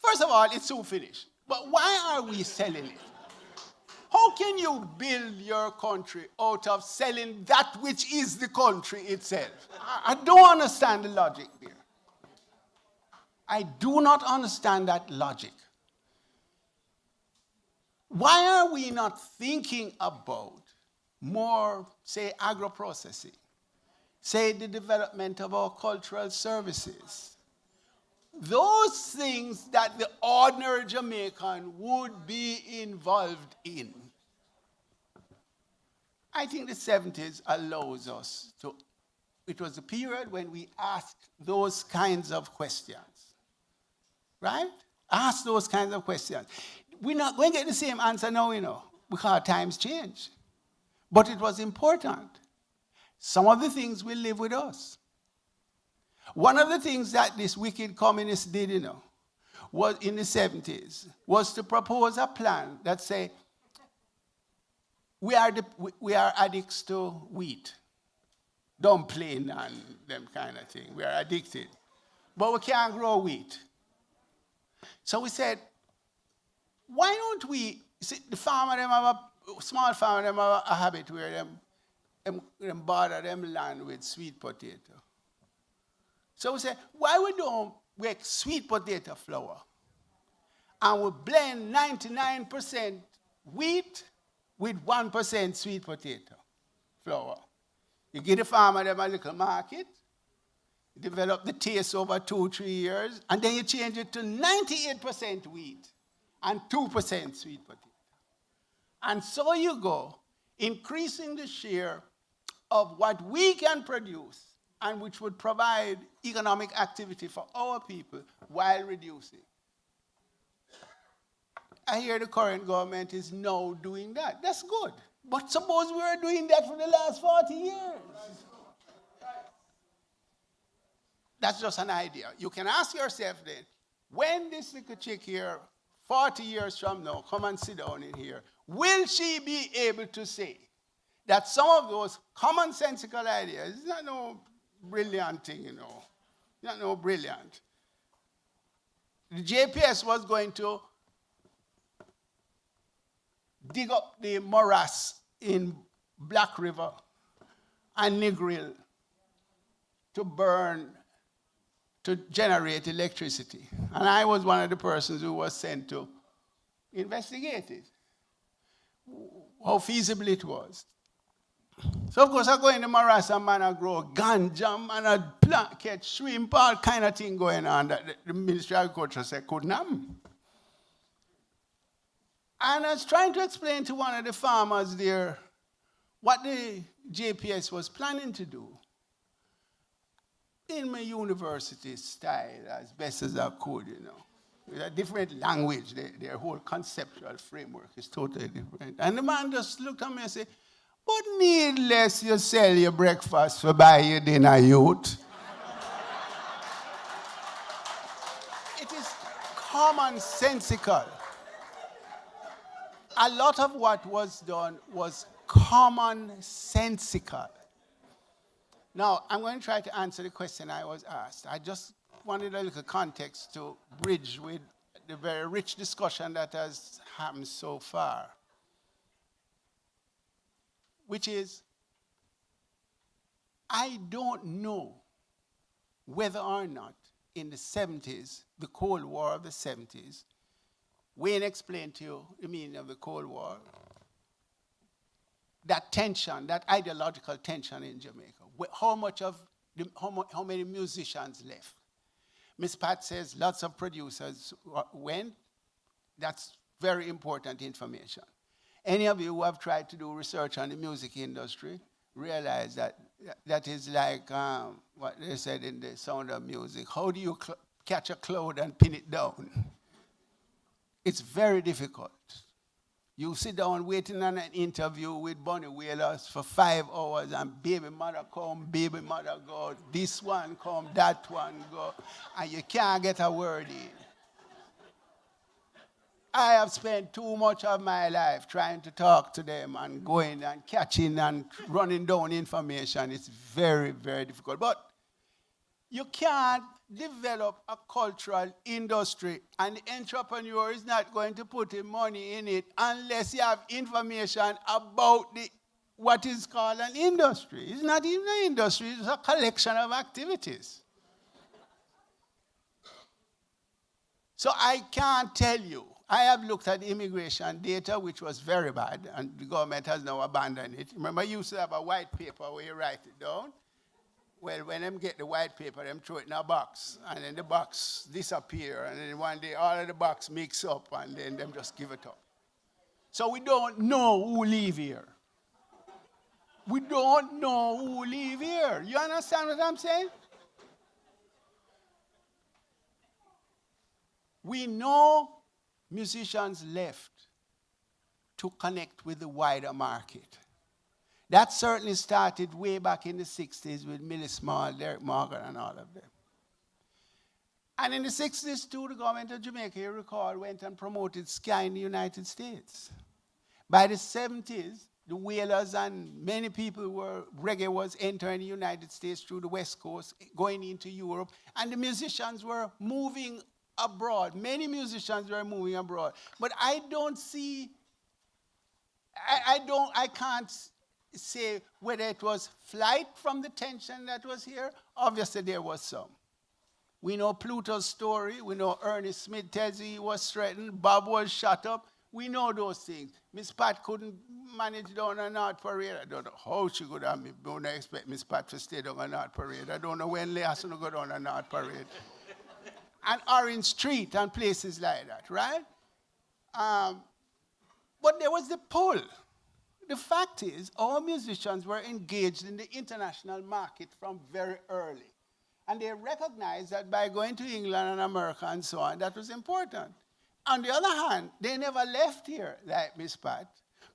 First of all, it's soon finished. But why are we selling it? How can you build your country out of selling that which is the country itself? I don't understand the logic there. I do not understand that logic. Why are we not thinking about more, say, agro-processing? Say, the development of our cultural services? Those things that the ordinary Jamaican would be involved in. I think the 70s allows us to, it was a period when we asked those kinds of questions. Right? Ask those kinds of questions. We're not going to get the same answer now, because times change. But it was important. Some of the things will live with us. One of the things that this wicked communist did, was in the 70s, was to propose a plan that say, we are addicts to wheat, dumpling and them kind of thing. We are addicted. But we can't grow wheat. So we said, why don't we, see, the small farmer, them have a habit where them bother them land with sweet potato. So we said, why we don't make sweet potato flour and we blend 99% wheat with 1% sweet potato flour. You give the farmer them a little market, develop the taste over 2-3 years, and then you change it to 98% wheat and 2% sweet potato. And so you go, increasing the share of what we can produce and which would provide economic activity for our people while reducing. I hear the current government is now doing that. That's good. But suppose we were doing that for the last 40 years. That's just an idea. You can ask yourself then, when this little chick here, 40 years from now, come and sit down in here, will she be able to say that some of those commonsensical ideas, it's not no brilliant thing, not no brilliant. The JPS was going to dig up the morass in Black River and Negril to burn, to generate electricity. And I was one of the persons who was sent to investigate it, how feasible it was. So of course I go in the morass and man I grow ganja, man I plant, catch shrimp, all kind of thing going on that the Ministry of Agriculture said couldn't happen. And I was trying to explain to one of the farmers there what the JPS was planning to do in my university style as best as I could, With a different language, their whole conceptual framework is totally different. And the man just looked at me and said, but needless you sell your breakfast for buy your dinner, youth. It is commonsensical. A lot of what was done was commonsensical. Now, I'm going to try to answer the question I was asked. I just wanted a little context to bridge with the very rich discussion that has happened so far, which is, I don't know whether or not in the 70s, the Cold War of the 70s, Wayne explained to you the meaning of the Cold War, that tension, that ideological tension in Jamaica. How many musicians left? Miss Pat says lots of producers went. That's very important information. Any of you who have tried to do research on the music industry realize that that is like what they said in The Sound of Music. How do you catch a cloud and pin it down? It's very difficult. You sit down waiting on an interview with Bunny Whalers for 5 hours and baby mother come, baby mother go, this one come, that one go, and you can't get a word in. I have spent too much of my life trying to talk to them and going and catching and running down information. It's very, very difficult. But you can't develop a cultural industry, and the entrepreneur is not going to put his money in it unless you have information about what is called an industry. It's not even an industry, it's a collection of activities. So I can't tell you. I have looked at immigration data, which was very bad, and the government has now abandoned it. Remember, you used to have a white paper where you write it down? Well, when them get the white paper, them throw it in a box, and then the box disappear, and then one day all of the box mix up, and then them just give it up. So we don't know who live here. We don't know who live here. You understand what I'm saying? We know musicians left to connect with the wider market. That certainly started way back in the 60s with Millie Small, Derek Morgan, and all of them. And in the 60s, too, the government of Jamaica, you recall, went and promoted ska in the United States. By the 70s, the Wailers and many people reggae was entering the United States through the West Coast, going into Europe, and the musicians were moving abroad. Many musicians were moving abroad. But I don't see, I can't say whether it was flight from the tension that was here. Obviously, there was some. We know Pluto's story. We know Ernest Smith tells you he was threatened. Bob was shut up. We know those things. Miss Pat couldn't manage down on North Parade. I don't know how she could have. Don't expect Miss Pat to stay down on North Parade. I don't know when Leah's going to go down on North Parade. And Orange Street and places like that, right? But there was the pull. The fact is, our musicians were engaged in the international market from very early. And they recognized that by going to England and America and so on, that was important. On the other hand, they never left here, like Miss Pat,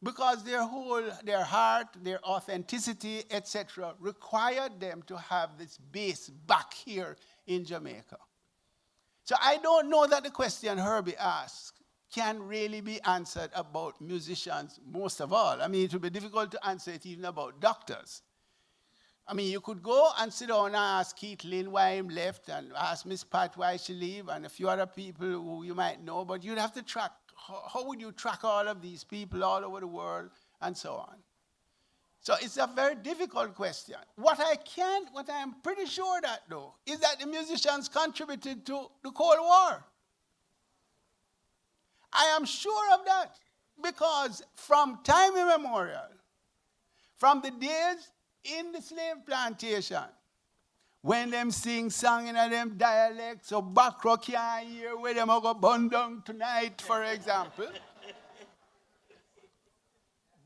because their heart, their authenticity, etc., required them to have this base back here in Jamaica. So I don't know that the question Herbie asked can really be answered about musicians most of all. I mean, it would be difficult to answer it even about doctors. I mean, you could go and sit down and ask Keith Lynn why he left, and ask Miss Pat why she left, and a few other people who you might know, but you'd have to track, how would you track all of these people all over the world, and so on. So it's a very difficult question. What I'm pretty sure that, though, is that the musicians contributed to the Cold War. I am sure of that, because from time immemorial, from the days in the slave plantation, when them sing song in them dialects, so back row can't hear where them go burn down tonight, for example.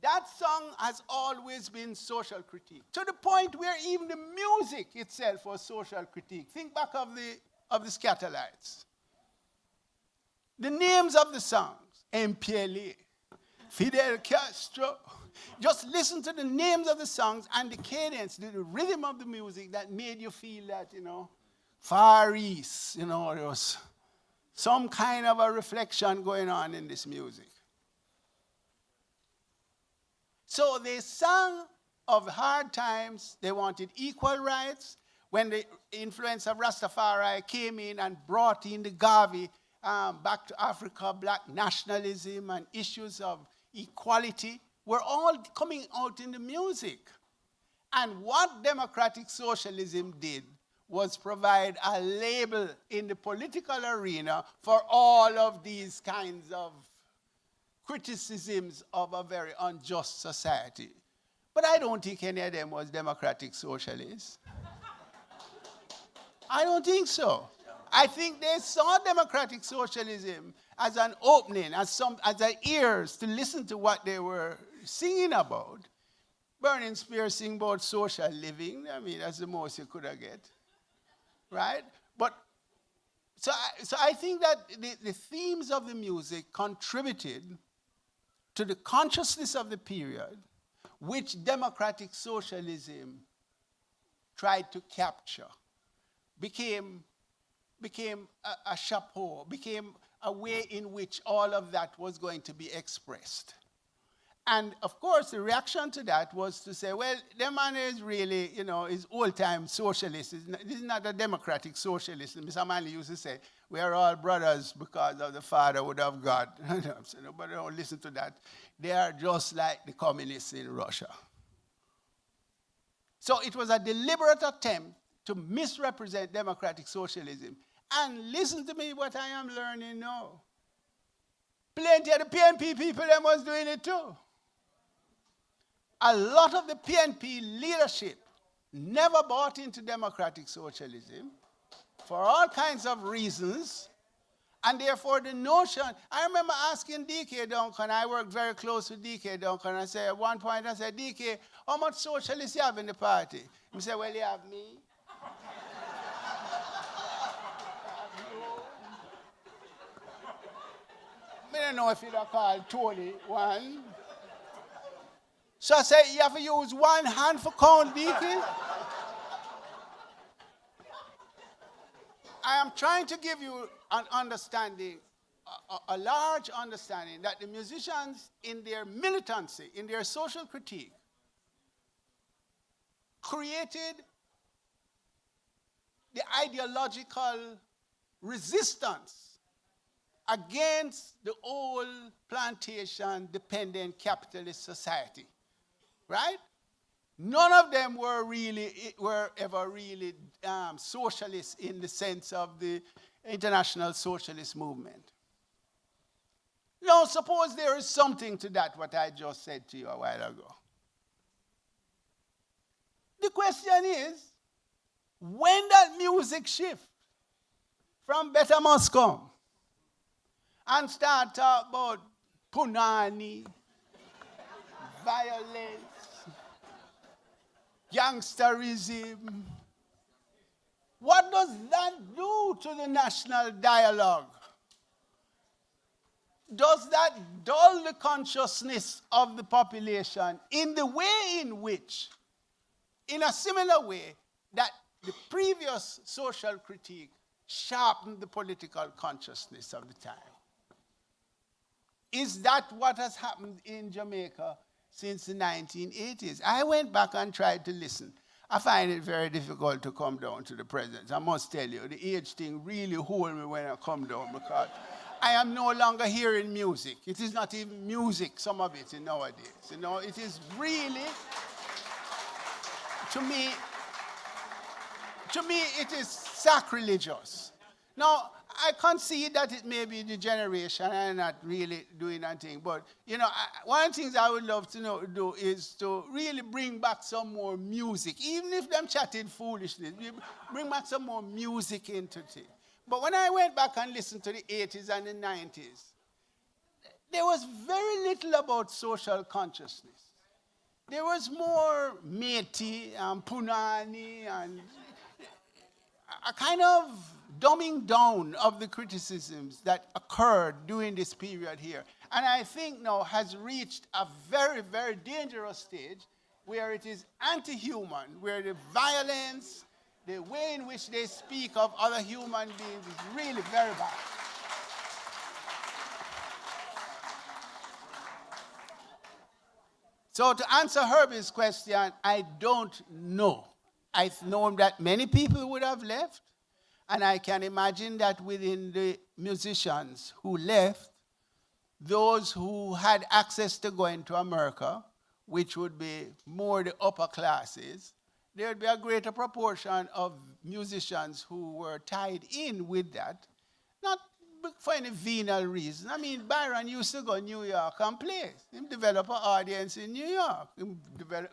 That song has always been social critique, to the point where even the music itself was social critique. Think back of the Scatterlights. The names of the songs, MPLA, Fidel Castro. Just listen to the names of the songs and the cadence, the rhythm of the music that made you feel that, Far East, there was some kind of a reflection going on in this music. So they sang of hard times. They wanted equal rights. When the influence of Rastafari came in and brought in the Garvey back to Africa, black nationalism and issues of equality were all coming out in the music. And what democratic socialism did was provide a label in the political arena for all of these kinds of criticisms of a very unjust society. But I don't think any of them was democratic socialists. I don't think so. I think they saw democratic socialism as an opening, as their ears to listen to what they were singing about. Burning Spear sing about social living. I mean, that's the most you could have get, right? But so I think that the themes of the music contributed to the consciousness of the period, which democratic socialism tried to capture, became a chapeau, became a way in which all of that was going to be expressed. And of course, the reaction to that was to say, well, the man is really, is old-time socialist. This is not a democratic socialist. Mr. Manley used to say, we are all brothers because of the fatherhood of God. So nobody don't listen to that. They are just like the communists in Russia. So it was a deliberate attempt to misrepresent democratic socialism. And listen to me, what I am learning now. Plenty of the PNP people, them was doing it too. A lot of the PNP leadership never bought into democratic socialism for all kinds of reasons. And therefore the notion, I remember asking DK Duncan, I worked very close with DK Duncan, I said at one point, I said, DK, how much socialists you have in the party? He said, well, you have me. I don't know if you'd have called Tony one. So I said, you have to use one hand for count, DK. I am trying to give you an understanding, a large understanding, that the musicians in their militancy, in their social critique, created the ideological resistance against the old plantation-dependent capitalist society, right? None of them were ever really socialists in the sense of the international socialist movement. Now, suppose there is something to that, what I just said to you a while ago. The question is, when that music shift from Better Must Come and start talk about punani, violence, gangsterism, what does that do to the national dialogue? Does that dull the consciousness of the population in the way in which, in a similar way, that the previous social critique sharpened the political consciousness of the time? Is that what has happened in Jamaica since the 1980s? I went back and tried to listen. I find it very difficult to come down to the present. I must tell you, the age thing really holds me when I come down because I am no longer hearing music. It is not even music, some of it nowadays. It is really, to me, it is sacrilegious. Now, I concede that it may be the generation and not really doing anything, but one of the things I would love to do is to really bring back some more music, even if them chatting foolishness, bring back some more music into it. But when I went back and listened to the 80s and the 90s, there was very little about social consciousness. There was more Métis and Punani and a kind of dumbing down of the criticisms that occurred during this period here. And I think now has reached a very, very dangerous stage where it is anti-human, where the violence, the way in which they speak of other human beings is really very bad. So to answer Herbie's question, I don't know. I've known that many people would have left, and I can imagine that within the musicians who left, those who had access to going to America which would be more the upper classes, there would be a greater proportion of musicians who were tied in with that, not for any venal reason. I mean, Byron used to go to New York and play. He developed an audience in New York. He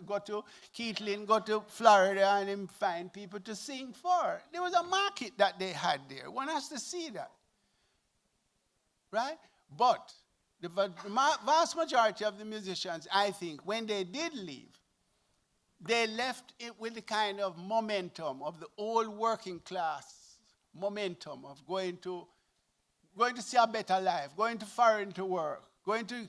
go to Keathlin, go to Florida, and him find people to sing for. There was a market that they had there. One has to see that. Right? But the vast majority of the musicians, I think, when they did leave, they left it with the kind of momentum of the old working class momentum of going to see a better life, going to foreign to work, going to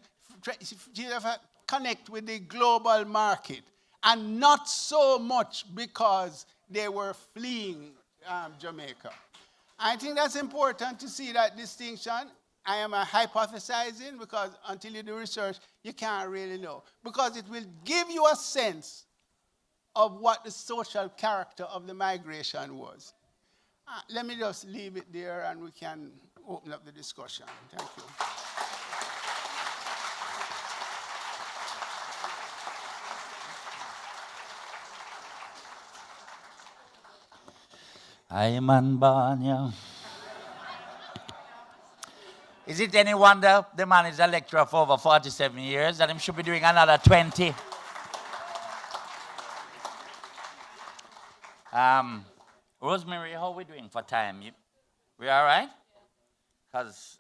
connect with the global market, and not so much because they were fleeing Jamaica. I think that's important to see that distinction. I am hypothesizing because until you do research, you can't really know. Because it will give you a sense of what the social character of the migration was. Let me just leave it there and we can open up the discussion. Thank you. I'm Banya. Is it any wonder the man is a lecturer for over 47 years and he should be doing another 20? Rosemary, how are we doing for time? We all right? Because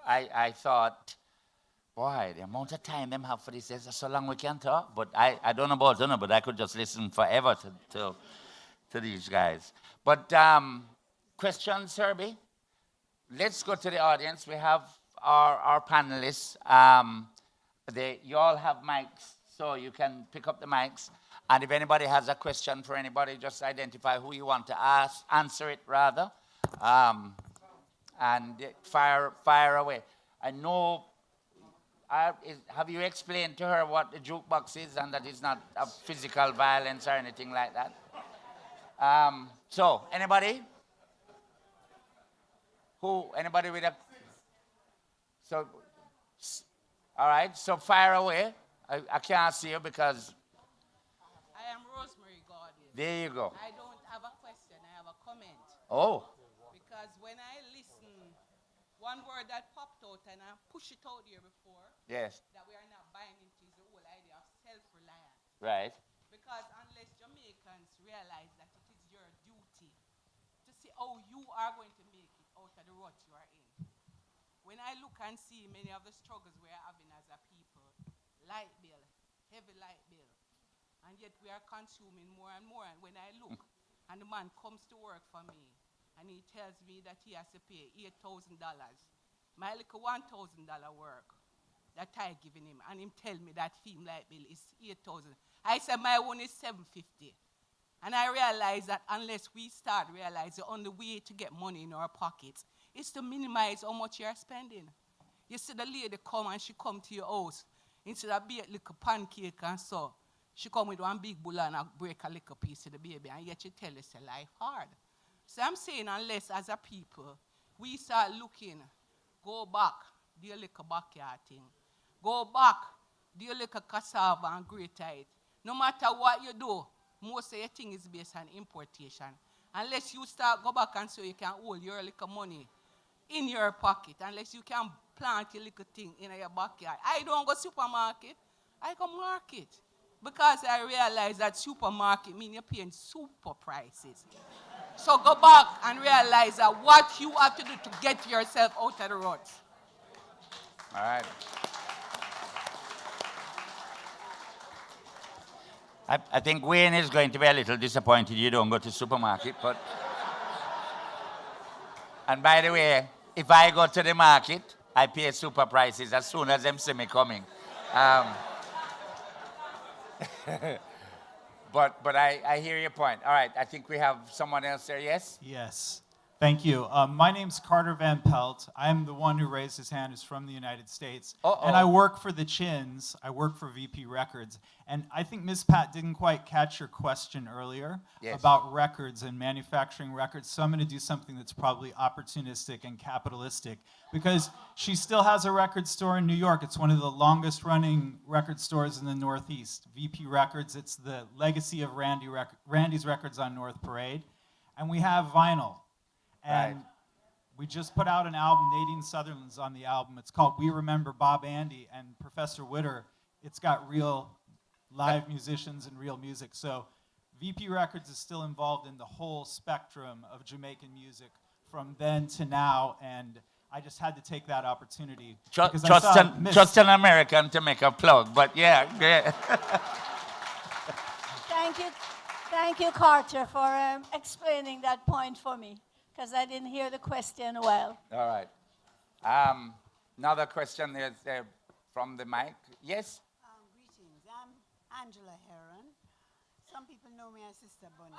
I thought, boy, the amount of time them have for this is so long we can talk. But I don't know about dinner, but I could just listen forever to these guys. But questions, Herbie? Let's go to the audience. We have our panelists. You all have mics, so you can pick up the mics. And if anybody has a question for anybody, just identify who you want to answer it rather. And fire away. I know, have you explained to her what the jukebox is and that it's not a physical violence or anything like that? So, anybody? Anybody with a... So, all right, so fire away. I can't see you because... I am Rosemary Gordon. There you go. I don't have a question, I have a comment. Oh. Because when I listen, one word that popped out and I pushed it out here before, Yes. that we are not buying into is the whole idea of self-reliance. Right. Because unless Jamaicans realize that it is your duty to see how you are going to make it out of the rut you are in. When I look and see many of the struggles we are having as a people, light bill, heavy light bill, and yet we are consuming more and more. And when I look, and the man comes to work for me, and he tells me that he has to pay $8,000, my little $1,000 work that I giving him, and him tell me that him light bill is 8,000. I said my one is 750. And I realize that unless we start realizing the only way to get money in our pockets is to minimize how much you're spending. You see the lady come and she come to your house, instead of bake little pancake and so, she come with one big bowl and break a little piece of the baby, and yet you tell us a life hard. So I'm saying unless as a people, we start looking, go back, do a little backyard thing. Go back, do a little cassava and grate it. No matter what you do, most of your thing is based on importation. Unless you start go back and so you can hold your little money in your pocket, unless you can plant your little thing in your backyard. I don't go supermarket, I go market. Because I realize that supermarket means you're paying super prices. So go back and realize that what you have to do to get yourself out of the ruts. All right. I think Wayne is going to be a little disappointed you don't go to supermarket, but... And by the way, if I go to the market, I pay super prices as soon as them see me coming. But I hear your point. All right, I think we have someone else there, yes? Yes. Thank you. My name's Carter Van Pelt. I'm the one who raised his hand who's from the United States. And I work for the Chins. I work for VP Records. And I think Ms. Pat didn't quite catch your question earlier about records and manufacturing records. So I'm going to do something that's probably opportunistic and capitalistic because she still has a record store in New York. It's one of the longest running record stores in the Northeast. VP Records, it's the legacy of Randy's Records on North Parade. And we have vinyl. And we just put out an album, Nadine Sutherland's on the album. It's called We Remember Bob Andy and Professor Witter. It's got real live musicians and real music. So VP Records is still involved in the whole spectrum of Jamaican music from then to now. And I just had to take that opportunity. Just an American to make a plug, but yeah, great. Thank you, Carter, for explaining that point for me. Because I didn't hear the question well. All right. Another question is from the mic. Yes? Greetings. I'm Angela Heron. Some people know me as Sister Bunny.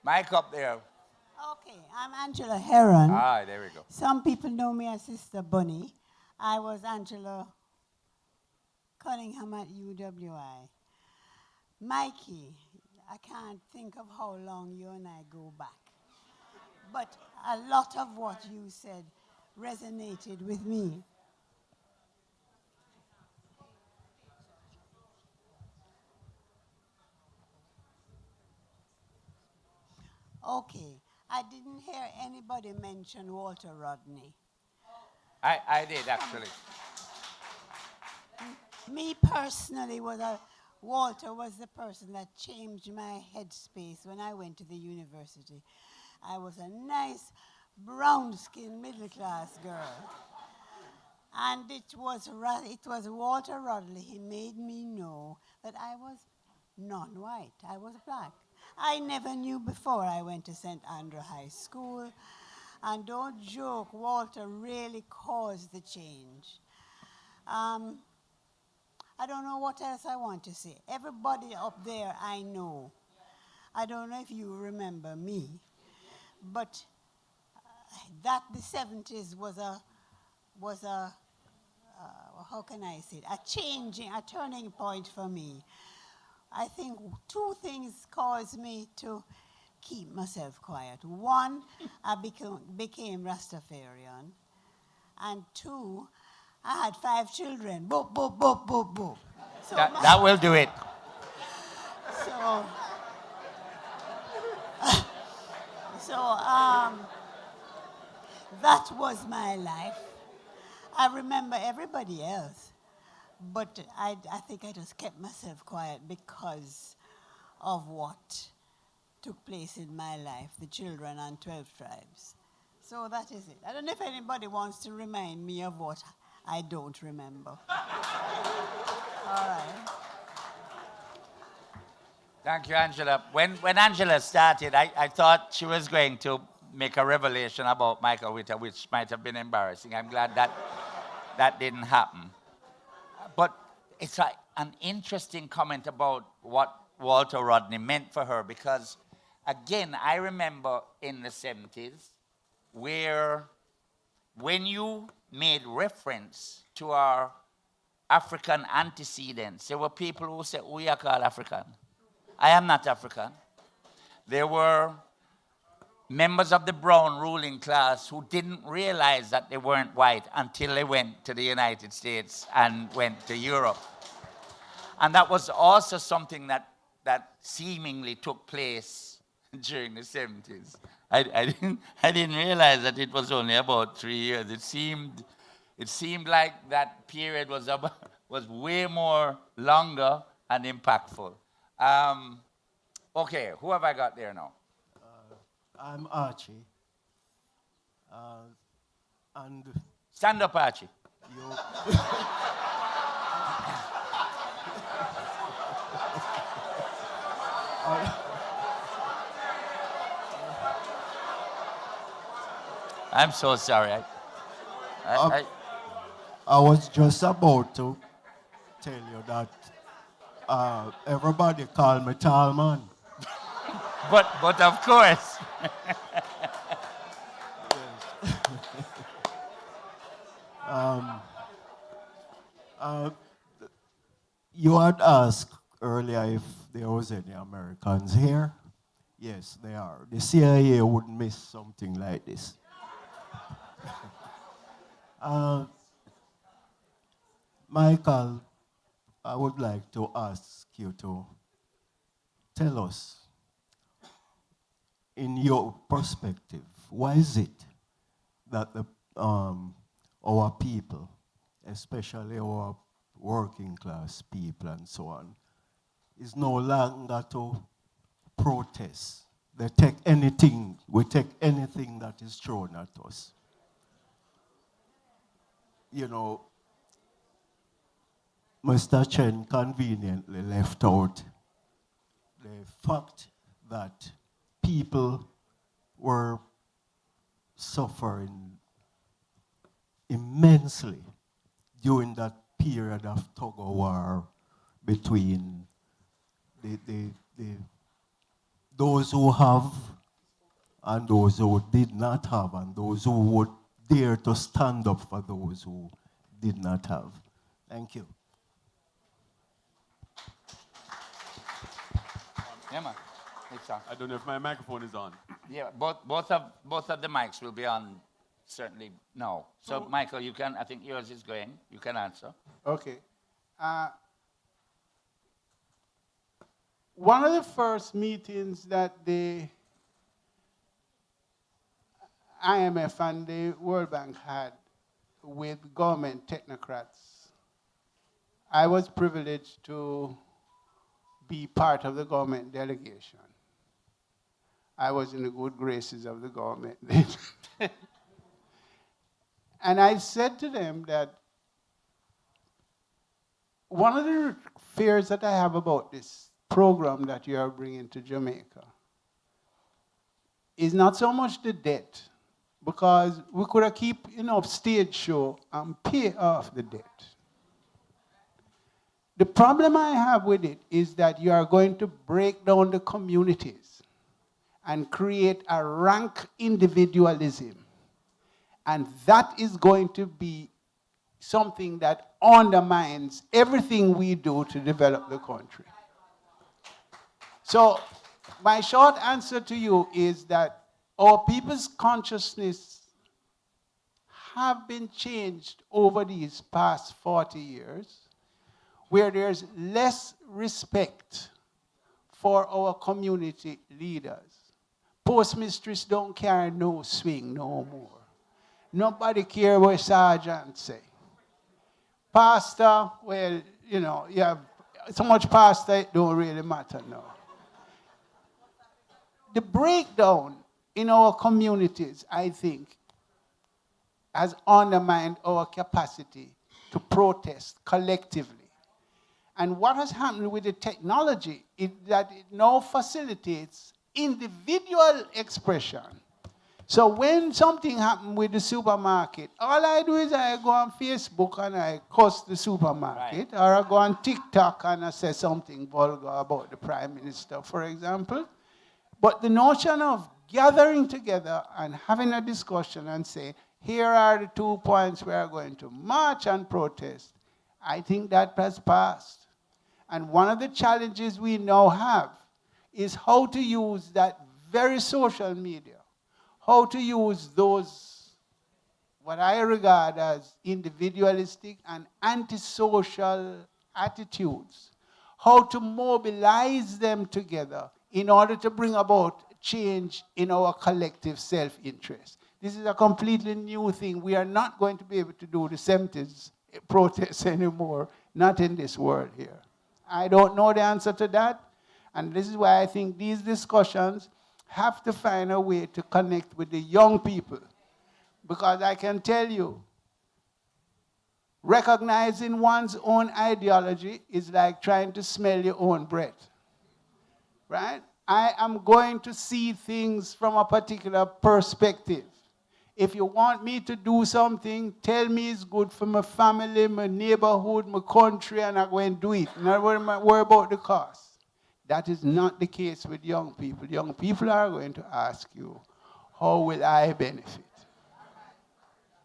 Mic up there. Okay, I'm Angela Heron. Ah, there we go. Some people know me as Sister Bunny. I was Angela Cunningham at UWI. Mikey, I can't think of how long you and I go back. But a lot of what you said resonated with me. Okay, I didn't hear anybody mention Walter Rodney. I did, actually. Me personally, Walter was the person that changed my headspace when I went to the university. I was a nice, brown-skinned, middle-class girl. And it was Walter Rodney. He made me know that I was non-white. I was black. I never knew before I went to St. Andrew High School. And don't joke, Walter really caused the change. I don't know what else I want to say. Everybody up there I know. I don't know if you remember me. But that the 70s was a how can I say it? A turning point for me. I think two things caused me to keep myself quiet. One, I became Rastafarian. And two, I had 5 children. Boop, boop, boop, boop, boop. So that will do it. That was my life. I remember everybody else, but I think I just kept myself quiet because of what took place in my life, the children and 12 tribes. So that is it. I don't know if anybody wants to remind me of what I don't remember. All right. Thank you, Angela. When Angela started, I thought she was going to make a revelation about Michael Witter, which might have been embarrassing. I'm glad that didn't happen. But it's like an interesting comment about what Walter Rodney meant for her, because, again, I remember in the 70s where when you made reference to our African antecedents, there were people who said, we are called African. I am not African. There were members of the brown ruling class who didn't realize that they weren't white until they went to the United States and went to Europe. And that was also something that seemingly took place during the 70s. I didn't realize that it was only about 3 years. It seemed like that period was way more longer and impactful. Okay, who have I got there now? I'm Archie. And stand up, Archie. I'm so sorry. I was just about to tell you that everybody call me Tall Man. But of course. You had asked earlier if there was any Americans here. Yes, there are. The CIA wouldn't miss something like this. Michael, I would like to ask you to tell us, in your perspective, why is it that our people, especially our working class people and so on, is no longer to protest? They take anything, we take anything that is thrown at us. You know, Mr. Chen conveniently left out the fact that people were suffering immensely during that period of tug-of-war between those who have and those who did not have, and those who would dare to stand up for those who did not have. Thank you. Yeah, man. It's on. I don't know if my microphone is on. Yeah, both of the mics will be on certainly now. So, Michael, you can, I think yours is going. You can answer. Okay. One of the first meetings that the IMF and the World Bank had with government technocrats, I was privileged to be part of the government delegation. I was in the good graces of the government then. And I said to them that one of the fears that I have about this program that you are bringing to Jamaica is not so much the debt, because we could have keep enough stage show and pay off the debt. The problem I have with it is that you are going to break down the communities and create a rank individualism. And that is going to be something that undermines everything we do to develop the country. So my short answer to you is that our people's consciousness have been changed over these past 40 years, where there's less respect for our community leaders. Postmistress don't carry no swing no more. Nobody care what sergeant say. Pastor, well, you know, you have so much pastor, it don't really matter now. The breakdown in our communities, I think, has undermined our capacity to protest collectively. And what has happened with the technology is that it now facilitates individual expression. So when something happened with the supermarket, all I do is I go on Facebook and I cuss the supermarket, or I go on TikTok and I say something vulgar about the Prime Minister, for example. But the notion of gathering together and having a discussion and say, here are the 2 points we are going to march and protest, I think that has passed. And one of the challenges we now have is how to use that very social media, how to use those, what I regard as individualistic and antisocial attitudes, how to mobilize them together in order to bring about change in our collective self-interest. This is a completely new thing. We are not going to be able to do the 70s protests anymore, not in this world here. I don't know the answer to that, and this is why I think these discussions have to find a way to connect with the young people. Because I can tell you, recognizing one's own ideology is like trying to smell your own breath, right? I am going to see things from a particular perspective. If you want me to do something, tell me it's good for my family, my neighborhood, my country, and I'm going to do it. Not worry about the cost. That is not the case with young people. Young people are going to ask you, how will I benefit?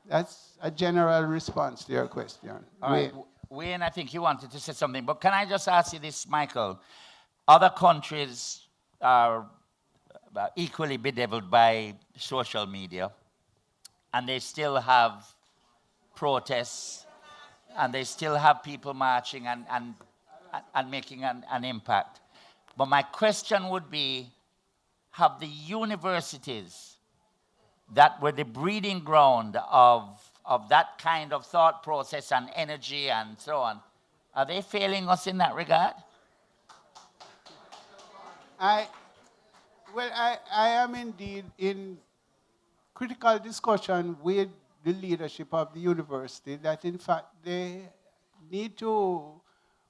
That's a general response to your question. All right. Wayne, I think you wanted to say something, but can I just ask you this, Michael? Other countries are equally bedeviled by social media, and they still have protests, and they still have people marching and making an impact. But my question would be, have the universities that were the breeding ground of that kind of thought process and energy and so on, are they failing us in that regard? I am indeed in critical discussion with the leadership of the university that in fact they need to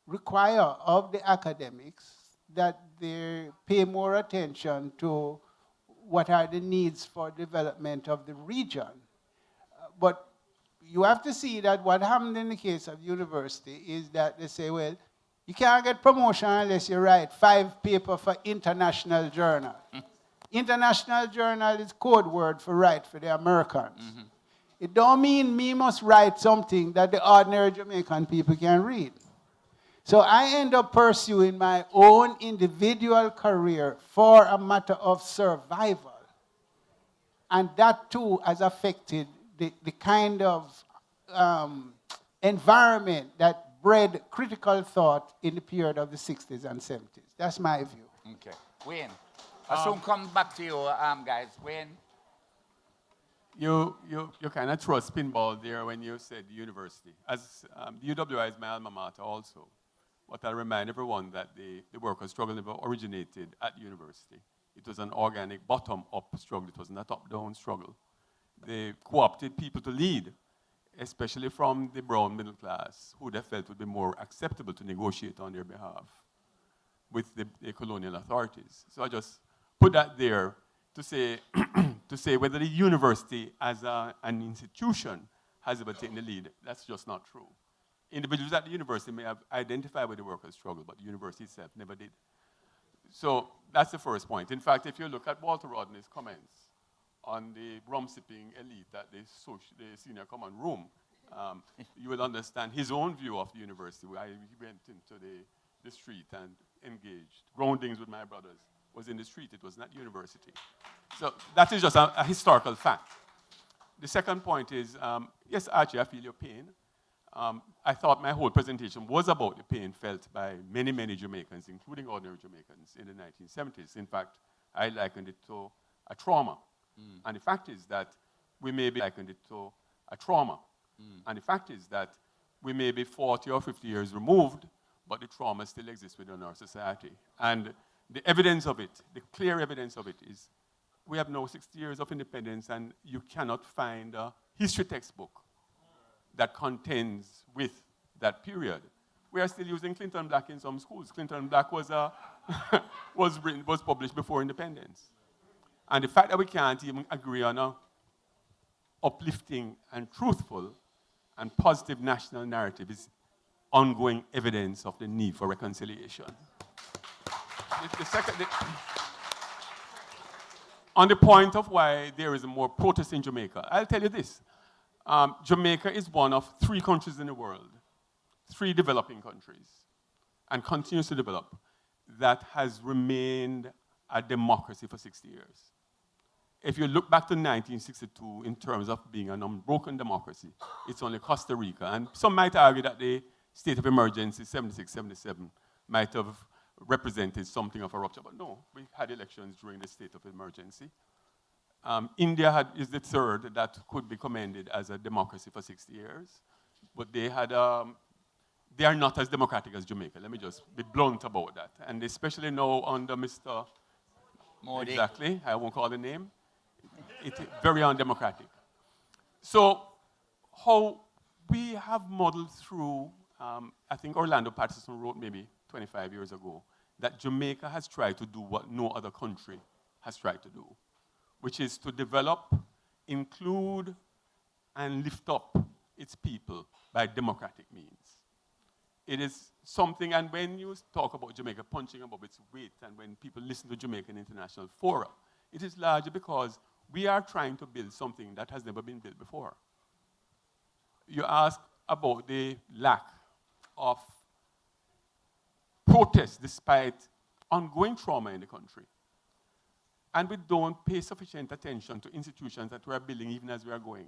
require of the academics that they pay more attention to what are the needs for development of the region. But you have to see that what happened in the case of university is that they say, well, you can't get promotion unless you write 5 papers for international journal. International journal is code word for write for the Americans. It don't mean me must write something that the ordinary Jamaican people can read. So I end up pursuing my own individual career for a matter of survival. And that too has affected the kind of environment that bred critical thought in the period of the 60s and 70s. That's my view. Okay. Wayne, I'll soon come back to you, guys. Wayne? You kind of threw a spinball there when you said university. As the UWI is my alma mater also. But I remind everyone that the workers' struggle never originated at university. It was an organic bottom-up struggle. It wasn't a top-down struggle. They co-opted people to lead, especially from the brown middle class, who they felt would be more acceptable to negotiate on their behalf with the colonial authorities. So I just put that there to say, to say whether the university as an institution has ever taken the lead. That's just not true. Individuals at the university may have identified with the workers' struggle, but the university itself never did. So that's the first point. In fact, if you look at Walter Rodney's comments on the rum-sipping elite at the senior common room, you will understand his own view of the university, where he went into the street and engaged. Groundings with my brothers was in the street. It was not university. So that is just a historical fact. The second point is, yes, Archie, I feel your pain. I thought my whole presentation was about the pain felt by many, many Jamaicans, including ordinary Jamaicans, in the 1970s. In fact, I likened it to a trauma. And the fact is that we may be likened it to a trauma. And the fact is that we may be 40 or 50 years removed, but the trauma still exists within our society. And the evidence of it, the clear evidence of it is we have now 60 years of independence, and you cannot find a history textbook that contends with that period. We are still using Clinton Black in some schools. Clinton Black was published before independence. And the fact that we can't even agree on a uplifting and truthful and positive national narrative is ongoing evidence of the need for reconciliation. On the point of why there is more protest in Jamaica, I'll tell you this. Jamaica is one of 3 countries in the world, 3 developing countries, and continues to develop, that has remained a democracy for 60 years. If you look back to 1962 in terms of being an unbroken democracy, it's only Costa Rica. And some might argue that the state of emergency, 76, 77, might have represented something of a rupture. But no, we had elections during the state of emergency. India is the third that could be commended as a democracy for 60 years. But they are not as democratic as Jamaica. Let me just be blunt about that. And especially now under Mr. Modi. Exactly, I won't call the name. It's very undemocratic. So how we have modeled through, I think Orlando Patterson wrote maybe 25 years ago, that Jamaica has tried to do what no other country has tried to do, which is to develop, include, and lift up its people by democratic means. It is something, and when you talk about Jamaica punching above its weight, and when people listen to Jamaican International Fora, it is largely because we are trying to build something that has never been built before. you ask about the lack of protest despite ongoing trauma in the country. And we don't pay sufficient attention to institutions that we are building even as we are going.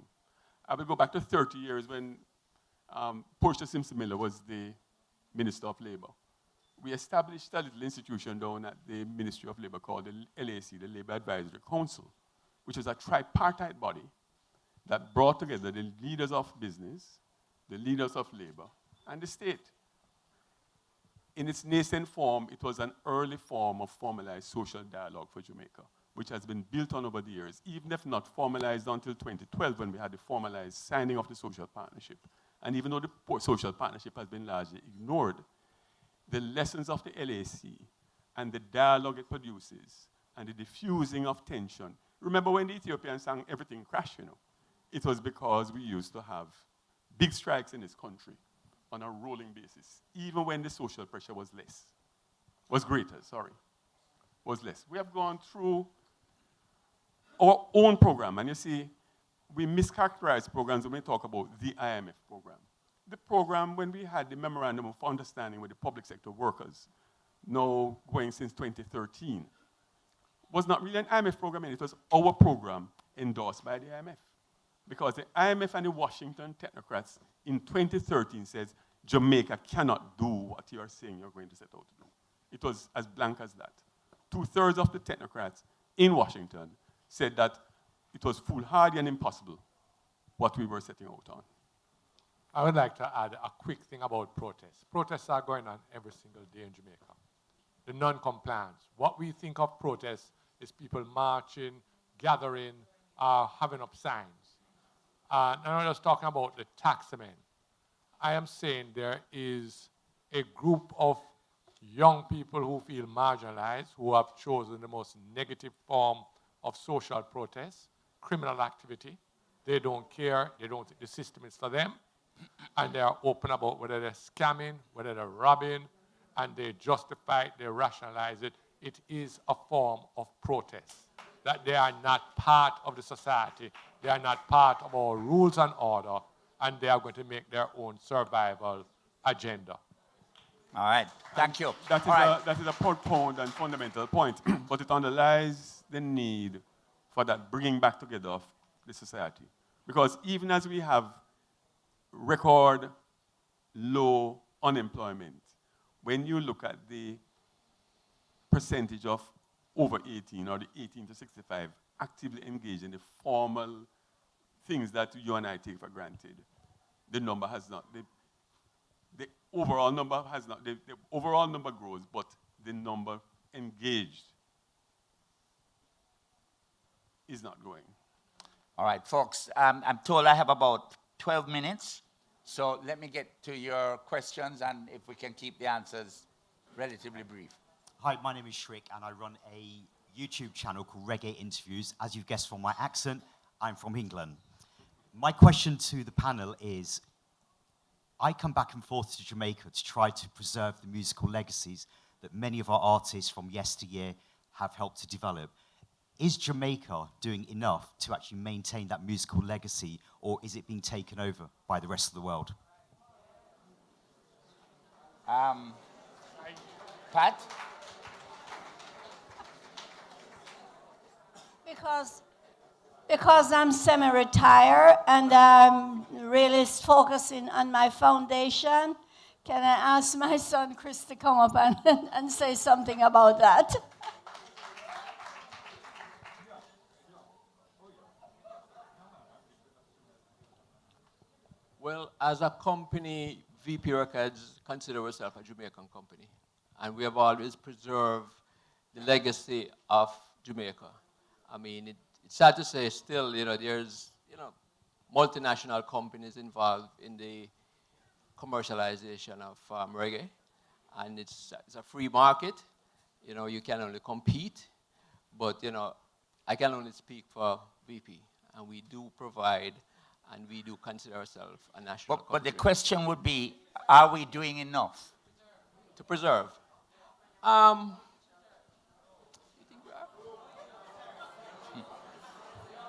I will go back to 30 years when Portia Simpson Miller was the Minister of Labor. We established a little institution down at the Ministry of Labor called the LAC, the Labor Advisory Council, which is a tripartite body that brought together the leaders of business, the leaders of labor, and the state. In its nascent form, it was an early form of formalized social dialogue for Jamaica, which has been built on over the years, even if not formalized until 2012 when we had the formalized signing of the social partnership. And even though the social partnership has been largely ignored, the lessons of the LAC and the dialogue it produces and the diffusing of tension. Remember when the Ethiopians sang Everything Crashed, you know? It was because we used to have big strikes in this country on a rolling basis, even when the social pressure was less, was less. We have gone through our own program, and you see, we mischaracterize programs when we talk about the IMF program. The program, when we had the Memorandum of Understanding with the public sector workers, now going since 2013, was not really an IMF program, and it was our program endorsed by the IMF. Because the IMF and the Washington technocrats in 2013 says, Jamaica cannot do what you are saying you're going to set out to do. It was as blank as that. 2/3 of the technocrats in Washington said that it was foolhardy and impossible what we were setting out on. I would like to add a quick thing about protests. Protests are going on every single day in Jamaica. The non-compliance. What we think of protests is people marching, gathering, having up signs. And I'm not just talking about the taxmen. I am saying there is a group of young people who feel marginalized, who have chosen the most negative form of social protest, criminal activity. They don't care. They don't think the system is for them. And they are open about whether they're scamming, whether they're robbing, and they justify it, they rationalize it. It is a form of protest. That they are not part of the society. They are not part of our rules and order, and they are going to make their own survival agenda. All right, thank you. That is a profound and fundamental point, but it underlies the need for that bringing back together of the society. Because even as we have record low unemployment, when you look at the percentage of over 18 or the 18 to 65 actively engaged in the formal things that you and I take for granted, the number has not, the overall number has not, the overall number grows, but the number engaged is not growing. All right, folks, I'm told I have about 12 minutes, so let me get to your questions, and if we can keep the answers relatively brief. Hi, my name is Shriek, and I run a YouTube channel called Reggae Interviews. As you've guessed from my accent, I'm from England. My question to the panel is, I come back and forth to Jamaica to try to preserve the musical legacies that many of our artists from yesteryear have helped to develop. Is Jamaica doing enough to actually maintain that musical legacy, or is it being taken over by the rest of the world? Pat? Because I'm semi-retired and I'm really focusing on my foundation, can I ask my son Chris to come up and say something about that? Well, as a company, VP Records consider ourselves a Jamaican company. And we have always preserved the legacy of Jamaica. I mean, it's sad to say still, there's, multinational companies involved in the commercialization of reggae. And it's a free market. You can only compete. But, I can only speak for VP. And we do provide, and we do consider ourselves a national company. But the question would be, are we doing enough? To preserve.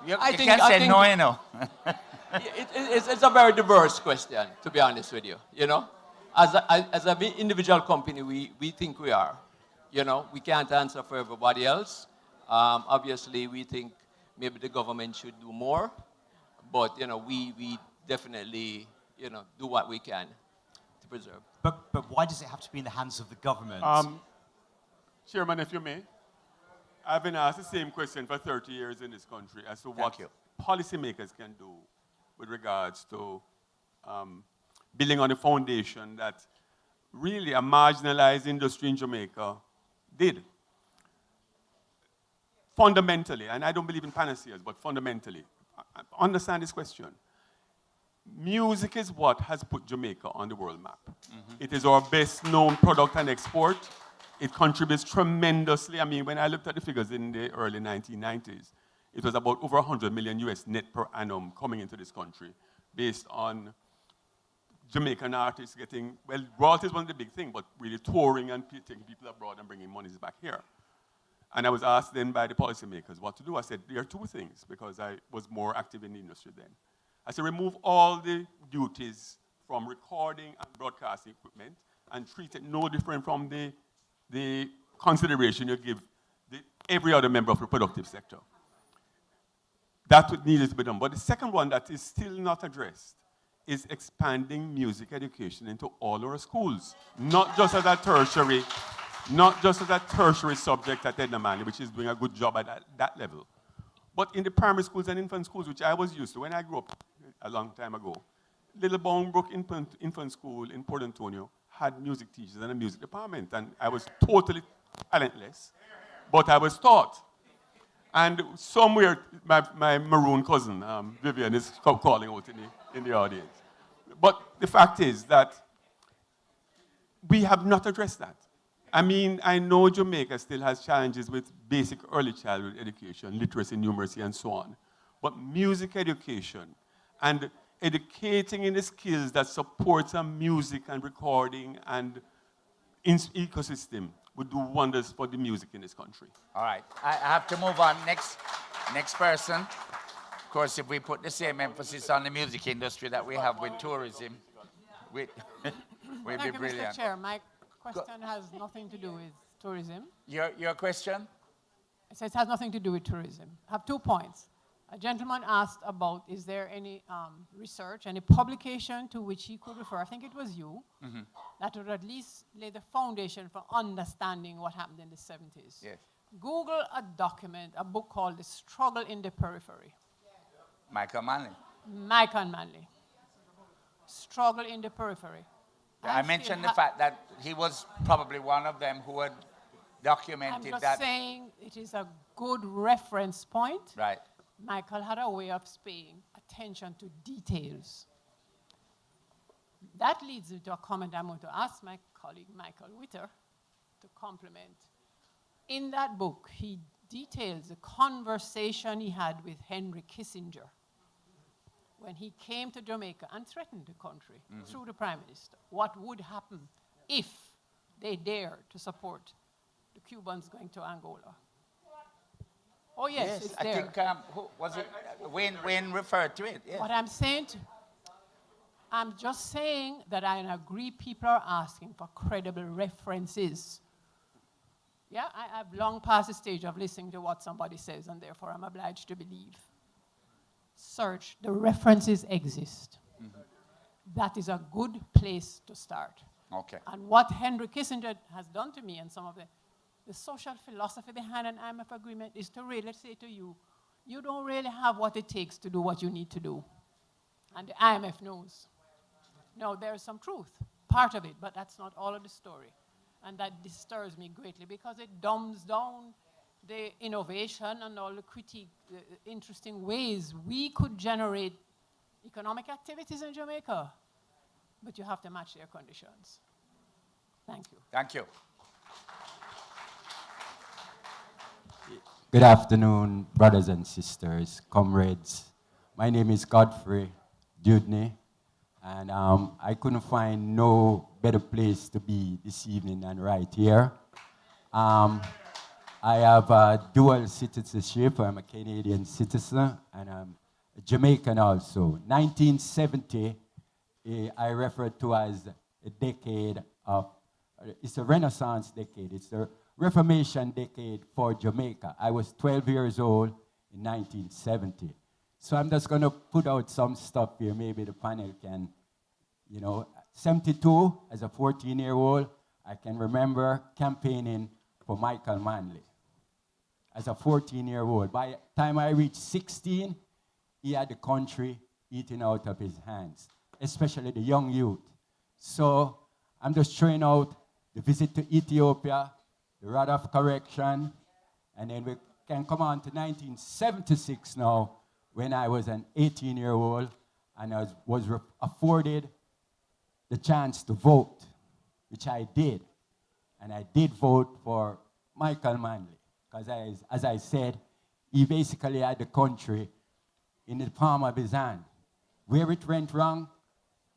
You can't say no, It's a very diverse question, to be honest with you. You know, as an individual company, we think we are. You know, we can't answer for everybody else. Obviously, we think maybe the government should do more, but you know, we definitely do what we can to preserve. But why does it have to be in the hands of the government? Chairman, if you may, I've been asked the same question for 30 years in this country as to what policymakers can do with regards to building on the foundation that really a marginalized industry in Jamaica did. Fundamentally, and I don't believe in panaceas, but fundamentally, understand this question. Music is what has put Jamaica on the world map. It is our best known product and export. It contributes tremendously. I mean, when I looked at the figures in the early 1990s, it was about over 100 million US net per annum coming into this country based on Jamaican artists getting, well, royalties wasn't the big thing, but really touring and taking people abroad and bringing monies back here. And I was asked then by the policymakers what to do. I said, there are two things, because I was more active in the industry then. I said, remove all the duties from recording and broadcasting equipment and treat it no different from the consideration you give every other member of the productive sector. That's what needed to be done. But the second one that is still not addressed is expanding music education into all our schools, not just as a tertiary subject at Edna Manley, which is doing a good job at that level, but in the primary schools and infant schools, which I was used to when I grew up a long time ago. Little Bolingbroke Infant School in Port Antonio had music teachers and a music department, and I was totally talentless, but I was taught. And somewhere, my maroon cousin, Vivian, is calling out in the audience. But the fact is that we have not addressed that. I mean, I know Jamaica still has challenges with basic early childhood education, literacy, numeracy, and so on. But music education and educating in the skills that supports a music and recording and ecosystem would do wonders for the music in this country. All right, I have to move on. Next person. Of course, if we put the same emphasis on the music industry that we have with tourism, we'd be brilliant. Mr. Chair, my question has nothing to do with tourism. Your question? I said it has nothing to do with tourism. I have 2 points. A gentleman asked about, is there any research, any publication to which he could refer, I think it was you, that would at least lay the foundation for understanding what happened in the 70s. Yes. Google a document, a book called The Struggle in the Periphery. Michael Manley. Michael Manley. Struggle in the Periphery. I mentioned the fact that he was probably one of them who had documented I'm that. just saying it is a good reference point. Right. Michael had a way of paying attention to details. That leads me to a comment I'm going to ask my colleague Michael Witter to complement. In that book, he details the conversation he had with Henry Kissinger when he came to Jamaica and threatened the country through the Prime Minister. What would happen if they dared to support the Cubans going to Angola? Oh, yes, it's there. I think, who was it? Wayne referred to it. Yes. What I'm saying, I'm just saying that I agree people are asking for credible references. Yeah, I've long passed the stage of listening to what somebody says, and therefore I'm obliged to believe. Search, the references exist. That is a good place to start. Okay. And what Henry Kissinger has done to me and some of the social philosophy behind an IMF agreement is to really say to you, you don't really have what it takes to do what you need to do. And the IMF knows. No, there's some truth, part of it, but that's not all of the story. And that disturbs me greatly because it dumbs down the innovation and all the critique, the interesting ways we could generate economic activities in Jamaica. But you have to match their conditions. Thank you. Thank you. Good afternoon, brothers and sisters, comrades. My name is Godfrey Dudney, and I couldn't find no better place to be this evening than right here. I have a dual citizenship. I'm a Canadian citizen, and I'm Jamaican also. 1970, I refer to as a decade of, it's a Renaissance decade. It's the Reformation decade for Jamaica. I was 12 years old in 1970. So I'm just going to put out some stuff here. Maybe the panel can, 72, as a 14-year-old, I can remember campaigning for Michael Manley. As a 14-year-old. By the time I reached 16, he had the country eating out of his hands, especially the young youth. So I'm just throwing out the visit to Ethiopia, the rod of correction, and then we can come on to 1976 now, when I was an 18-year-old and I was afforded the chance to vote, which I did. And I did vote for Michael Manley, because as I said, he basically had the country in the palm of his hand. Where it went wrong,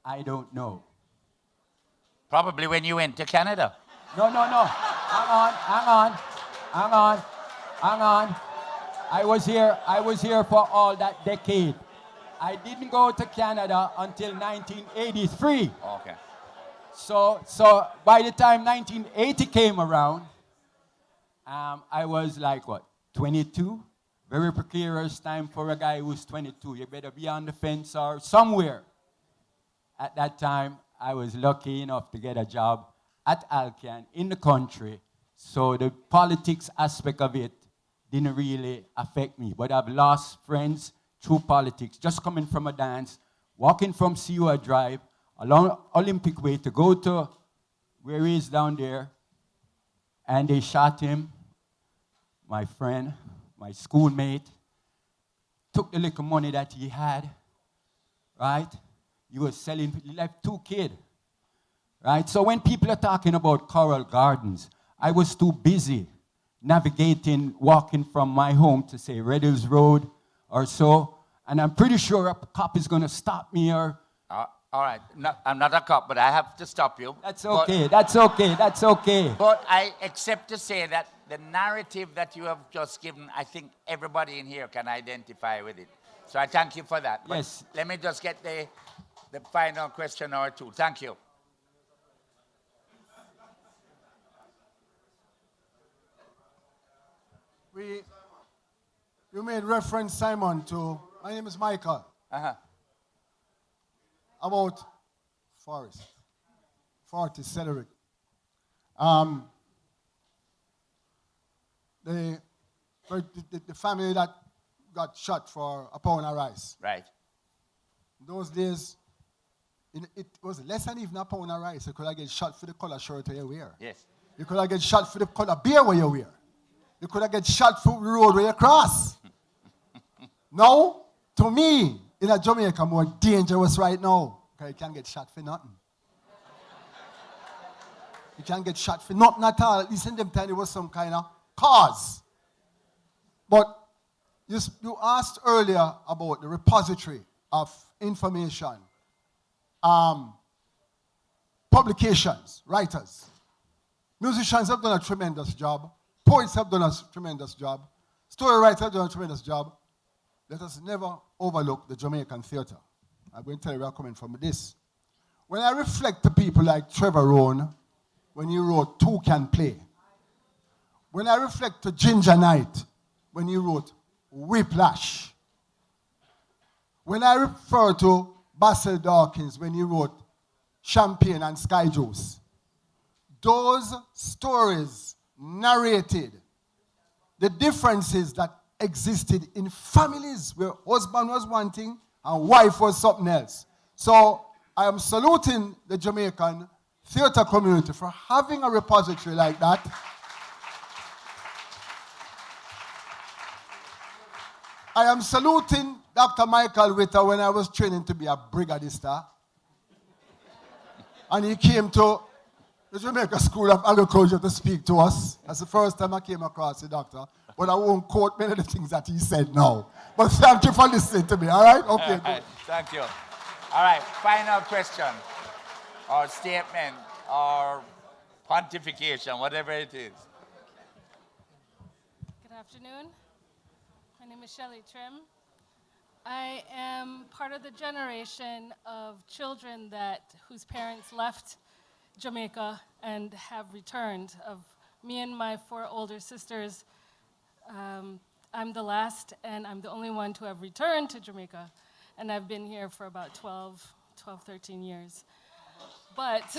I don't know. Probably when you went to Canada. No. Hang on. I was here for all that decade. I didn't go to Canada until 1983. Okay. So by the time 1980 came around, I was like, 22? Very precarious time for a guy who's 22. You better be on the fence or somewhere. At that time, I was lucky enough to get a job at Alcan in the country, so the politics aspect of it didn't really affect me. But I've lost friends through politics, just coming from a dance, walking from Siwa Drive, along Olympic Way to go to where he is down there, and they shot him, my friend, my schoolmate, took the little money that he had, right? He was selling, he left 2 kids, right? So when people are talking about Coral Gardens, I was too busy navigating, walking from my home to, say, Red Hills Road or so, and I'm pretty sure a cop is going to stop me or... All right, no, I'm not a cop, but I have to stop you. That's okay, that's okay. But I accept to say that the narrative that you have just given, I think everybody in here can identify with it. So I thank you for that. But yes. Let me just get the final question or two. Thank you. You made reference, Simon, to, my name is Michael. About Forrest, Cedric. The family that got shot for a pound of rice. Right. Those days, it was less than even a pound of rice. You could have get shot for the color shirt you wear. Yes. You could have get shot for the color beer where you wear. You could have get shot for the road where you cross. Now, to me, in a Jamaica, more dangerous right now, because you can't get shot for nothing. You can't get shot for nothing at all. At least in them time, there was some kind of cause. But you asked earlier about the repository of information, publications, writers. Musicians have done a tremendous job. Poets have done a tremendous job. Story writers have done a tremendous job. Let us never overlook the Jamaican theater. I'm going to tell you where I'm coming from with this. When I reflect to people like Trevor Rohn, when he wrote Two Can Play. When I reflect to Ginger Knight, when he wrote Whiplash. When I refer to Basil Dawkins, when he wrote Champagne and Sky Juice. Those stories narrated the differences that existed in families where husband was one thing and wife was something else. So I am saluting the Jamaican theater community for having a repository like that. I am saluting Dr. Michael Witter when I was training to be a brigadista. And he came to the Jamaica School of Agriculture to speak to us. That's the first time I came across the doctor. But I won't quote many of the things that he said now. But thank you for listening to me, all right? Okay, good. Thank you. All right, final question or statement or pontification, whatever it is. Good afternoon. My name is Shelley Trim. I am part of the generation of children whose parents left Jamaica and have returned. Of me and my 4 older sisters, I'm the last, and I'm the only one to have returned to Jamaica. And I've been here for about 13 years. But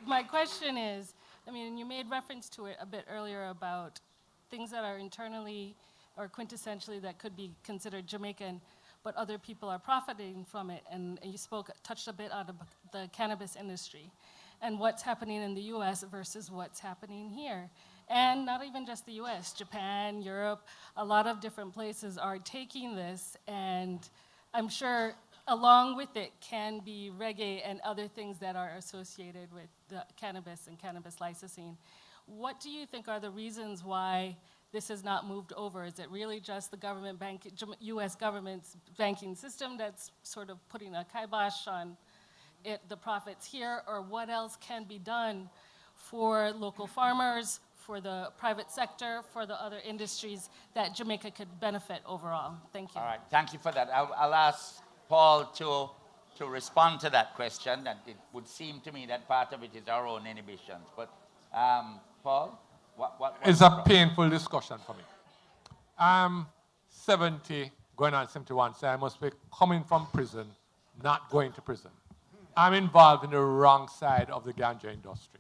my question is, I mean, you made reference to it a bit earlier about things that are internally or quintessentially that could be considered Jamaican, but other people are profiting from it. And you touched a bit on the cannabis industry and what's happening in the US versus what's happening here. And not even just the US, Japan, Europe, a lot of different places are taking this, and I'm sure along with it can be reggae and other things that are associated with the cannabis and cannabis licensing. What do you think are the reasons why this has not moved over? Is it really just the US government's banking system that's sort of putting a kibosh on the profits here, or what else can be done for local farmers, for the private sector, for the other industries that Jamaica could benefit overall? Thank you. All right, thank you for that. I'll ask Paul to respond to that question. And it would seem to me that part of it is our own inhibitions. But Paul, what it's a painful discussion for me. I'm 70, going on 71, so I must be coming from prison, not going to prison. I'm involved in the wrong side of the ganja industry,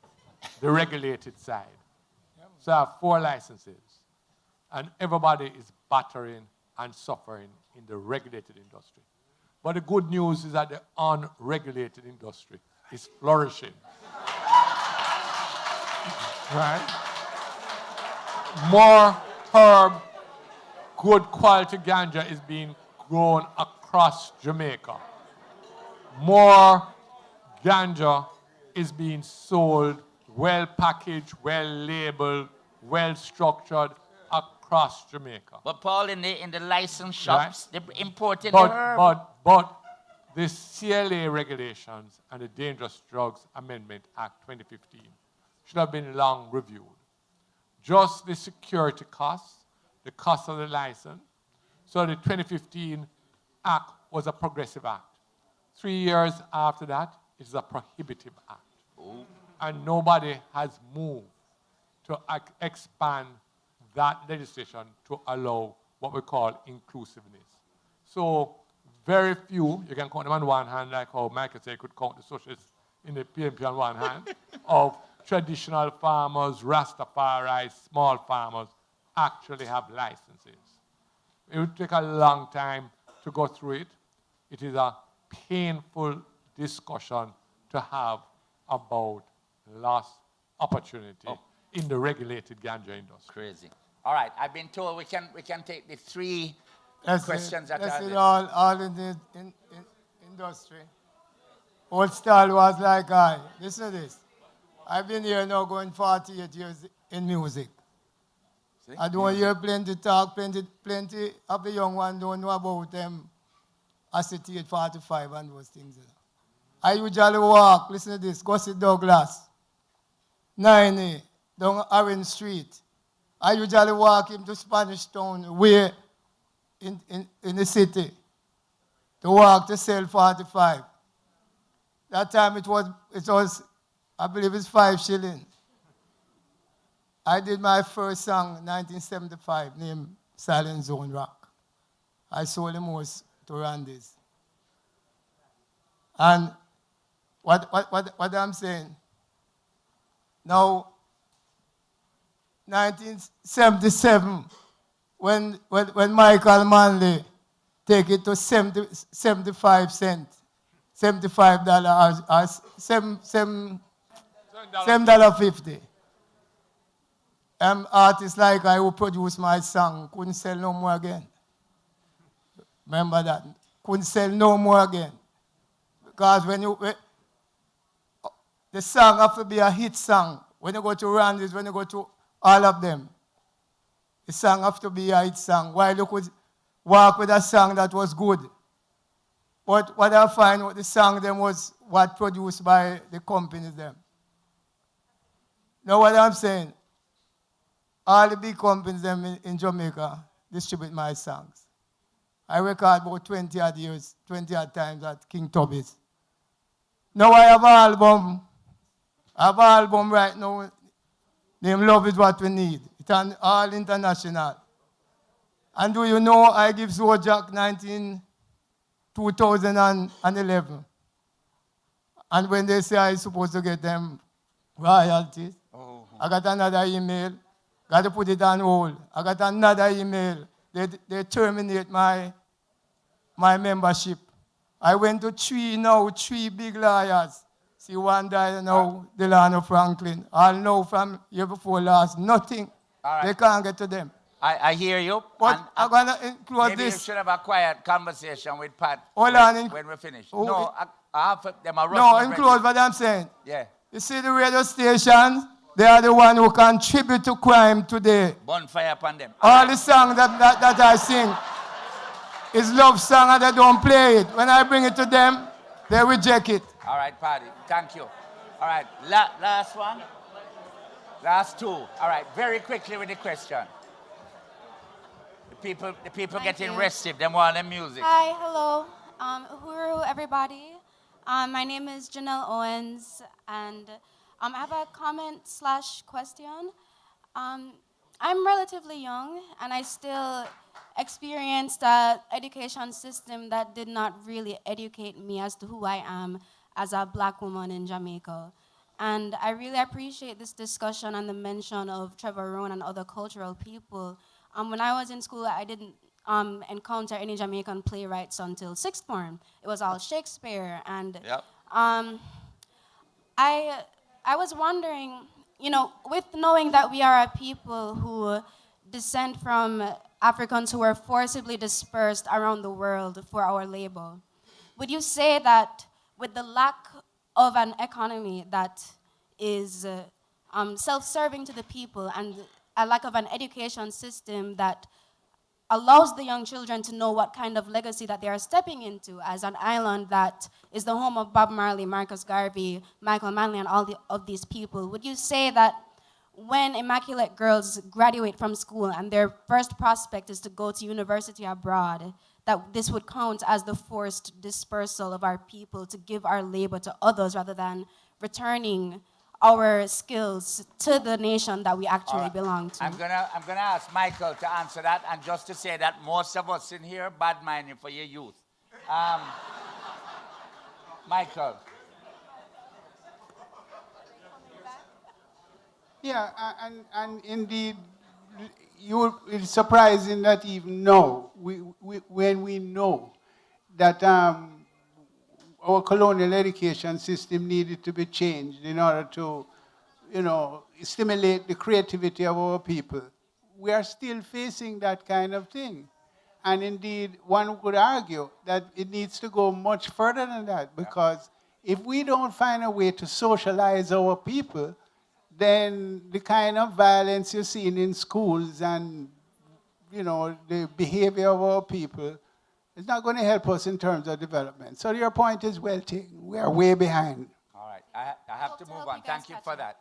the regulated side. So I have 4 licenses, and everybody is battering and suffering in the regulated industry. But the good news is that the unregulated industry is flourishing. Right? More herb, good quality ganja is being grown across Jamaica. More ganja is being sold, well packaged, well labeled, well structured across Jamaica. But Paul, in the license shops, right, they imported the herb. But the CLA regulations and the Dangerous Drugs Amendment Act 2015 should have been long reviewed. Just the security costs, the cost of the license. So the 2015 act was a progressive act. 3 years after that, it is a prohibitive act. Ooh. And nobody has moved to expand that legislation to allow what we call inclusiveness. So very few, you can count them on one hand, like how Michael said, you could count the socialists in the PNP on one hand, of traditional farmers, Rastafari, small farmers, actually have licenses. It would take a long time to go through it. It is a painful discussion to have about lost opportunity in the regulated ganja industry. Crazy. All right, I've been told we can take the 3 questions that that's are it, there. all in the industry. Old style was like listen to this. I've been here now going 48 years in music. See? I don't hear plenty talk, plenty of the young ones don't know about them acetate 45 and those things. I usually walk, listen to this, Gussie Douglas, 90, down Orange Street. I usually walk into Spanish Town, way in the city, to walk to sell 45. That time it was, I believe it's 5 shillings. I did my first song in 1975 named Silent Zone Rock. I sold the most to Randy's. And what I'm saying, now, 1977, when Michael Manley take it to 75 cents, $75 or $7.50. Artists like I who produced my song couldn't sell no more again. Remember that? Couldn't sell no more again. Because the song have to be a hit song. When you go to Randy's, when you go to all of them, the song have to be a hit song. While you could walk with a song that was good. But what I find with the song them was what produced by the companies them. Know what I'm saying? All the big companies them in Jamaica distribute my songs. I record about 20 odd years, 20 odd times at King Tubby's. Now I have an album. I have an album right now. Name Love Is What We Need. It's an all international. And do you know I give Zojak 2011. And when they say I'm supposed to get them royalties, I got another email. Got to put it on hold. I got another email. They terminate my membership. I went to three big lawyers. See, one died now, Delano Franklin. I'll know from year before last, nothing. Right. They can't get to them. I hear you. But I'm going to include maybe this. you should have a quiet conversation with Pat Hold on. when we finish. Oh, no, I have them a No, include what I'm saying. Yeah. You see the radio stations? They are the one who contribute to crime today. Bonfire upon them. All the songs that I sing is love song and they don't play it. When I bring it to them, they reject it. All right, Paddy. Thank you. All right, last one. Last two. All right, very quickly with the question. The people getting restive. They want the music. Hi, hello. Uhuru, everybody. My name is Janelle Owens, and I have a comment/question. I'm relatively young, and I still experienced an education system that did not really educate me as to who I am as a black woman in Jamaica. And I really appreciate this discussion and the mention of Trevor Rohn and other cultural people. When I was in school, I didn't encounter any Jamaican playwrights until sixth form. It was all Shakespeare. And yep. I was wondering, with knowing that we are a people who descend from Africans who were forcibly dispersed around the world for our labor, would you say that with the lack of an economy that is self-serving to the people and a lack of an education system that allows the young children to know what kind of legacy that they are stepping into as an island that is the home of Bob Marley, Marcus Garvey, Michael Manley, and all of these people, would you say that when immaculate girls graduate from school and their first prospect is to go to university abroad, that this would count as the forced dispersal of our people to give our labor to others rather than returning our skills to the nation that we actually belong to? I'm gonna ask Michael to answer that, and just to say that most of us in here bad minded for your youth. Michael. Yeah, and indeed, it's surprising that even now, when we know that our colonial education system needed to be changed in order to, stimulate the creativity of our people, we are still facing that kind of thing. And indeed, one could argue that it needs to go much further than that, because if we don't find a way to socialize our people, then the kind of violence you're seeing in schools and, the behavior of our people is not going to help us in terms of development. So your point is well taken. We are way behind. All right, I have to move on. Thank you for that.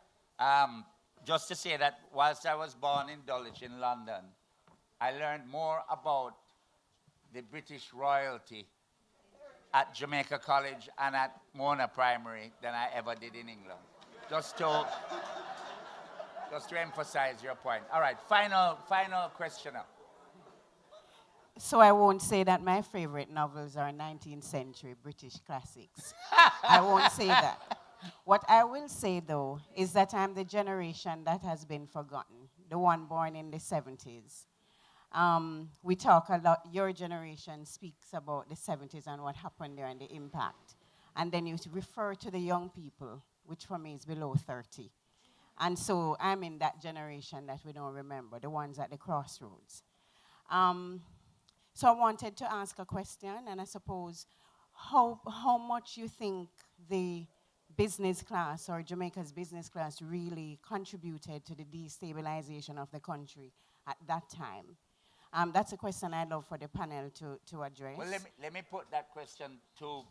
Just to say that whilst I was born in Dulwich in London, I learned more about the British royalty at Jamaica College and at Mona Primary than I ever did in England. Just to emphasize your point. All right, final questioner. So I won't say that my favorite novels are 19th century British classics. I won't say that. What I will say, though, is that I'm the generation that has been forgotten, the one born in the 70s. We talk a lot, your generation speaks about the 70s and what happened there and the impact. And then you refer to the young people, which for me is below 30. And so I'm in that generation that we don't remember, the ones at the crossroads. So I wanted to ask a question, and I suppose how much you think the business class or Jamaica's business class really contributed to the destabilization of the country at that time. That's a question I'd love for the panel to address. Well, let me put that question to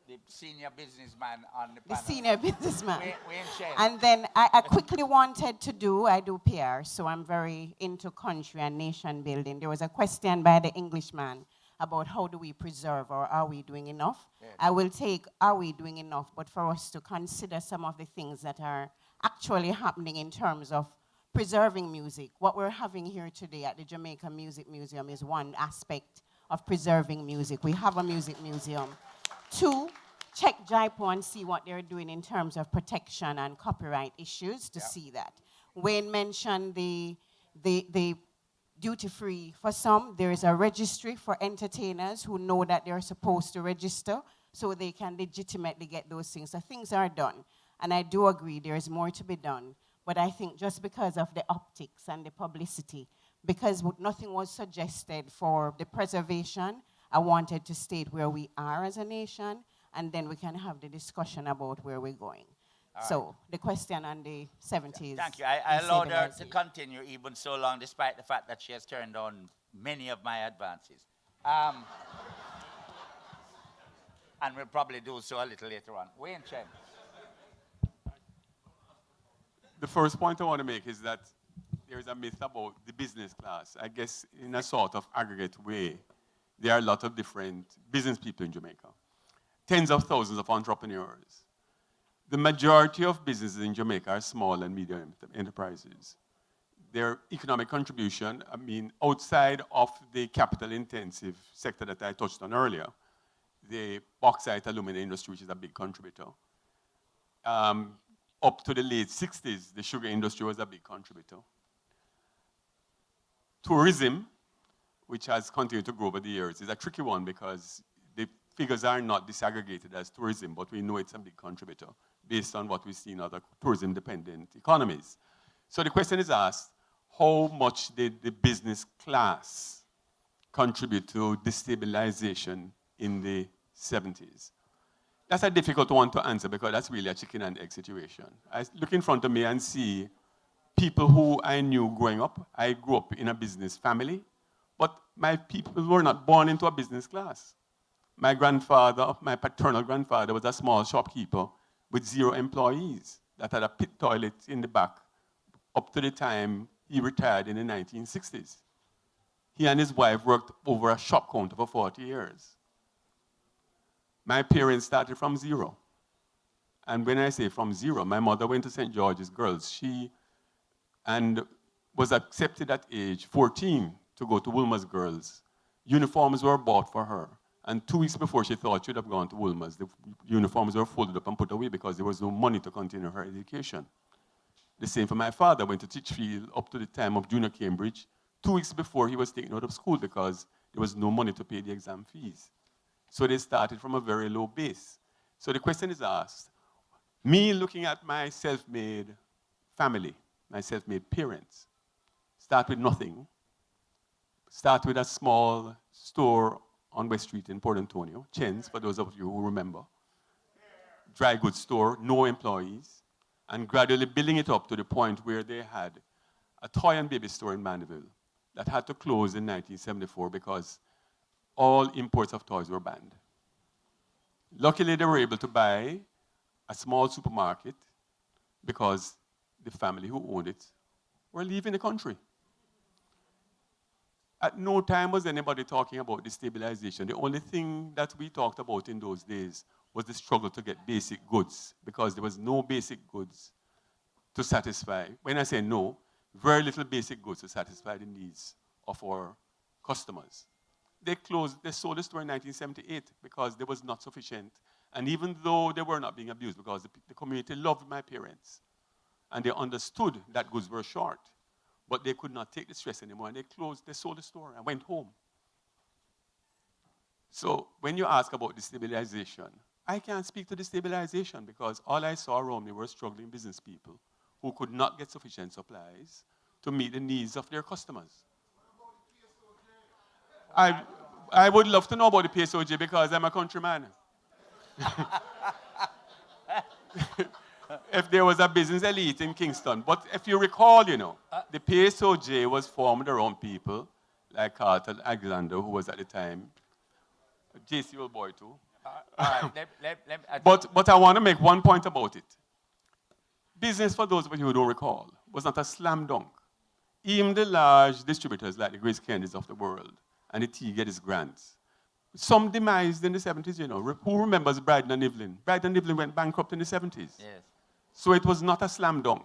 the senior businessman on the panel. The senior businessman. We in Chen. And then I quickly wanted to I do PR, so I'm very into country and nation building. There was a question by the Englishman about how do we preserve or are we doing enough. Yes. I will take are we doing enough, but for us to consider some of the things that are actually happening in terms of preserving music. What we're having here today at the Jamaica Music Museum is one aspect of preserving music. We have a music museum. Two, check JIPO and see what they're doing in terms of protection and copyright issues to see that. Wayne mentioned the duty-free. For some, there is a registry for entertainers who know that they're supposed to register so they can legitimately get those things. So things are done. And I do agree there is more to be done. But I think just because of the optics and the publicity, because nothing was suggested for the preservation, I wanted to state where we are as a nation, and then we can have the discussion about where we're going. So the question on the 70s. Thank you. I allowed her to continue even so long, despite the fact that she has turned on many of my advances. And we'll probably do so a little later on. Wayne Chen. The first point I want to make is that there is a myth about the business class. I guess in a sort of aggregate way, there are a lot of different business people in Jamaica. Tens of thousands of entrepreneurs. The majority of businesses in Jamaica are small and medium enterprises. Their economic contribution, I mean, outside of the capital-intensive sector that I touched on earlier, the bauxite aluminum industry, which is a big contributor, up to the late 60s, the sugar industry was a big contributor. Tourism, which has continued to grow over the years, is a tricky one because the figures are not disaggregated as tourism, but we know it's a big contributor based on what we see in other tourism-dependent economies. So the question is asked, how much did the business class contribute to destabilization in the 70s? That's a difficult one to answer because that's really a chicken and egg situation. I look in front of me and see people who I knew growing up. I grew up in a business family, but my people were not born into a business class. My grandfather, my paternal grandfather, was a small shopkeeper with 0 employees that had a pit toilet in the back up to the time he retired in the 1960s. He and his wife worked over a shop counter for 40 years. My parents started from 0. And when I say from 0, my mother went to St. George's Girls. And was accepted at age 14 to go to Wilmer's Girls. Uniforms were bought for her. And 2 weeks before she thought she'd have gone to Wilmer's, the uniforms were folded up and put away because there was no money to continue her education. The same for my father. Went to Titchfield up to the time of junior Cambridge, 2 weeks before he was taken out of school because there was no money to pay the exam fees. So they started from a very low base. So the question is asked, me looking at my self-made family, my self-made parents, start with nothing, start with a small store on West Street in Port Antonio, Chen's, for those of you who remember, dry goods store, no employees, and gradually building it up to the point where they had a toy and baby store in Mandeville that had to close in 1974 because all imports of toys were banned. Luckily, they were able to buy a small supermarket because the family who owned it were leaving the country. At no time was anybody talking about destabilization. The only thing that we talked about in those days was the struggle to get basic goods because there was no basic goods to satisfy. When I say no, very little basic goods to satisfy the needs of our customers. They sold the store in 1978 because there was not sufficient. And even though they were not being abused because the community loved my parents and they understood that goods were short, but they could not take the stress anymore and they sold the store and went home. So when you ask about destabilization, I can't speak to destabilization because all I saw around me were struggling business people who could not get sufficient supplies to meet the needs of their customers. I would love to know about the PSOJ because I'm a countryman. If there was a business elite in Kingston. But if you recall, the PSOJ was formed around people like Carter Alexander, who was at the time, JC old boy too. But I want to make one point about it. Business, for those of you who don't recall, was not a slam dunk. Even the large distributors like the Grace Kennedys of the world and the T Geddes grants some demised in the 70s, you know. Who remembers Brighton and Evelyn? Brighton and Evelyn went bankrupt in the 70s. Yes. So it was not a slam dunk.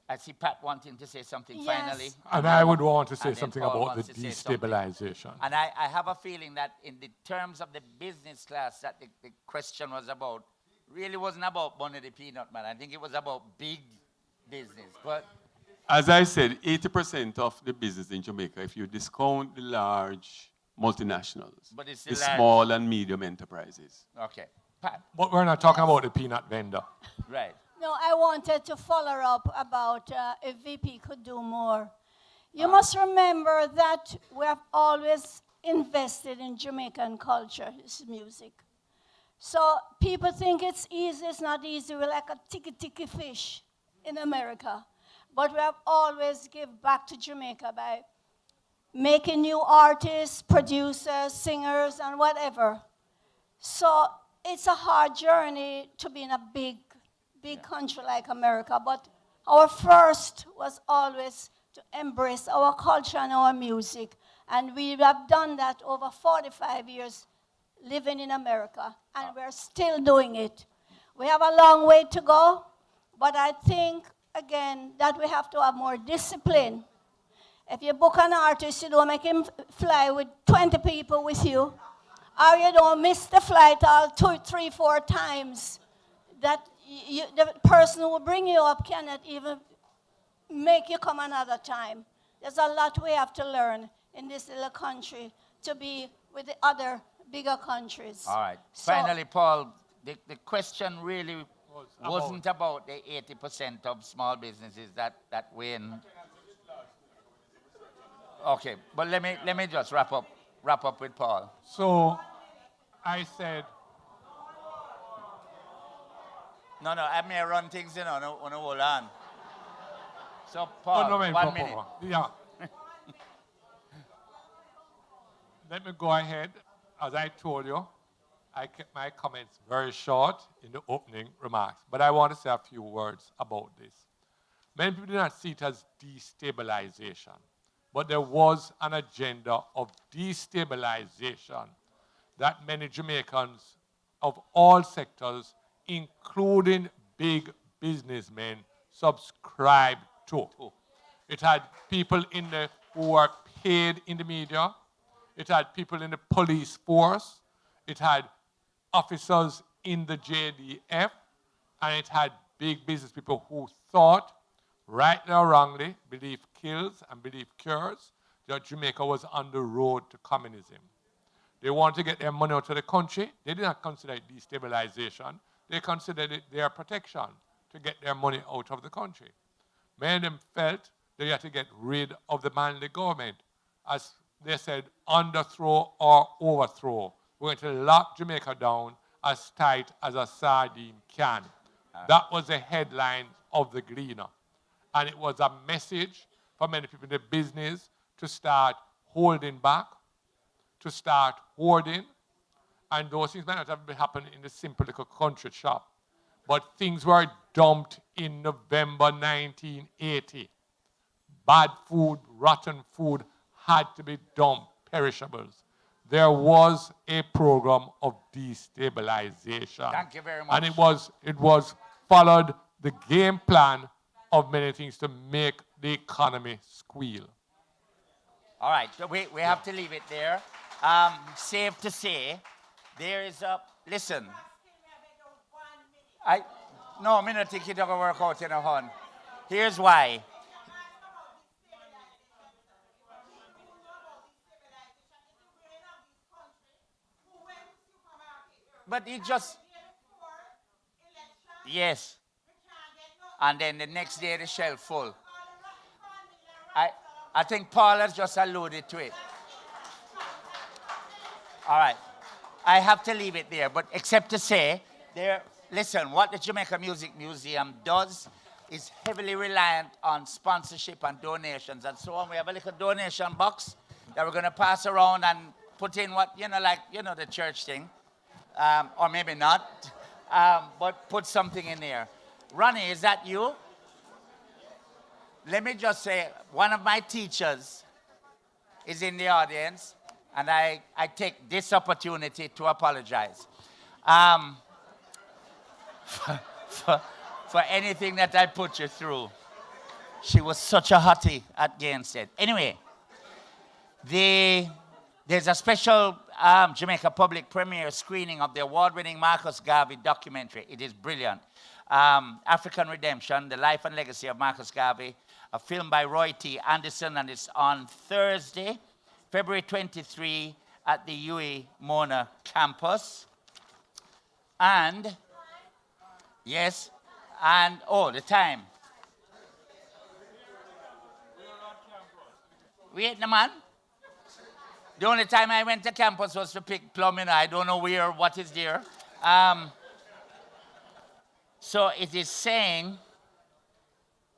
I see Pat wanting to say something Yes. finally. And I would want to say and then something Paul about the wants to say something. destabilization. And I have a feeling that in the terms of the business class that the question was about, really wasn't about Bunny the Peanut Man. I think it was about big business. But As I said, 80% of the business in Jamaica, if you discount the large multinationals, But it's the the large- small and medium enterprises. okay, Pat, But we're not talking about the peanut vendor. right. No, I wanted to follow up about if VP could do more. You must remember that we have always invested in Jamaican culture, it's music. So people think it's easy, it's not easy. We're like a tiki fish in America. But we have always give back to Jamaica by making new artists, producers, singers, and whatever. So it's a hard journey to be in a big country like America, but our first was always to embrace our culture and our music. And we have done that over 45 years living in America, and we're still doing it. We have a long way to go, but I think, again, that we have to have more discipline. If you book an artist, you don't make him fly with 20 people with you, or you don't miss the flight all 2, 3, 4 times. That the person who will bring you up cannot even make you come another time. There's a lot we have to learn in this little country to be with the other bigger countries. All right. So- Finally, Paul, the question really wasn't about the 80% of small businesses that win. Okay, but let me just wrap up with Paul. So I said, No, I may run things, you know, on a hold on. So, oh, Paul, no, wait, 1 Papa. minute. Yeah. Let me go ahead. As I told you, I kept my comments very short in the opening remarks, but I want to say a few words about this. Many people do not see it as destabilization, but there was an agenda of destabilization that many Jamaicans of all sectors, including big businessmen, subscribed to. It had people who were paid in the media. It had people in the police force. It had officers in the JDF. And it had big business people who thought, rightly or wrongly, belief kills and belief cures, that Jamaica was on the road to communism. They wanted to get their money out of the country. They did not consider it destabilization. They considered it their protection to get their money out of the country. Many of them felt they had to get rid of the Manley government. As they said, underthrow or overthrow. We're going to lock Jamaica down as tight as a sardine can. That was the headline of the Gleaner. And it was a message for many people in the business to start holding back, to start hoarding, and those things might not have happened in the simple little country shop. But things were dumped in November 1980. Bad food, rotten food had to be dumped, perishables. There was a program of destabilization. Thank you very much. And it was followed the game plan of many things to make the economy squeal. All right, so we have to leave it there. Safe to say, there is a, listen. No, I'm not think it's going to work out in a hon. Here's why. But it just, yes. And then the next day the shelf full. I think Paul has just alluded to it. All right. I have to leave it there, but except to say, listen, what the Jamaica Music Museum does is heavily reliant on sponsorship and donations and so on. We have a little donation box that we're going to pass around and put in what, the church thing, or maybe not, but put something in there. Ronnie, is that you? Let me just say, one of my teachers is in the audience, and I take this opportunity to apologize for anything that I put you through. She was such a hottie at Gainstead. Anyway, there's a special Jamaica public premiere screening of the award-winning Marcus Garvey documentary. It is brilliant. African Redemption, The Life and Legacy of Marcus Garvey, a film by Roy T. Anderson, and it's on Thursday, February 23 at the UWI Mona campus. And, yes, and, oh, the time. Wait, no, man. The only time I went to campus was to pick plumbing. I don't know where, what is there. So it is saying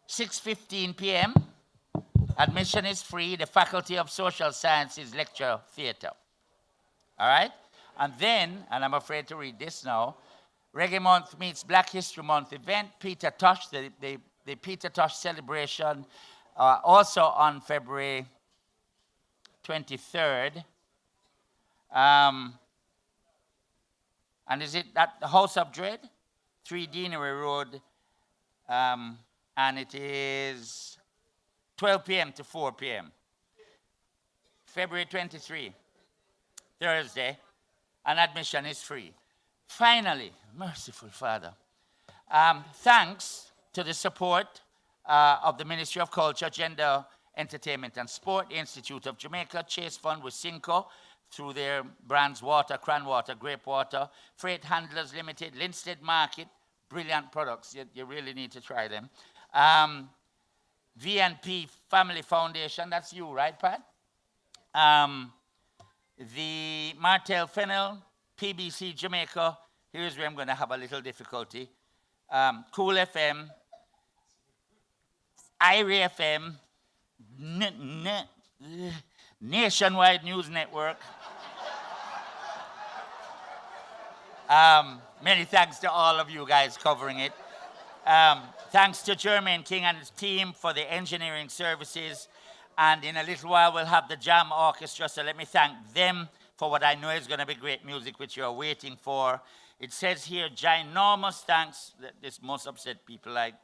6:15 p.m. Admission is free. The Faculty of Social Sciences Lecture Theatre. All right? And then, and I'm afraid to read this now, Reggae Month meets Black History Month event, Peter Tosh, the Peter Tosh celebration, also on February 23rd. And is it at the House of Dread? 3 Deanery Road. And it is 12 p.m. to 4 p.m. February 23, Thursday, and admission is free. Finally, merciful Father, thanks to the support of the Ministry of Culture, Gender, Entertainment and Sport, the Institute of Jamaica, Chase Fund with Cinco, through their brands Water, Cran Water, Grape Water, Freight Handlers Limited, Linstead Market, brilliant products. You really need to try them. V&P Family Foundation, that's you, right, Pat? The Martel Fennel, PBC Jamaica, here's where I'm going to have a little difficulty. Cool FM, IRI FM, Nationwide News Network. Many thanks to all of you guys covering it. Thanks to Jermaine King and his team for the engineering services. And in a little while, we'll have the Jam Orchestra. So let me thank them for what I know is going to be great music, which you're waiting for. It says here, ginormous thanks. This must upset people like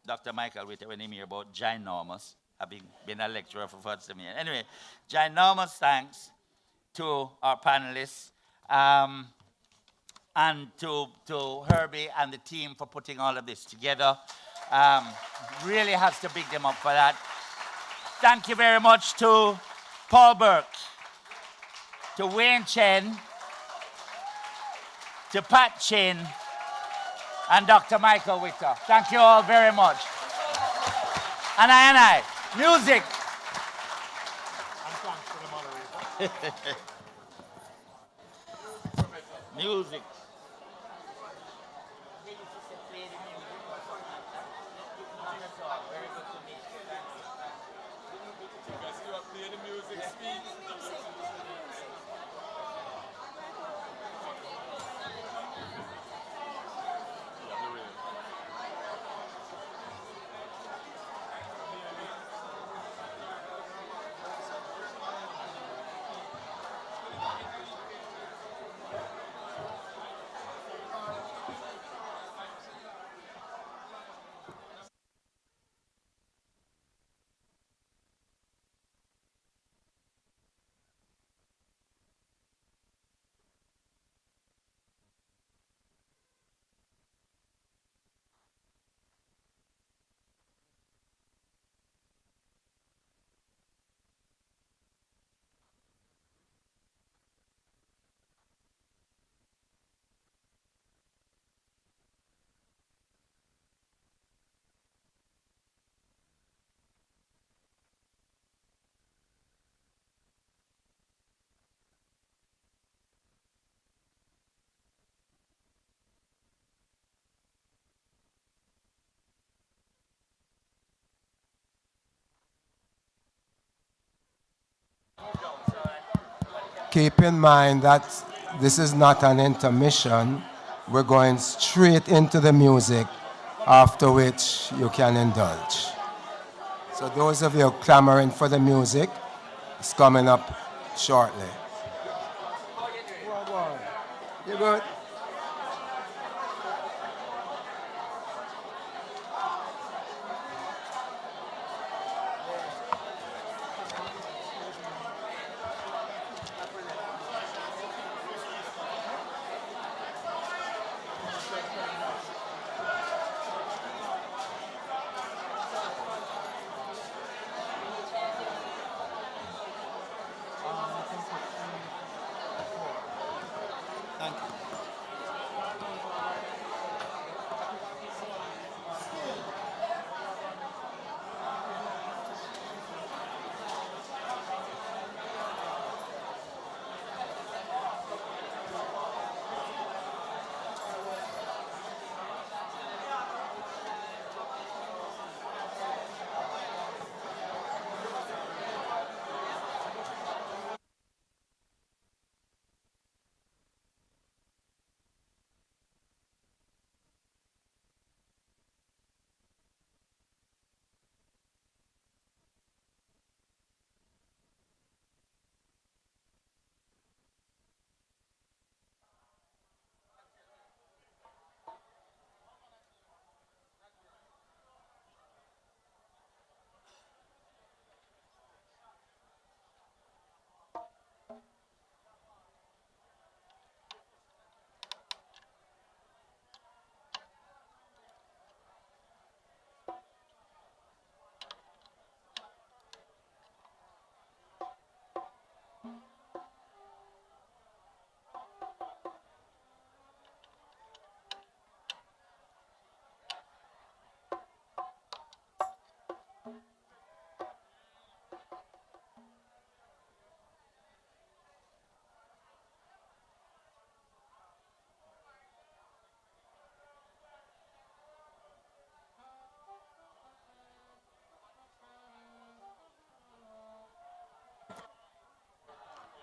Dr. Michael Witter when he hear about ginormous, having been a lecturer for 40 years. Anyway, ginormous thanks to our panelists. And to Herbie and the team for putting all of this together. Really has to big them up for that. Thank you very much to Paul Burke, to Wayne Chen, to Pat Chen, and Dr. Michael Witter. Thank you all very much. And I, music. And thanks to the moderator. Music. Keep in mind that this is not an intermission. We're going straight into the music, after which you can indulge. So those of you clamoring for the music, it's coming up shortly. You good? Thank you.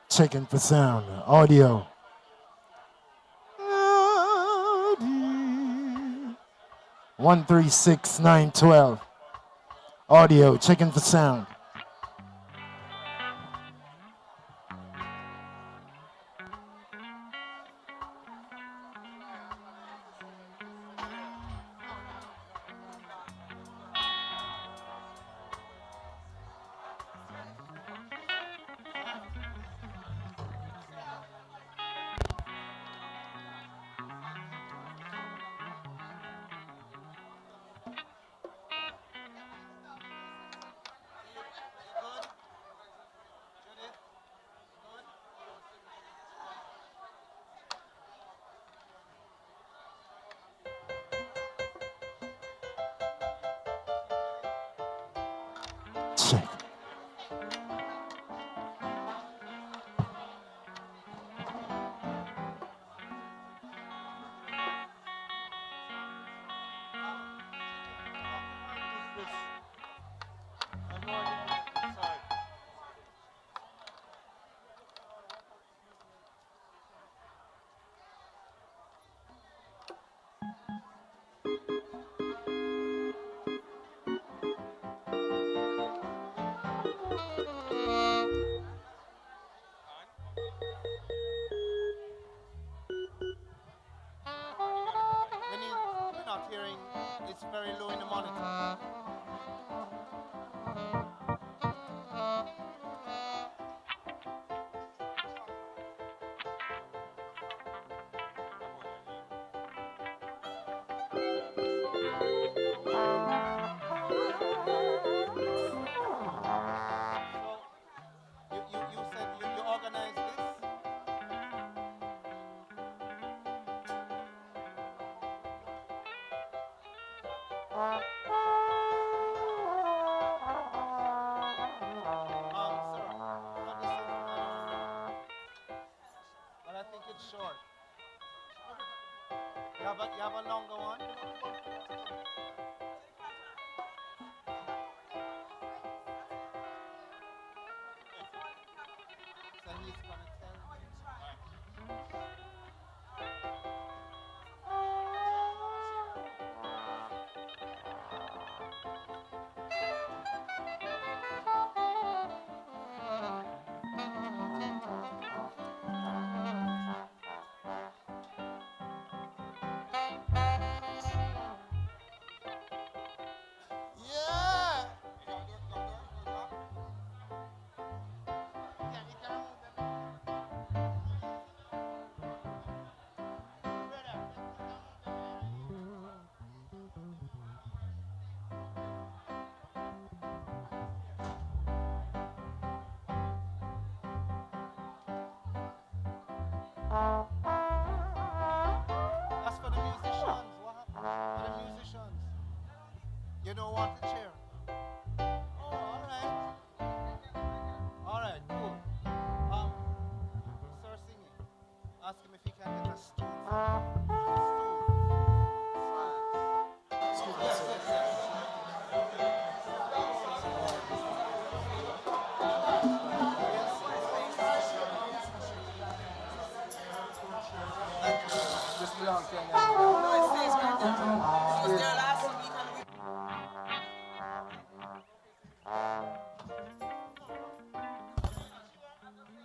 Checking for sound, audio. 136912. Audio, checking for sound. Check. We're not hearing, it's very low in the monitor. You said you organized this? Sir, but I think it's short. You have a longer one? So he's gonna tell That's for the musicians. What happened? For the musicians. You don't want to cheer? Oh, all right. All right, cool. Sir singing. Ask him if he can get a stool. Yes, yes, yes. This belongs to you. No, it stays right there. It was there last week and we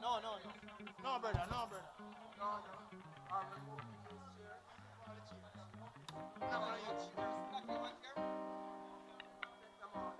No, no, no. No, brother, no, brother. No, no. I'm removing this chair. All the chairs. I'm not going to use chairs. Not you want here? Come on.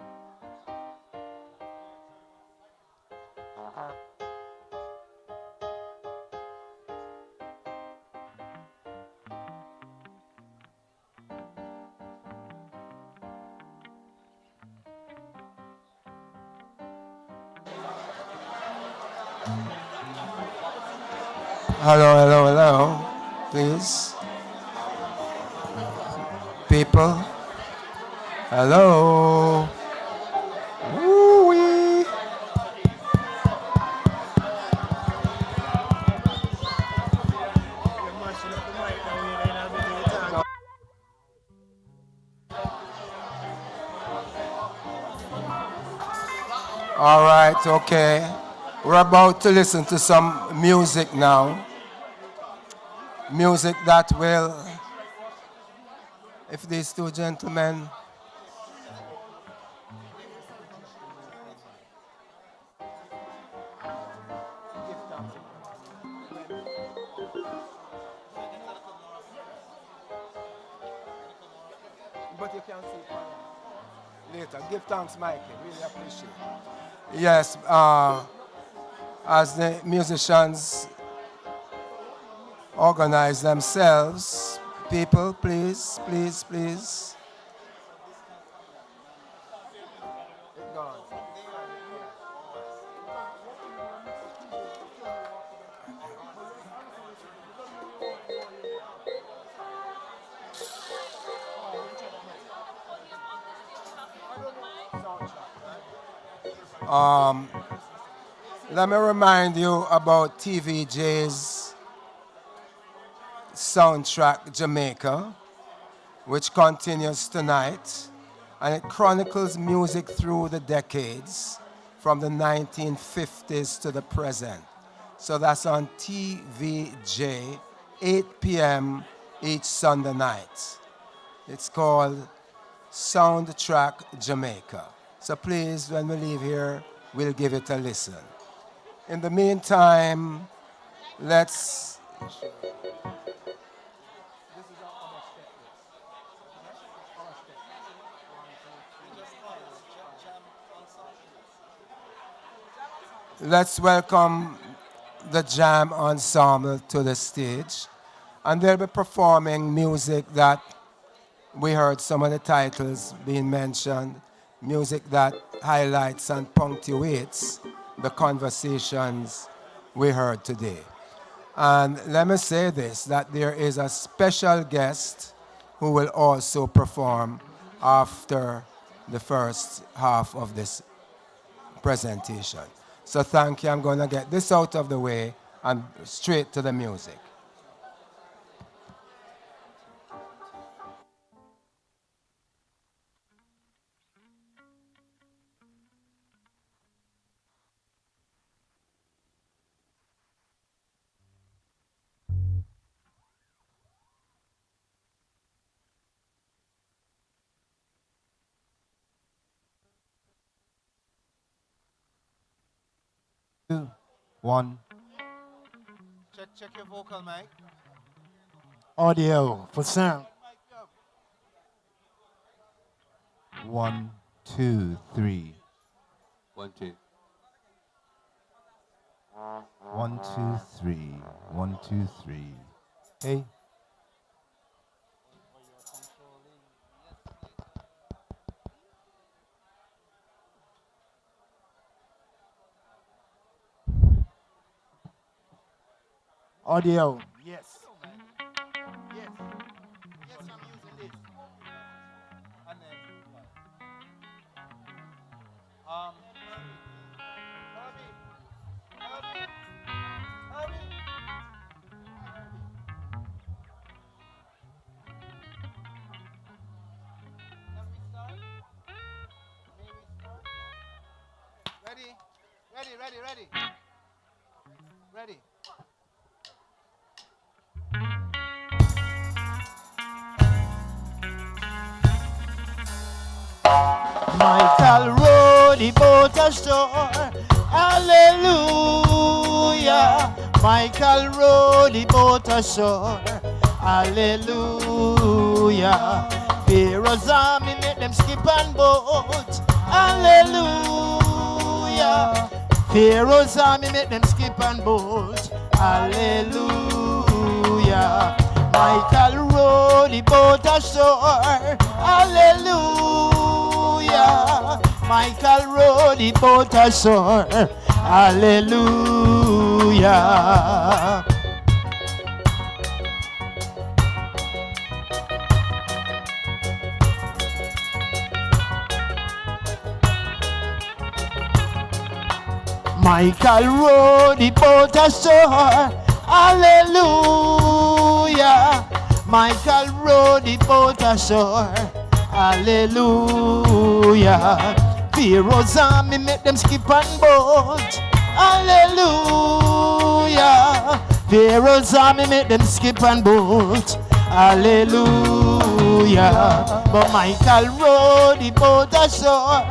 Hello, hello, hello. Please. People. Hello. Woo-wee. All right, okay. We're about to listen to some music now. Music that will, if these two gentlemen, but you can see it later. Give thanks, Mikey. Really appreciate it. Yes, as the musicians organize themselves, people, please, please, please. Let me remind you about TVJ's soundtrack Jamaica, which continues tonight, and it chronicles music through the decades from the 1950s to the present. So that's on TVJ, 8 p.m. each Sunday night. It's called Soundtrack Jamaica. So please, when we leave here, we'll give it a listen. In the meantime, let's welcome the Jam Ensemble to the stage. And they'll be performing music that we heard some of the titles being mentioned, music that highlights and punctuates the conversations we heard today. And let me say this, that there is a special guest who will also perform after the first half of this presentation. So thank you. I'm going to get this out of the way and straight to the music. Two, one. Check your vocal mic. Audio for sound. 1, 2, 3. 1, 2. 1, 2, 3. 1, 2, 3. Hey. Audio. Yes. Ready? Ready. Michael rowed the boat ashore. Hallelujah. Michael rowed the boat ashore. Hallelujah. Pharaoh's army make them skip on boat. Hallelujah. Pharaoh's army make them skip on boat. Hallelujah. Michael rowed the boat ashore. Hallelujah. Michael rowed the boat ashore. Hallelujah. Michael rowed the boat ashore. Hallelujah. Michael rowed the boat ashore. Hallelujah. Pharaoh's army make them skip on boat. Hallelujah. Pharaoh's army make them skip on boat. Hallelujah. But Michael rowed the boat ashore.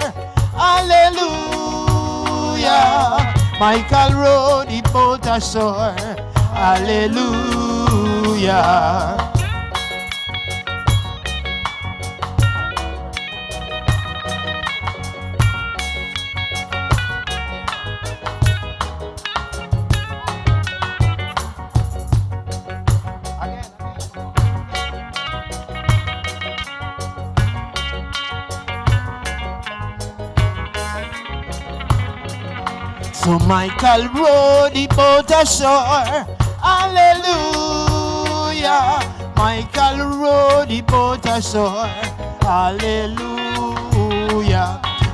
Hallelujah. Michael rowed the boat ashore. Hallelujah. So Michael rowed the boat ashore. Hallelujah. Michael rowed the boat ashore. Hallelujah.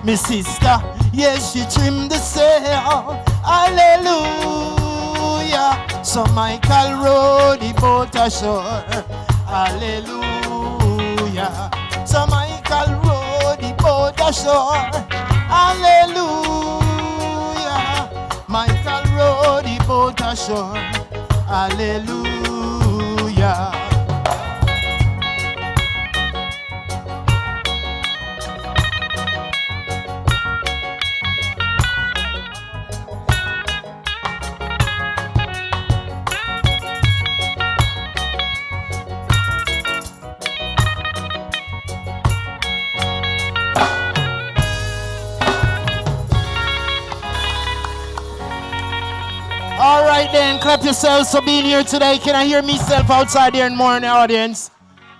Me sister, yes, she trimmed the sail. Hallelujah. So Michael rowed the boat ashore. Hallelujah. So Michael rowed the boat ashore. Hallelujah. Michael rowed the boat ashore. Hallelujah. All right then, clap yourselves for being here today. Can I hear myself outside there in more in the audience?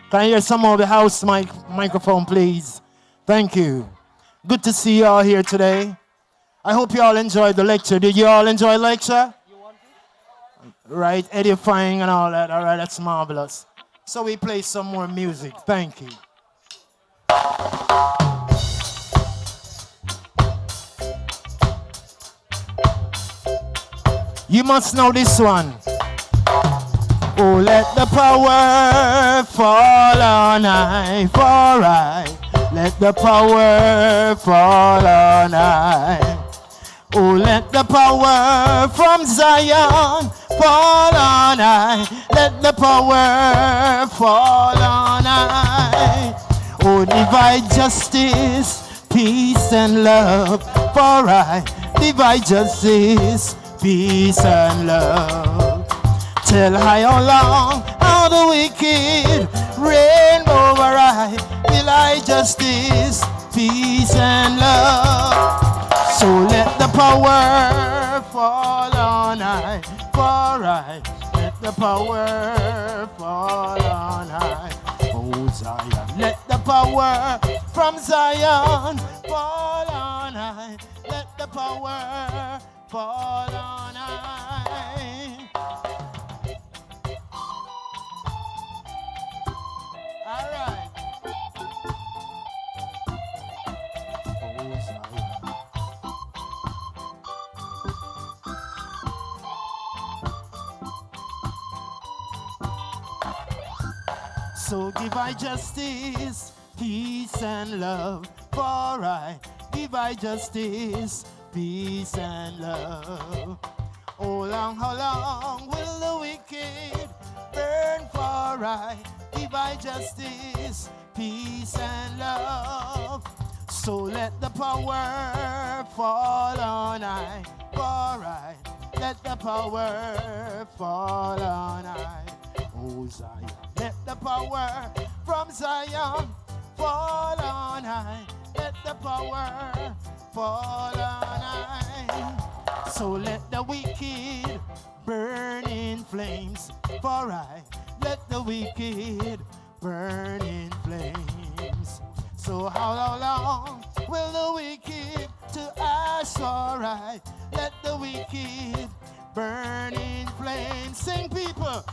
Can I hear some of the house microphone, please? Thank you. Good to see you all here today. I hope you all enjoyed the lecture. Did you all enjoy the lecture? Right, edifying and all that. All right, that's marvelous. So we play some more music. Thank you. You must know this one. Oh, let the power fall on I, for I. Let the power fall on I. Oh, let the power from Zion fall on I. Let the power fall on I. Oh, divide justice, peace and love, for I. Divide justice, peace and love. Tell I how long how the wicked reign over I. Will I justice, peace and love. So let the power fall on I, for I. Let the power fall on I. Oh Zion, let the power from Zion fall on I. Let the power fall on I. So give I justice, peace and love, for I give I justice, peace and love. How long will the wicked burn, for I give I justice, peace and love. So let the power fall on I, for I let the power fall on I. Oh Zion, let the power from Zion fall on I. Let the power fall on I. So let the wicked burn in flames, for I let the wicked burn in flames. So how long will the wicked to ash, for I let the wicked burn in flames. Sing, people,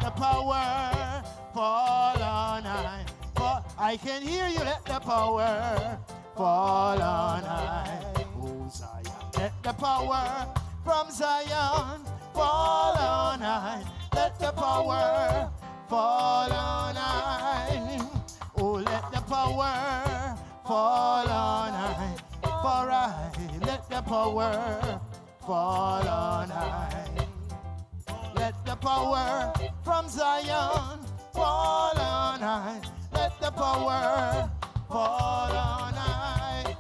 the power fall on I, for I can hear you. Let the power fall on I. Oh Zion, let the power from Zion fall on I. Let the power fall on I. Oh, let the power fall on I. For I let the power fall on I. Let the power from Zion fall on I. Let the power fall on I.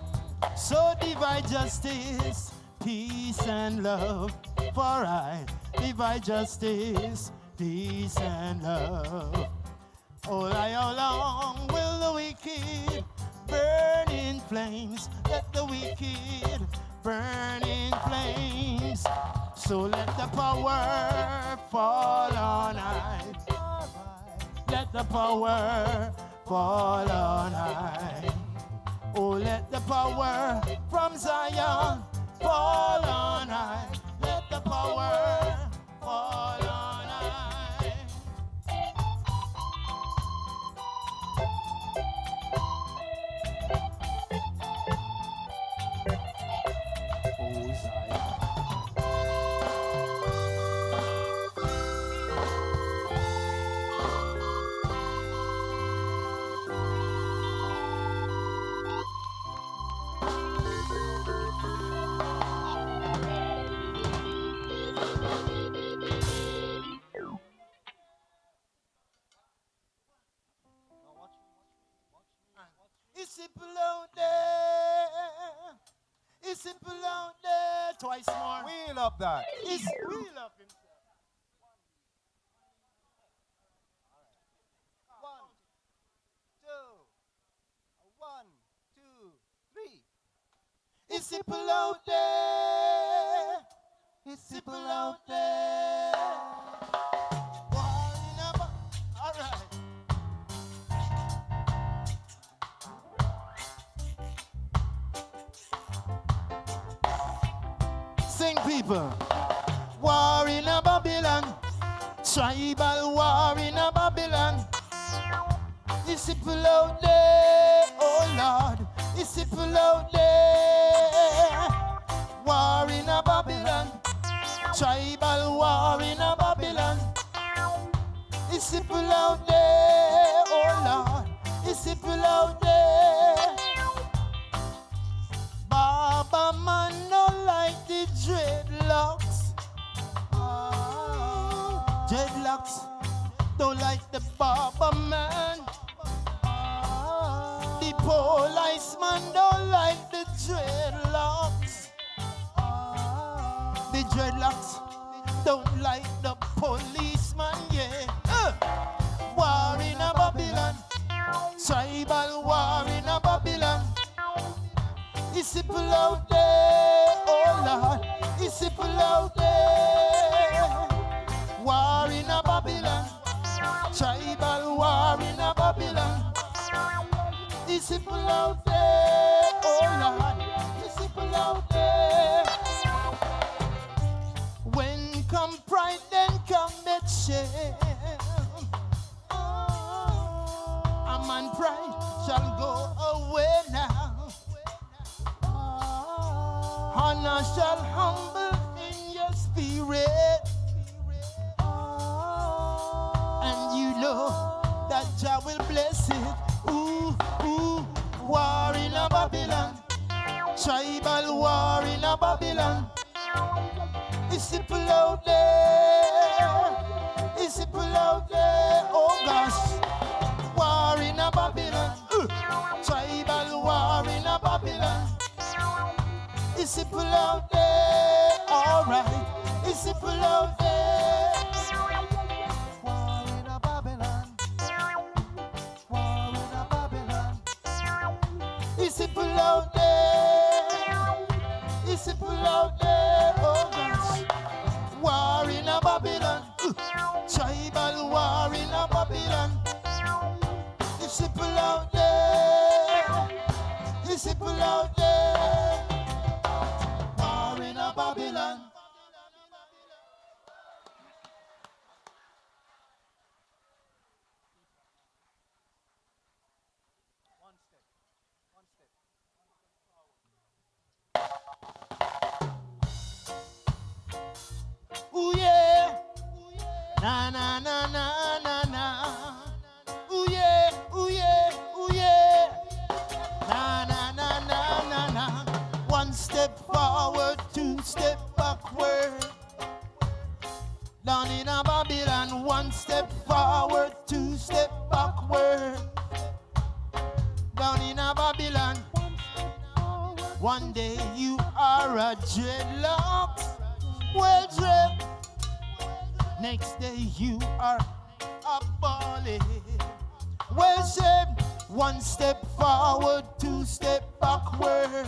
So divide justice, peace and love, for I divide justice, peace and love. Oh, how long will the wicked burn in flames? Let the wicked burn in flames. So let the power fall on I. Let the power fall on I. Oh, let the power from Zion fall on I. Let the power fall on I. Oh, Zion. It's simple out there. It's simple out there. Twice more. Wheel up that. It's wheel up himself. 1, 2, 3. It's simple out there. It's simple out there. All right. Sing, people. War in a Babylon. Tribal war in a Babylon. It's simple out there. Oh Lord. It's simple out there. War in a Babylon. Tribal war in a Babylon. It's simple out there. Oh Lord. It's simple out there. Baba man no like the dreadlocks. Dreadlocks don't like the Baba man. The policeman don't like the dreadlocks. The dreadlocks don't like the policeman, yeah. War in a Babylon. Tribal war in a Babylon. It's simple out there, oh Lord. It's simple out there. War in a Babylon. Tribal war in a Babylon. It's simple out there, oh Lord. It's simple out there. When come pride, then come that shame. A man pride shall go away now. Honor shall humble in your spirit. And you know that that Jah will bless it. Ooh, ooh, war in a Babylon. Tribal war in a Babylon. It's people out there. It's people out there. Oh gosh. War in a Babylon. Tribal war in a Babylon. It's people out there. Alright. It's people out there. War in a Babylon. War in a Babylon. It's people out there. It's people out there. Oh gosh. War in a Babylon. Tribal war in a Babylon. It's people out there. It's people out there. War in a Babylon. Ooh yeah. Na na na na na na. Ooh yeah, ooh yeah, ooh yeah. Na na na na na na. One step forward, two step backward. Down in a Babylon, one step forward, two step backward. Down in a Babylon. One day you are a dreadlock, well dressed. Next day you are a bally, well shaped. One step forward, two step backward.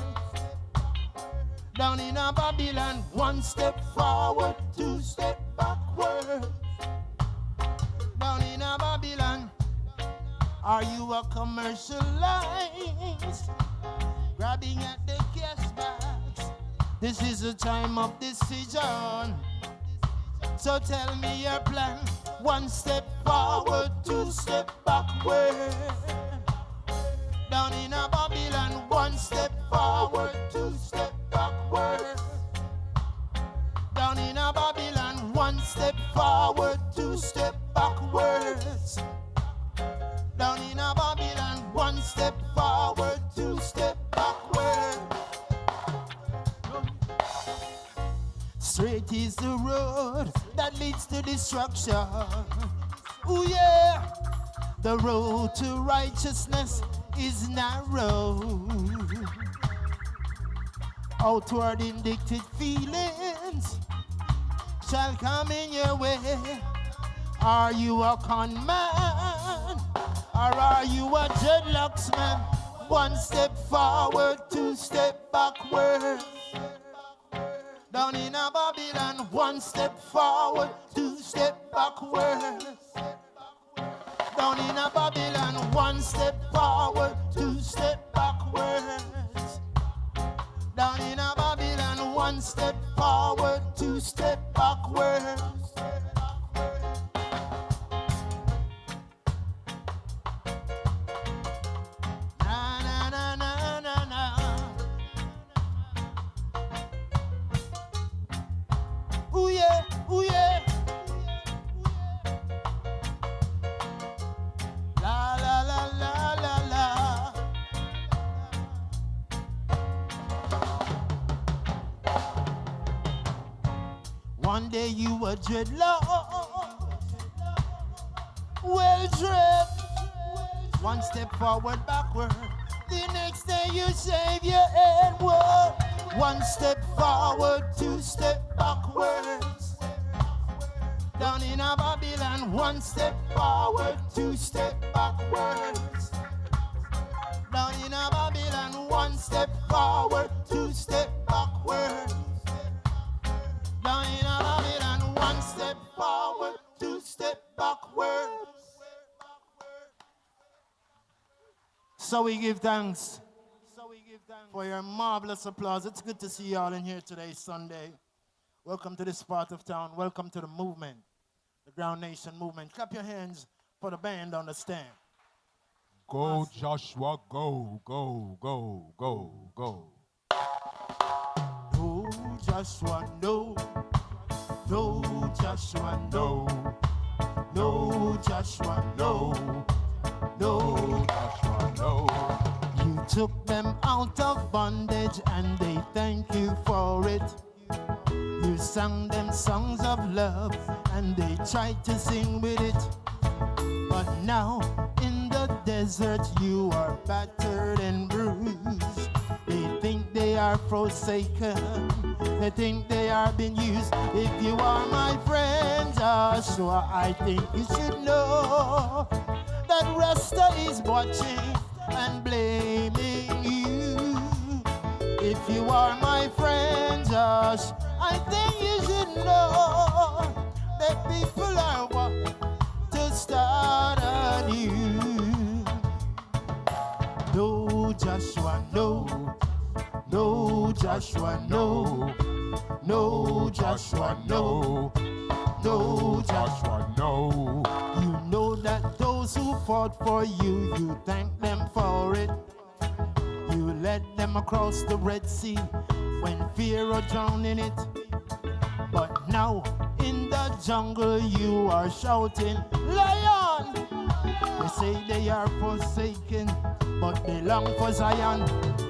Down in a Babylon, one step forward, two step backward. Down in a Babylon, are you a commercialized? Grabbing at the cash bags. This is a time of decision. So tell me your plan. One step forward, two step backward. Down in a Babylon, one step forward, two step backward. Down in a Babylon, one step forward, two step backwards. Down in a Babylon, one step forward, two step backward. Straight is the road that leads to destruction. Ooh yeah, the road to righteousness is narrow. Outward indicted feelings shall come in your way. Are you a con man? Or are you a dreadlocks man? One step forward, two step backward. Down in a Babylon, one step forward, two step backwards. Down in a Babylon, one step forward, two step backwards. Down in a Babylon, one step forward, two step backwards. Na na na na na na. Ooh yeah, ooh yeah. La la la la la la. One day you were dreadlock, well dressed. One step forward, backward. The next day you shave your head. Whoa. One step forward, two step backwards. Down in a Babylon, one step forward, two step backwards. Down in a Babylon, one step forward, two step backwards. Down in a Babylon, one step forward, two step backwards. So we give thanks for your marvelous applause. It's good to see you all in here today, Sunday. Welcome to this part of town. Welcome to the movement, the Grounation movement. Clap your hands for the band on the stand. Go, Joshua, go, go, go, go, go. No, Joshua, no. No, Joshua, no. No, Joshua, no. took them out of bondage and they thank you for it. You sang them songs of love and they tried to sing with it. But now in the desert you are battered and bruised. They think they are forsaken. They think they are being used. If you are my friend Joshua, I think you should know that Rasta is watching and blaming you. If you are my friend Josh, I think you should know that people are to start anew. No, Joshua, no. No, Joshua, no. No, Joshua, no. No, Joshua, no. You know that those who fought for you, you thank them for it. You led them across the Red Sea when fear or drowned in it. But now in the jungle you are shouting, Lion! They say they are forsaken, but they long for Zion.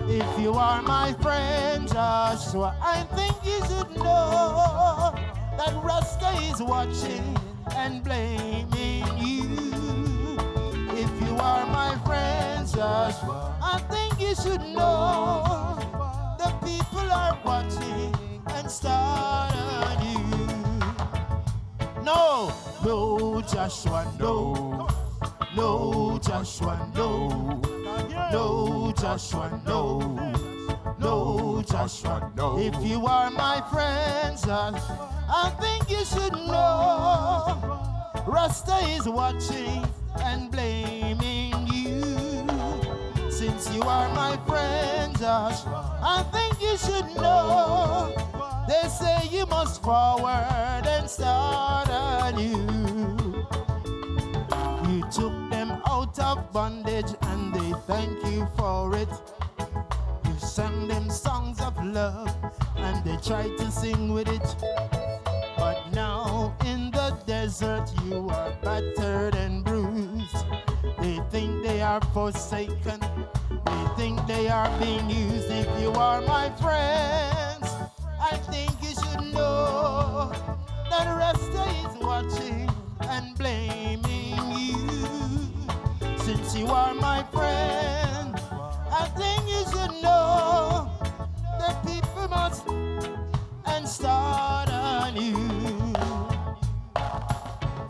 If you are my friend Joshua, I think you should know that Rasta is watching and blaming you. If you are my friend Joshua, I think you should know the people are watching and start anew. No, no, Joshua, no. No, Joshua, no. No, Joshua, no. No, Joshua, no. If you are my friend, I think you should know Rasta is watching and blaming you. Since you are my friend, Josh, I think you should know they say you must forward and start anew. You took them out of bondage and they thank you for it. You sang them songs of love and they tried to sing with it. But now in the desert you are battered and bruised. They think they are forsaken. They think they are being used. If you are my friends, I think you should know that Rasta is watching and blaming you. Since you are my friend, I think you should know that people must and start anew.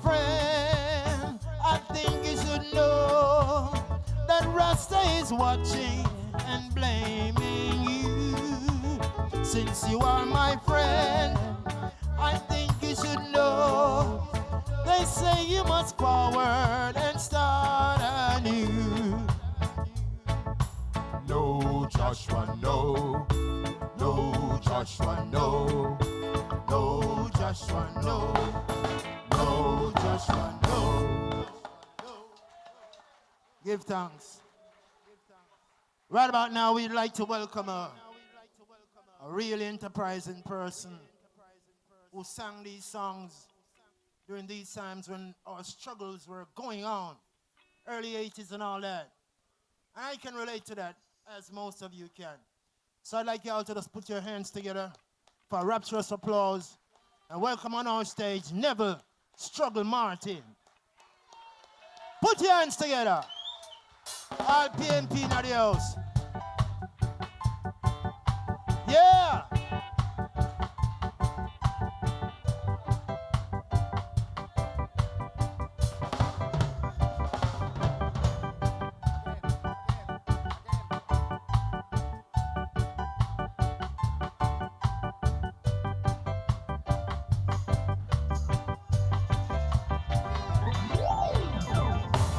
Friend, I think you should know that Rasta is watching and blaming you. Since you are my friend, I think you should know they say you must forward and start anew. No, Joshua, no. No, Joshua, no. No, Joshua, no. No, Joshua, no. Give thanks. Right about now, we'd like to welcome a really enterprising person who sang these songs during these times when our struggles were going on, early 80s and all that. And I can relate to that, as most of you can. So I'd like you all to just put your hands together for a rapturous applause and welcome on our stage, Neville Struggle Martin. Put your hands together. All PNP in the house. Yeah!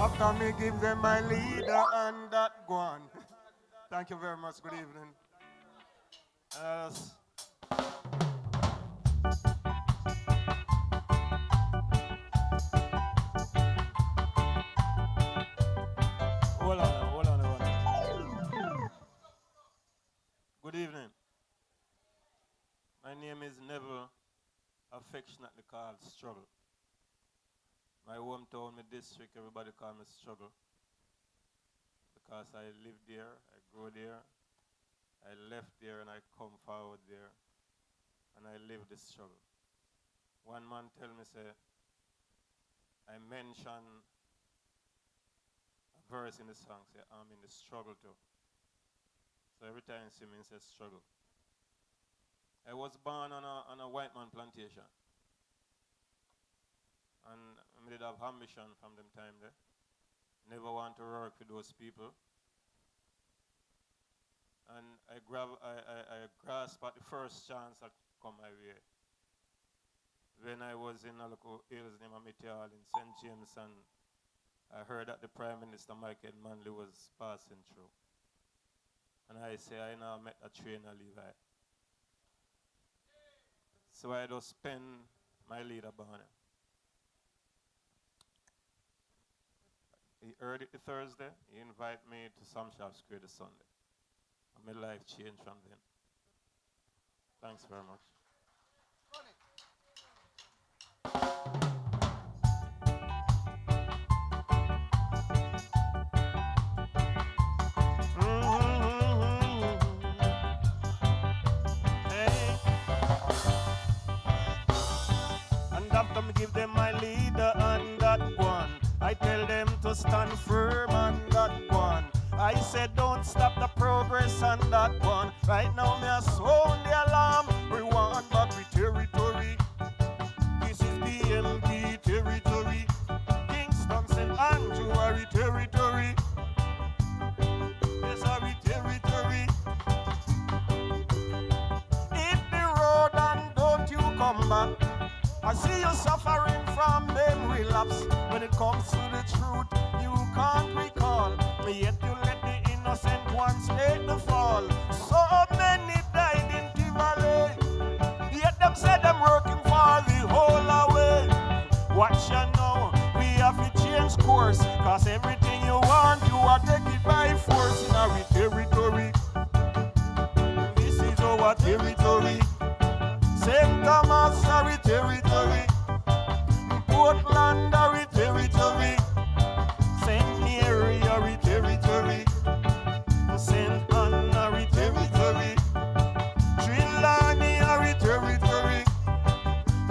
After me give them my leader and that go on. Thank you very much. Good evening. Hold on. Good evening. My name is Neville, affectionately called Struggle. My hometown, my district, everybody call me Struggle. because I live there, I grew there, I left there and I come forward there, and I live the struggle. One man tell me, say, I mention a verse in the song, say, I'm in the struggle too. So every time you see me, say struggle. I was born on a white man plantation. And I did have ambition from them time there. Never want to work with those people. And I grasped at the first chance that come my way. When I was in a local hills named Amitial in St. James, and I heard that the Prime Minister Michael Manley was passing through. And I say, I now met a trainer Levi. So I just spend my leader banner. He heard it the Thursday, he invited me to some shop square the Sunday. And my life changed from then. Thanks very much. And after me give them my leader and that one, I tell them to stand firm and that one. I said don't stop the progress on that one. Right now me a sound the alarm. We want back with territory. This is BMP territory. Kingston, St. Andrew are the territory. Yes, are the territory. Hit the road and don't you come back. I see you suffering from them relapse. When it comes to the truth, you can't recall. But yet you let the innocent ones take the fall. So many died in Tivoli. Yet them said them working for the whole away. Watch you now, we have to change course. Cause everything you want, you are taking by force in our territory. This is our territory. St. Thomas, our territory. Portland, our territory. St. Mary, our territory. St. Anne, our territory. Trelawney, our territory.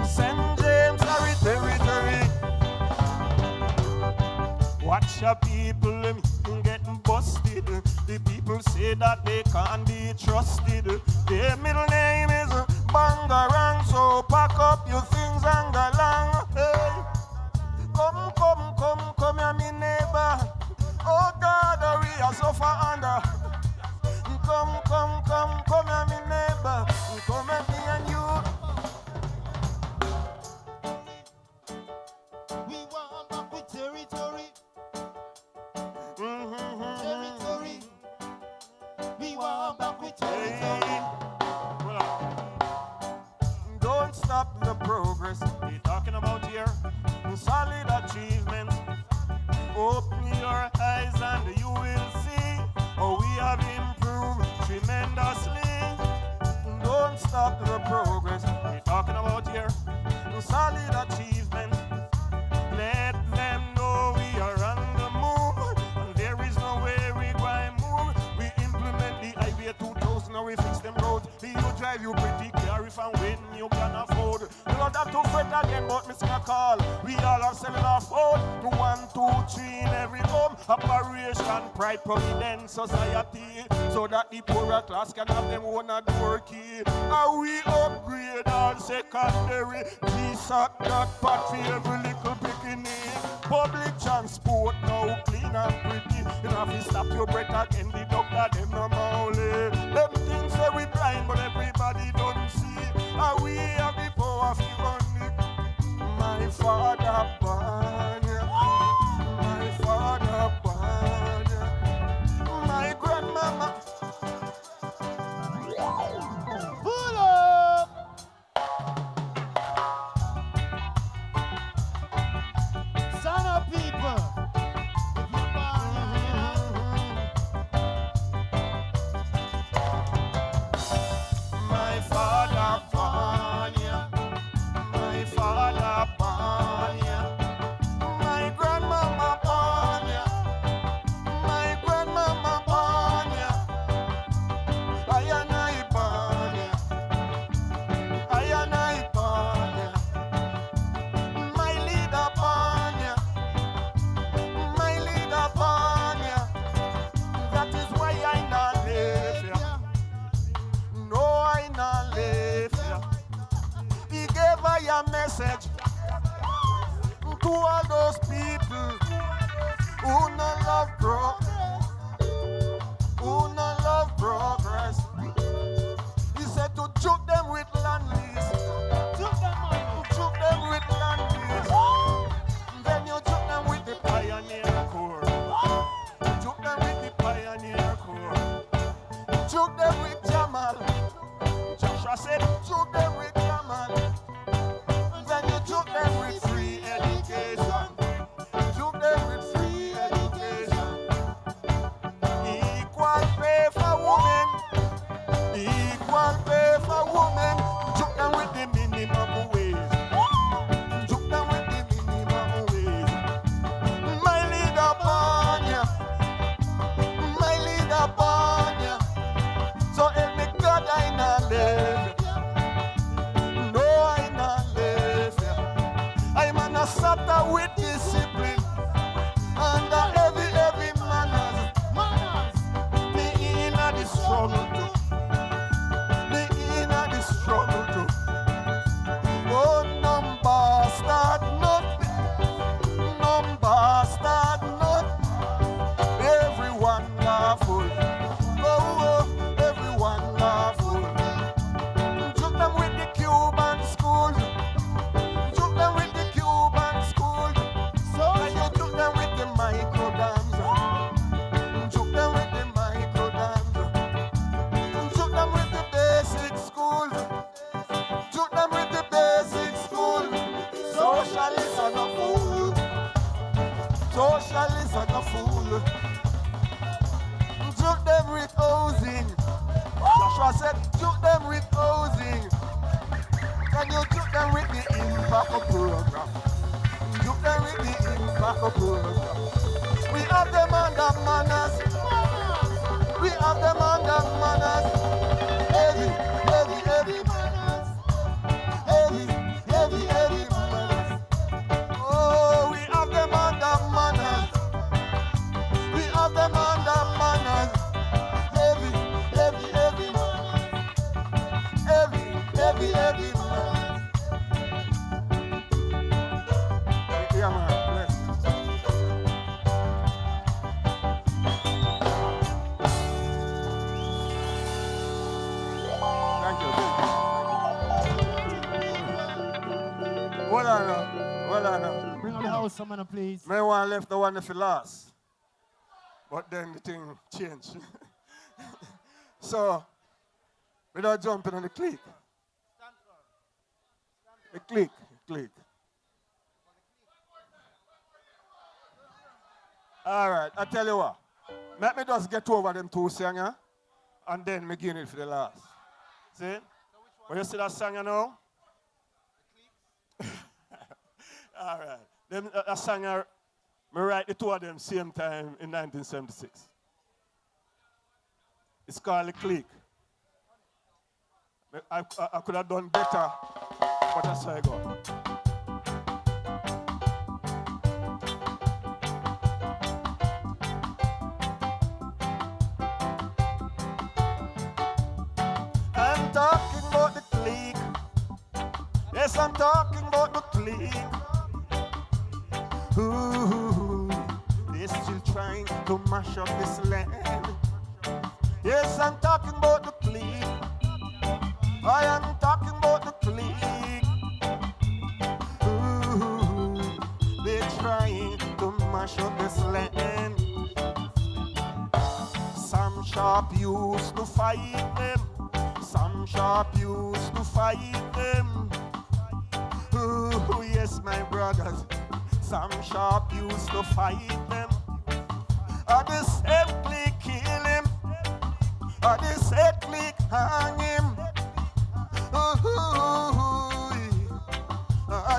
St. James, our territory. Watch your people getting busted. The people say that they can't be trusted. Their middle name is Bangarang, so pack up your things and go along. Hey. Come, here, me neighbor. Oh God, we are so far under. Come, here, me neighbor. Come at me and you. We want back with territory. Territory. We want back with territory. Don't stop the progress we're talking about here. Solid achievements. Open your eyes and you will see how we have improved tremendously. Don't stop the progress we're talking about here. Solid achievements. Let them know we are on the move, and there is no way we going move. We implement the Highway 2000 and we fix them roads. You drive you pretty car if and when you can afford. You don't have to fret again, but me sing a call. We all have cellular phone. 1, 2, 3 in every home. Operation Pride Providence Society, so that the poorer class can have them own a door key. And we upgrade our secondary. We suck that pot for every little bikini. Public transport now clean and pretty. You don't have to stop your breath again. The doctor them no mowley. Them things say we blind, but everybody don't see. And we have the power to run it. My father born, my father born, my grandmama. Pull up. Son of people. If you're born, suffer with discipline. Under heavy manners. Me inna the struggle too. Me inna the struggle too. Oh, number start not. Number start not. Everyone laughful. Oh, everyone laughful. Took them with the Cuban school. Took them with the Cuban school. And you took them with the micro dance. Took them with the micro dance. Took them with the basic school. Took them with the basic school. Socialists are the fool. Socialists are the fool. Took them with housing. Joshua said, took them with housing. And you took them with the impact program. Took them with the impact program. We have them under manners. We have them under manners. Heavy manners. Heavy manners. Oh, we have them under manners. We have them under manners. Heavy manners. Heavy manners. Yeah, man. Bless. Thank you. Hold on now. Bring up the house, someone, please. May one left the one for last. But then the thing changed. So, without jumping on the click. The click. All right, I tell you what. Let me just get over them two songs, and then begin it for the last. See? When you see that song, you know? All right. Them, that song, I write the two of them same time in 1976. It's called The Click. I could have done better, but that's how I go. I'm talking about the clique. Yes, I'm talking about the clique. Ooh, they're still trying to mash up this land. Yes, I'm talking about the clique. I am talking about the clique. Ooh, they're trying to mash up this land. Some sharp used to fight them. Some sharp used to fight them. Ooh, yes, my brothers. Some sharp used to fight them. The same clique kill him. The same clique hang him.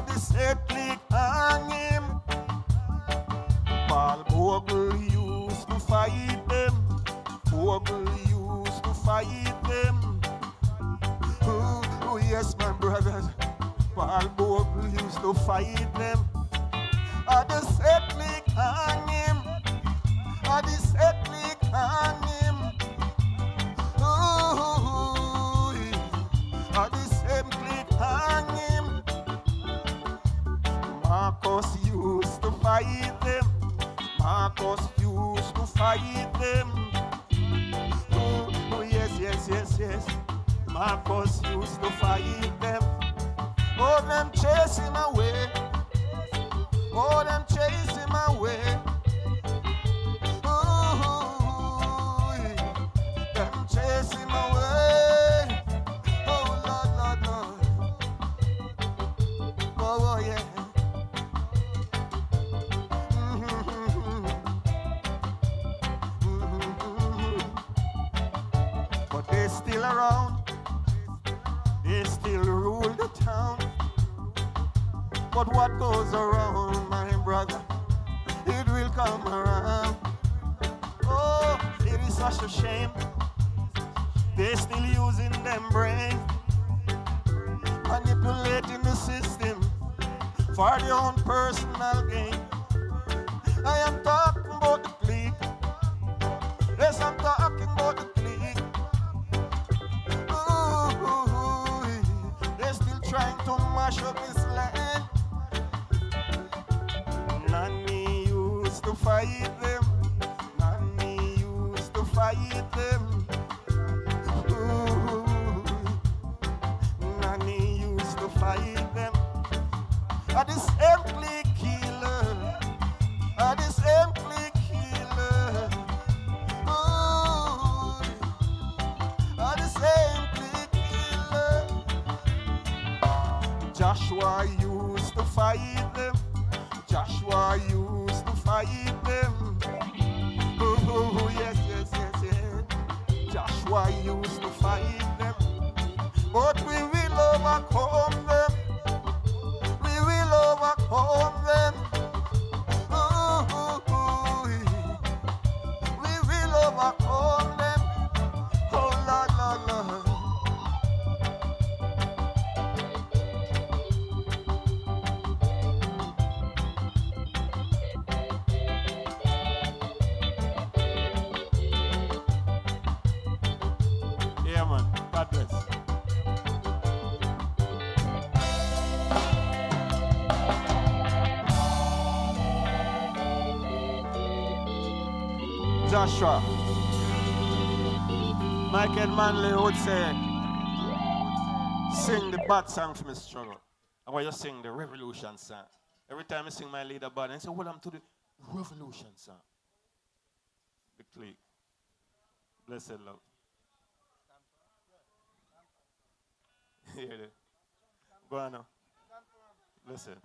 The same clique hang him. Paul Bogle used to fight them. Bogle used to fight them. Oh, yes, my brothers. Paul Bogle used to fight them. The same clique hang him. The same clique hang him. The same clique hang him. Marcus used to fight them. Marcus used to fight them. Oh, yes. Marcus used to fight them. Oh, them chase him away. Oh, them chase him away. Oh, them chase him away. Oh, Lord. Oh, yeah. But they're still around. They still rule the town. But what goes around, my brother, it will come around. Oh, it is such a shame. They're still using them brain, manipulating the system. for their own personal gain. I am talking about the clique. Yes, I'm talking about the clique. Ooh, they're still trying to mash up this land. Nanny used to fight them. Nanny used to fight them. Ooh, Nanny used to fight them. This empty killer. This empty killer. Ooh, this empty killer. Joshua used to fight them. Joshua used to fight them. Oh, yes, yes, yes, yes. Joshua used to fight them. But we will overcome them. We will overcome them. Oh, we will overcome them. Oh, Lord, Lord, Lord. Yeah, man. God bless. Joshua. Michael Manley would say, sing the bad song for me struggle. And when you sing the revolution song, every time I sing my leader bad, I say, well, I'm to the revolution song. The clique. Blessed love. Hear it. Go on now. Listen.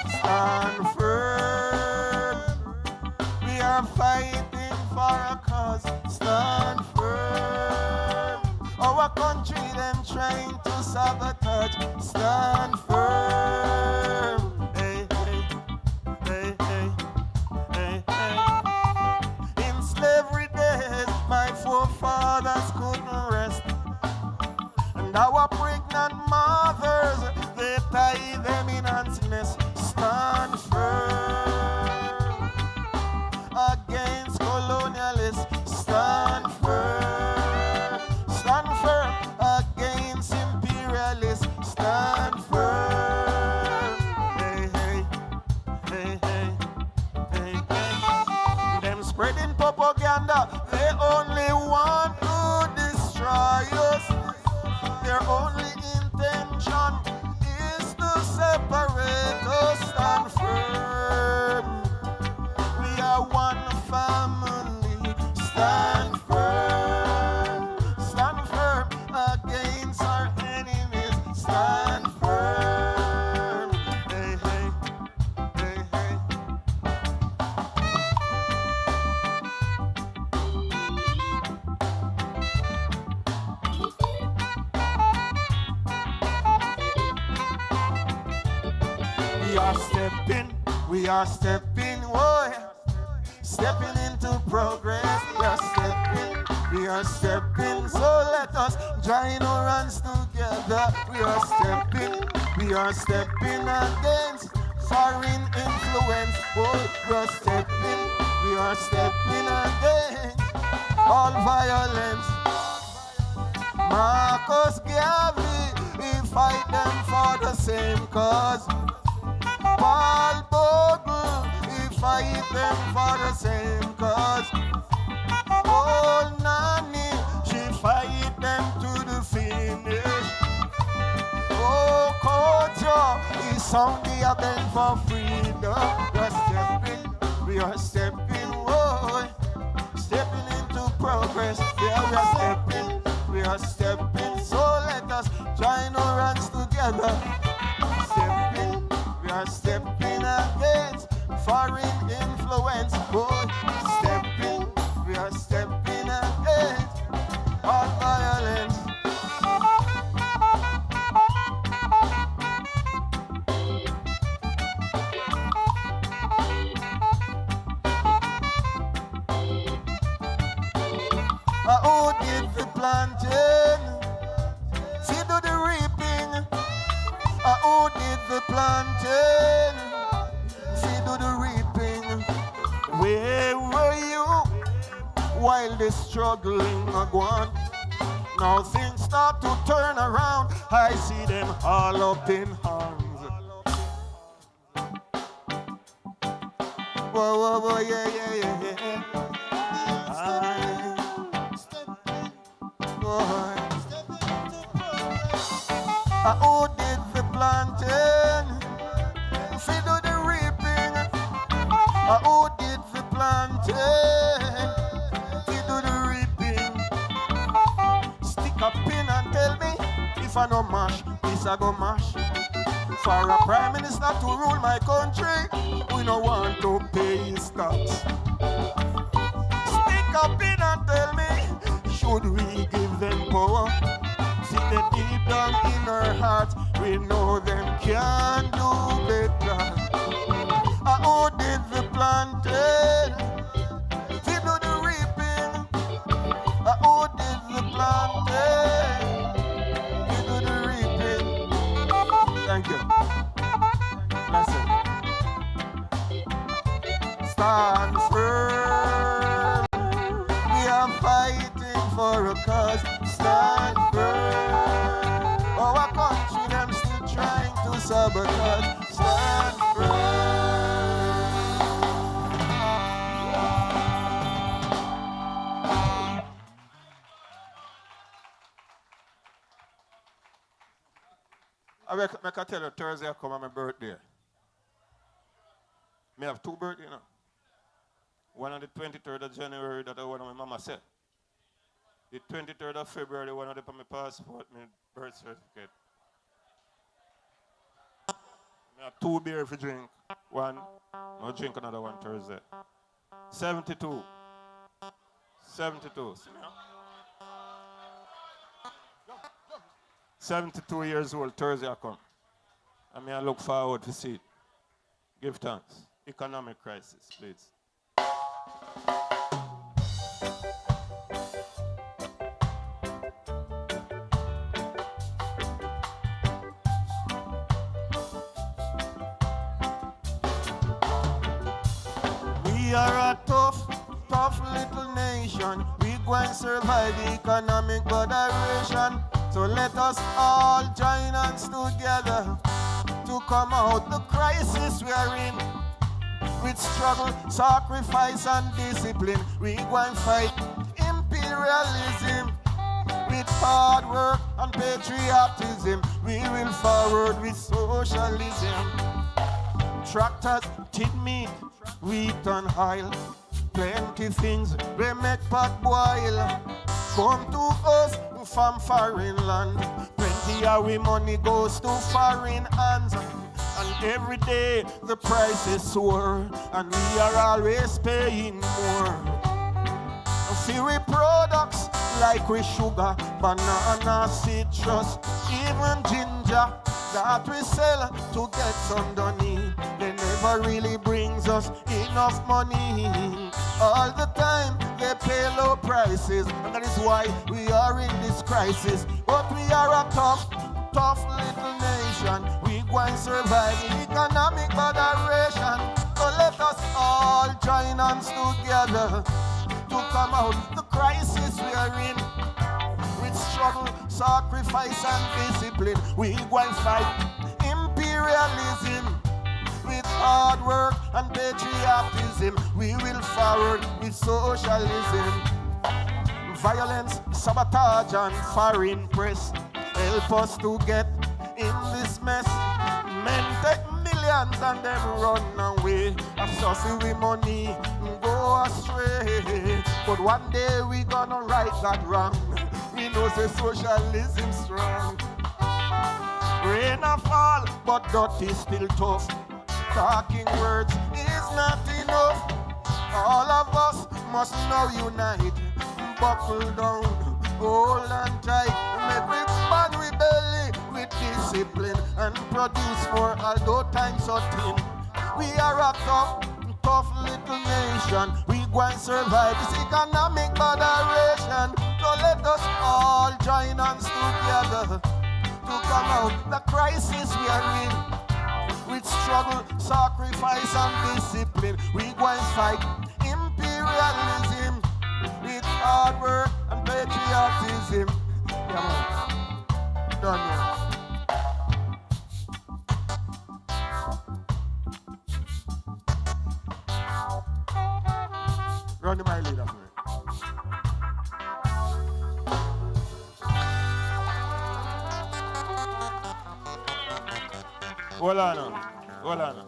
Stand firm. We are fighting for a cause. Stand firm. Our country, them trying to sabotage. Stand firm. Hey, hey, hey, hey, hey, hey. In slavery days, my forefathers couldn't rest. And our pregnant mothers, they tie them in ants' nest. Stand firm against colonialists. Stand firm. Stand firm against imperialists. Stand firm. Hey, hey, hey, hey, hey, hey. Them spreading propaganda, they only want to destroy us. Their only intention is to separate us. Stand firm. We are one family. Stand firm. Stand firm against our enemies. Stand firm. Hey, hey, hey, hey. We are stepping, oh yeah. Stepping into progress. We are stepping, so let us join our hands together. We are stepping against foreign influence. Oh, we are stepping against all violence. Marcus Garvey, we fight them for the same cause. Paul Bogle, we fight them for the same cause. Oh, Nanny, she fight them to the finish. Oh, Kojo, he sounded a bend for freedom. We are stepping, oh, stepping into progress. Yeah, we are stepping, so let us join our hands together. We are stepping against foreign influence. Oh, we are stepping against all violence. planting? See do the reaping. Who did the planting? See do the reaping. Where were you while the struggling are gone? Now things start to turn around. I see them all up in arms. Whoa, whoa, whoa, yeah, yeah, yeah, yeah. Who did the planting? See do the reaping. Who did the planting? See do the reaping. Stick a pin and tell me if I no mash, this I go mash. For a prime minister to rule my country, we no want to pay his tax. Stick a pin and tell me, should we give them power? See the deep down in our hearts, we know them can do better. Who did the planting? See do the reaping. Who did the planting? See do the reaping. Thank you. Listen. Stand firm. We are fighting for a cause. Stand firm. Our country, them still trying to sabotage. Stand firm. I can tell you Thursday I come on my birthday. Me have two birthdays, you know. One on the 23rd of January that I want my mama said. The 23rd of February, one of them on my passport, my birth certificate. I have 2 beers for drink. One, I'll drink another one Thursday. 72. 72. 72 years old, Thursday I come. I look forward to see it. Give thanks. Economic crisis, please. We are a tough little nation. We go and survive the economic botheration. So let us all join hands together to come out the crisis we are in. With struggle, sacrifice and discipline, we go and fight imperialism. With hard work and patriotism, we will forward with socialism. Tractors, tin meat, wheat and oil, plenty things we make pot boil. Come to us from foreign land. Plenty of we money goes to foreign hands. And every day the prices soar, and we are always paying more. Fury products like we sugar, banana, citrus, even ginger that we sell to get some money. They never really brings us enough money. All the time they pay low prices, and that is why we are in this crisis. But we are a tough little nation. We go and survive economic botheration. So let us all join hands together to come out the crisis we are in. With struggle, sacrifice and discipline, we go and fight imperialism. With hard work and patriotism, we will forward with socialism. Violence, sabotage and foreign press help us to get in this mess. Men take millions and them run away. And so we money go astray. But one day we gonna right that wrong. We know say socialism strong. Rain a fall, but dirty still tough. Talking words is not enough. All of us must now unite. Buckle down, hold on tight. Make we band we belly with discipline and produce more although times are thin. We are a tough little nation. We go and survive this economic botheration. So let us all join hands together to come out the crisis we are in. With struggle, sacrifice, and discipline, we go and fight imperialism with hard work and patriotism. Come on, done now. Run the my leader for it. Hold on now. Hold on now.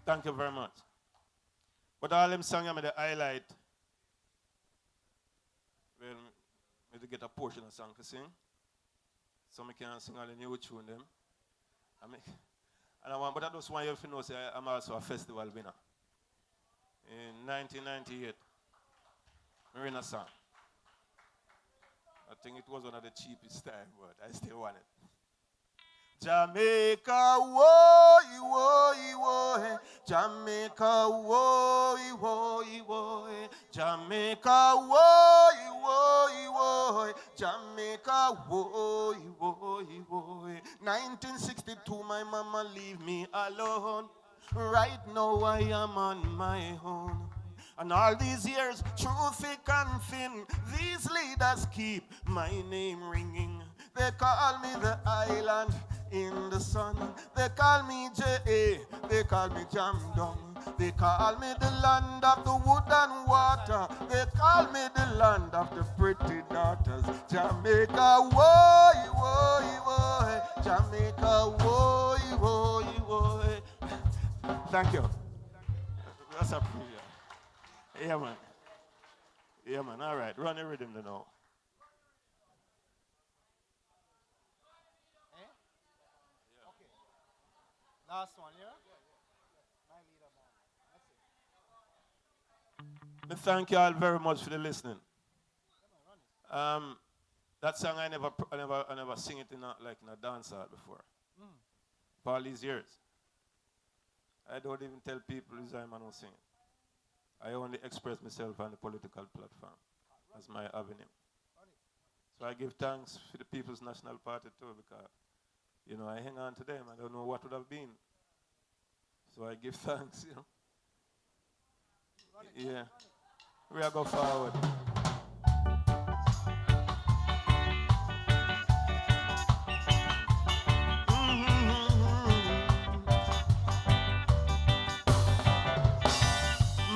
Thank you very much. But all them songs I'm the highlight. Well, me to get a portion of song to sing. So I can sing all the new tune them. But I just want you to know say I'm also a festival winner. In 1998, I win a song. I think it was one of the cheapest time, but I still want it. Jamaica, woy, woy, woy. Jamaica, woy, woy, woy. Jamaica, woy, woy, woy. Jamaica, woy, woy, woy. 1962, my mama leave me alone. Right now I am on my own. And all these years, through thick and thin, these leaders keep my name ringing. They call me the island in the sun. They call me J.A., they call me Jam Dong. They call me the land of the wood and water. They call me the land of the pretty daughters. Jamaica, woy, woy, woy. Jamaica, woy, woy, woy. Thank you. That's a preview. Yeah, man. Yeah, man. All right. Run the rhythm to know. Last one, yeah? I thank you all very much for the listening. That song I never sing it in a dance hall before. For all these years. I don't even tell people this I'm not sing it. I only express myself on the political platform as my avenue. So I give thanks for the People's National Party too, because I hang on to them. I don't know what would have been. So I give thanks, Yeah. We are go forward.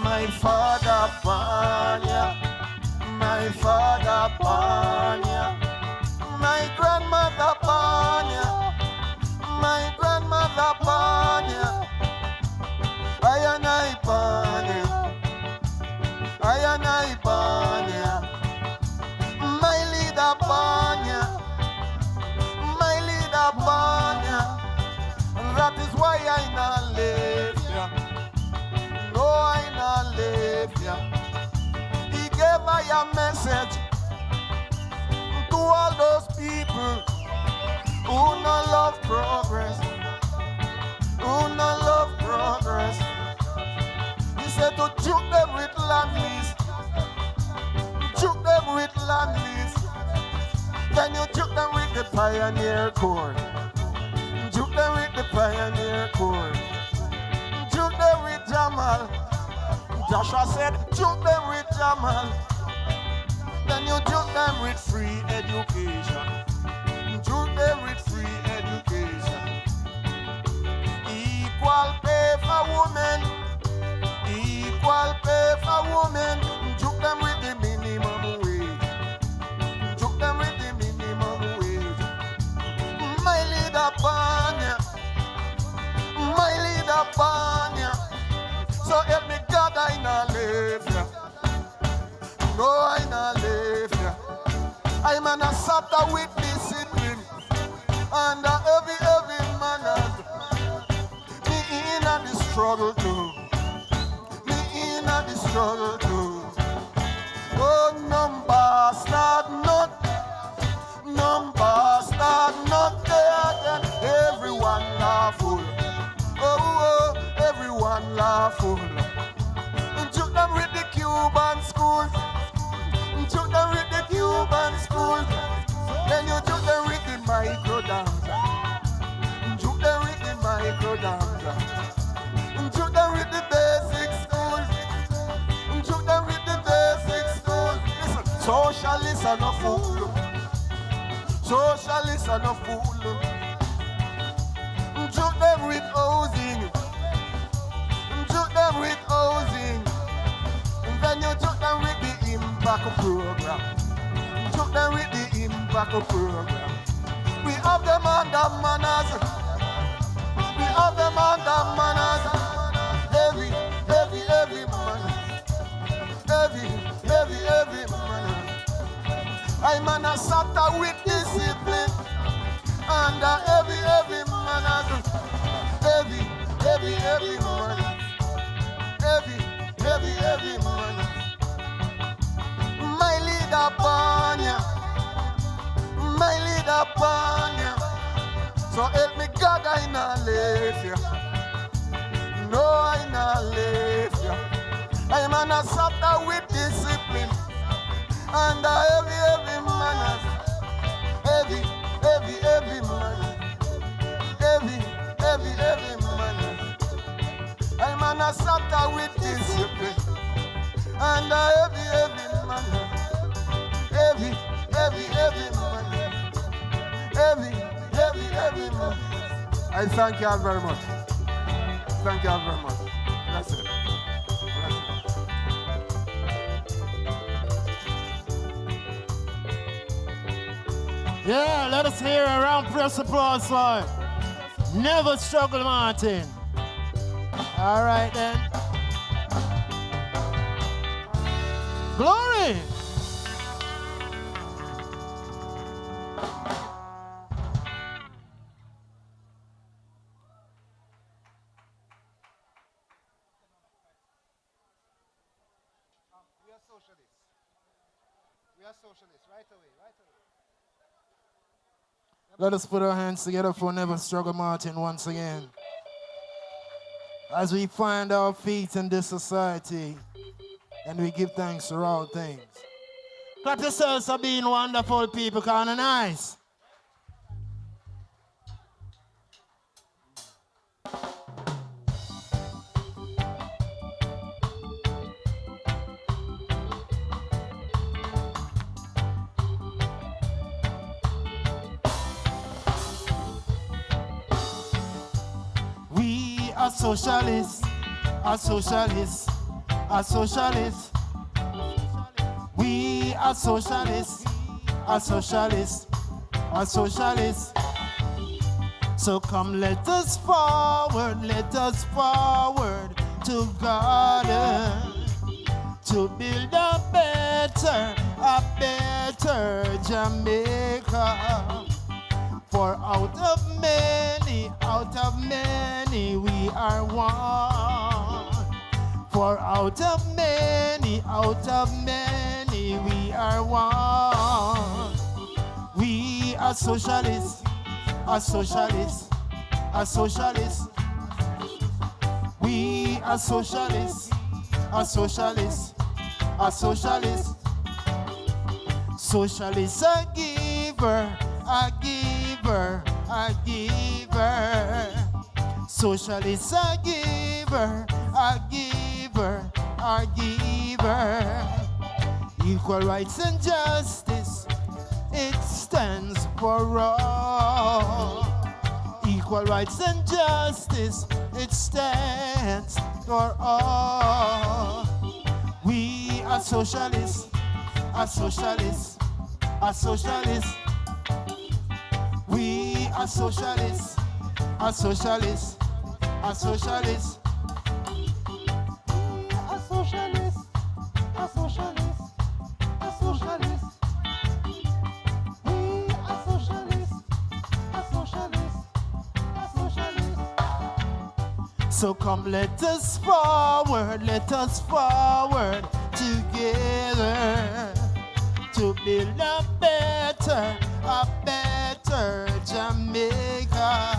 My father born ya, my father born ya, my grandmother born ya, my grandmother born ya, I and I born ya, I and I born ya, my leader born ya, my leader born ya, and that is why I not live ya. No, I not live ya. He gave me a message to all those people who no love progress, who no love progress. He said to juke them with land lease, juke them with land lease. Then you juke them with the pioneer core, juke them with the pioneer core. Juke them with Jamal. Joshua said, juke them with Jamal. Then you juke them with free education. Juke them with free education. Equal pay for women. Equal pay for women. Juke them with the minimum wage. Juke them with the minimum wage. My leader Banya. My leader Banya. So help me God, I not live ya. No, I not live ya. I'm an assaulter with discipline. And every man me in a the struggle too. Me in a the struggle too. Oh, no bastard, not. No bastard, not there again. Everyone laughful. Oh, everyone laughful. Juke them with the Cuban schools. Juke them with Socialists are no fool. Socialists are no fool. Shoot them with housing. Shoot them with housing. Then you shoot them with the impact program. Shoot them with the impact program. We have them under manners. We have them under manners. Heavy, heavy, heavy manners. Heavy, heavy, heavy manners. I'm on a SATA with discipline. Under heavy, heavy manners. Heavy, heavy, heavy manners. Heavy, heavy, heavy manners. My leader Panya. My leader Panya. So help me God, I not leave you. No, I not leave you. I'm on a SATA with discipline. And a heavy, heavy manners. Heavy, heavy, heavy manners. Heavy, heavy, heavy manners. I'm on a SATA with discipline. And a heavy, heavy manners. Heavy, heavy, heavy manners. Heavy, heavy, heavy manners. I thank you all very much. Thank you all very much. That's it. Yeah, let us hear a round press applause for Never Struggle Martin. All right then. Glory. We are socialists. We are socialists. Right away, right away. Let us put our hands together for Never Struggle Martin once again. As we find our feet in this society and we give thanks for all things. Clap yourselves for being wonderful people, kind of nice. We are socialists, are socialists, are socialists. We are socialists, are socialists, are socialists. So come let us forward together to build a better Jamaica. For out of many we are one. For out of many we are one. We are socialists, are socialists, are socialists. We are socialists, are socialists, are socialists. Socialists a giver, a giver, a giver. Socialists a giver, a giver, a giver. Equal rights and justice, it stands for all. Equal rights and justice, it stands for all. We are socialists, are socialists, are socialists. We are socialists, are socialists, are socialists. A socialist, a socialist, a socialist. We are socialists, a socialist, a socialist. So come let us forward together to build a better Jamaica.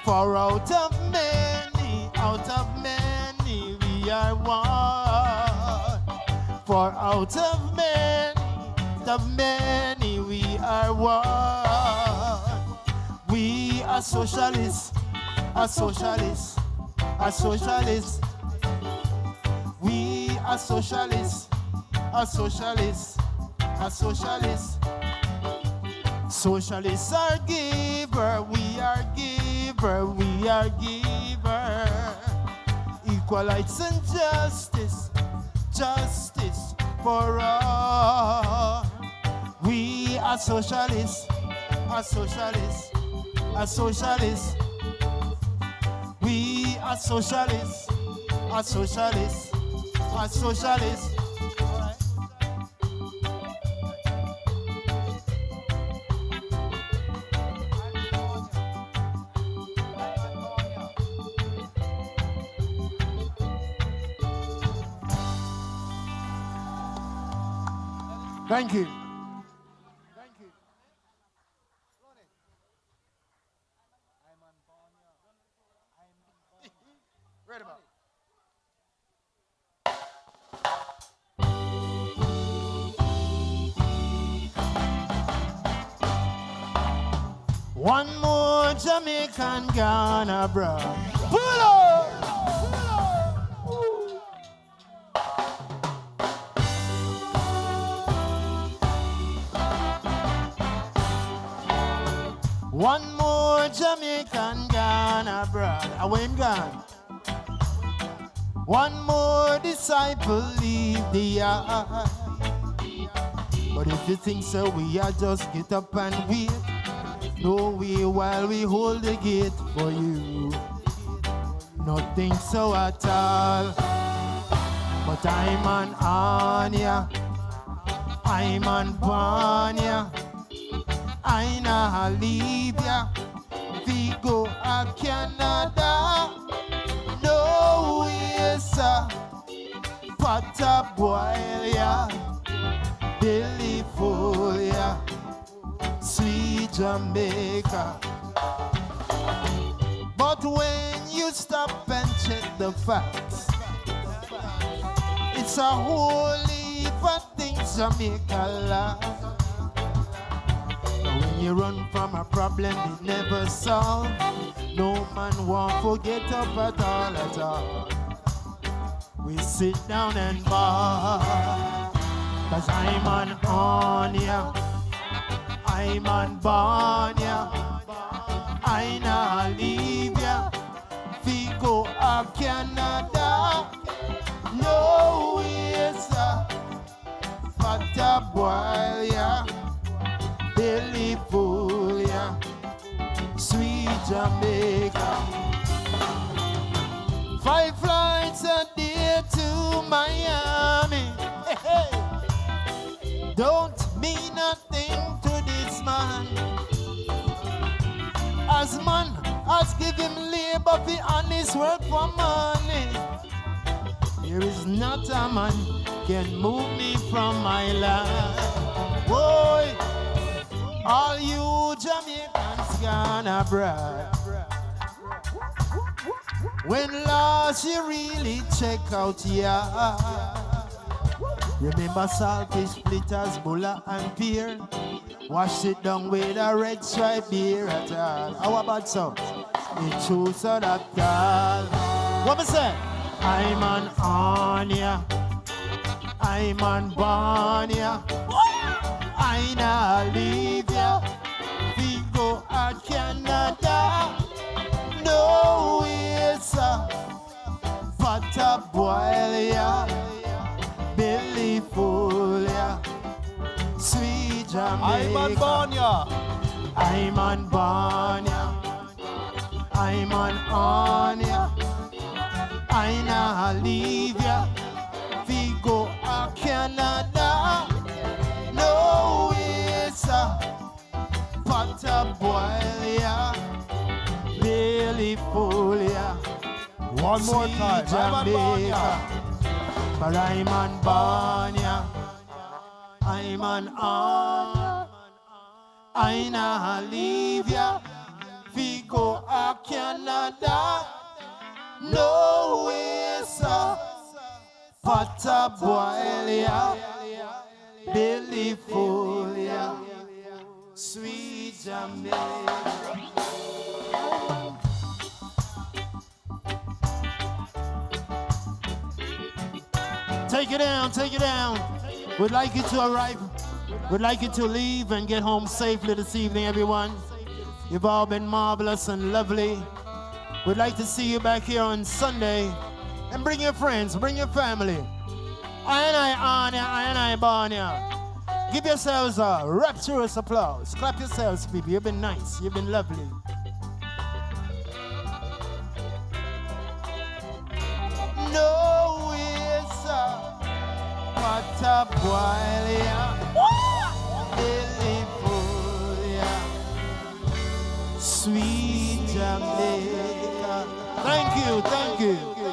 For out of many we are one. For out of many we are one. We are socialists, are socialists, are socialists. We are socialists, are socialists, a socialist. Socialists are giver, we are giver, we are giver. Equal rights and justice, justice for all. We are socialists, a socialist, a socialist. We are socialists, a socialist, a socialist. Thank you. Right about. One more Jamaican Ghana, bro. Pull up! One more Jamaican Ghana, brother. When gone. One more disciple leave the yard. But if you think so, we are just get up and wait. No way while we hold the gate for you. Nothing so at all. But I'm on Anya. I'm on Banya. I na leave ya. We go a Canada. No way, sir. Pot a boil ya. Billy full ya. Sweet Jamaica. But when you stop and check the facts, it's a whole heap of things Jamaica lacks. When you run from a problem it never solve, no man won't forget up at all. We sit down and bar, 'cause I'm on Anya, I'm on Banya, I na leave ya, we go a Canada, no way, sir, but a boil ya. Billy full, yeah. Sweet Jamaica. 5 flights a day to Miami. Hey, hey. Don't mean nothing to this man. As man, as give him labor for honest work for money. There is not a man can move me from my land. Boy. All you Jamaicans gonna brag. When last you really check out, yeah. Remember saltfish, splitters, bulla and pear. Wash it down with a red stripe beer at all. How about so? It true so that all. What me say? I'm on Anya. I'm on Banya. I na leave ya. We go a Canada. No way, sir. But a boil ya. Billy full ya. Sweet Jamaica. I'm on Banya. I'm on Banya. I'm on Anya. I na leave ya. We go a Canada. No way, sir. Pot a boil ya. Billy full ya. One more time. Jamaica. But I'm on Banya. I'm on I na leave ya. We go a Canada. No way, sir. Pot a boil ya. Billy full ya. Sweet Jamaica. Take it down, take it down. We'd like you to arrive We'd like you to leave and get home safely this evening, everyone. You've all been marvelous and lovely. We'd like to see you back here on Sunday. And bring your friends, bring your family. I Barnia. Give yourselves a rapturous applause. Clap yourselves, people. You've been nice. You've been lovely. No, it's what a boil, sweet Jamaica. Thank you, thank you.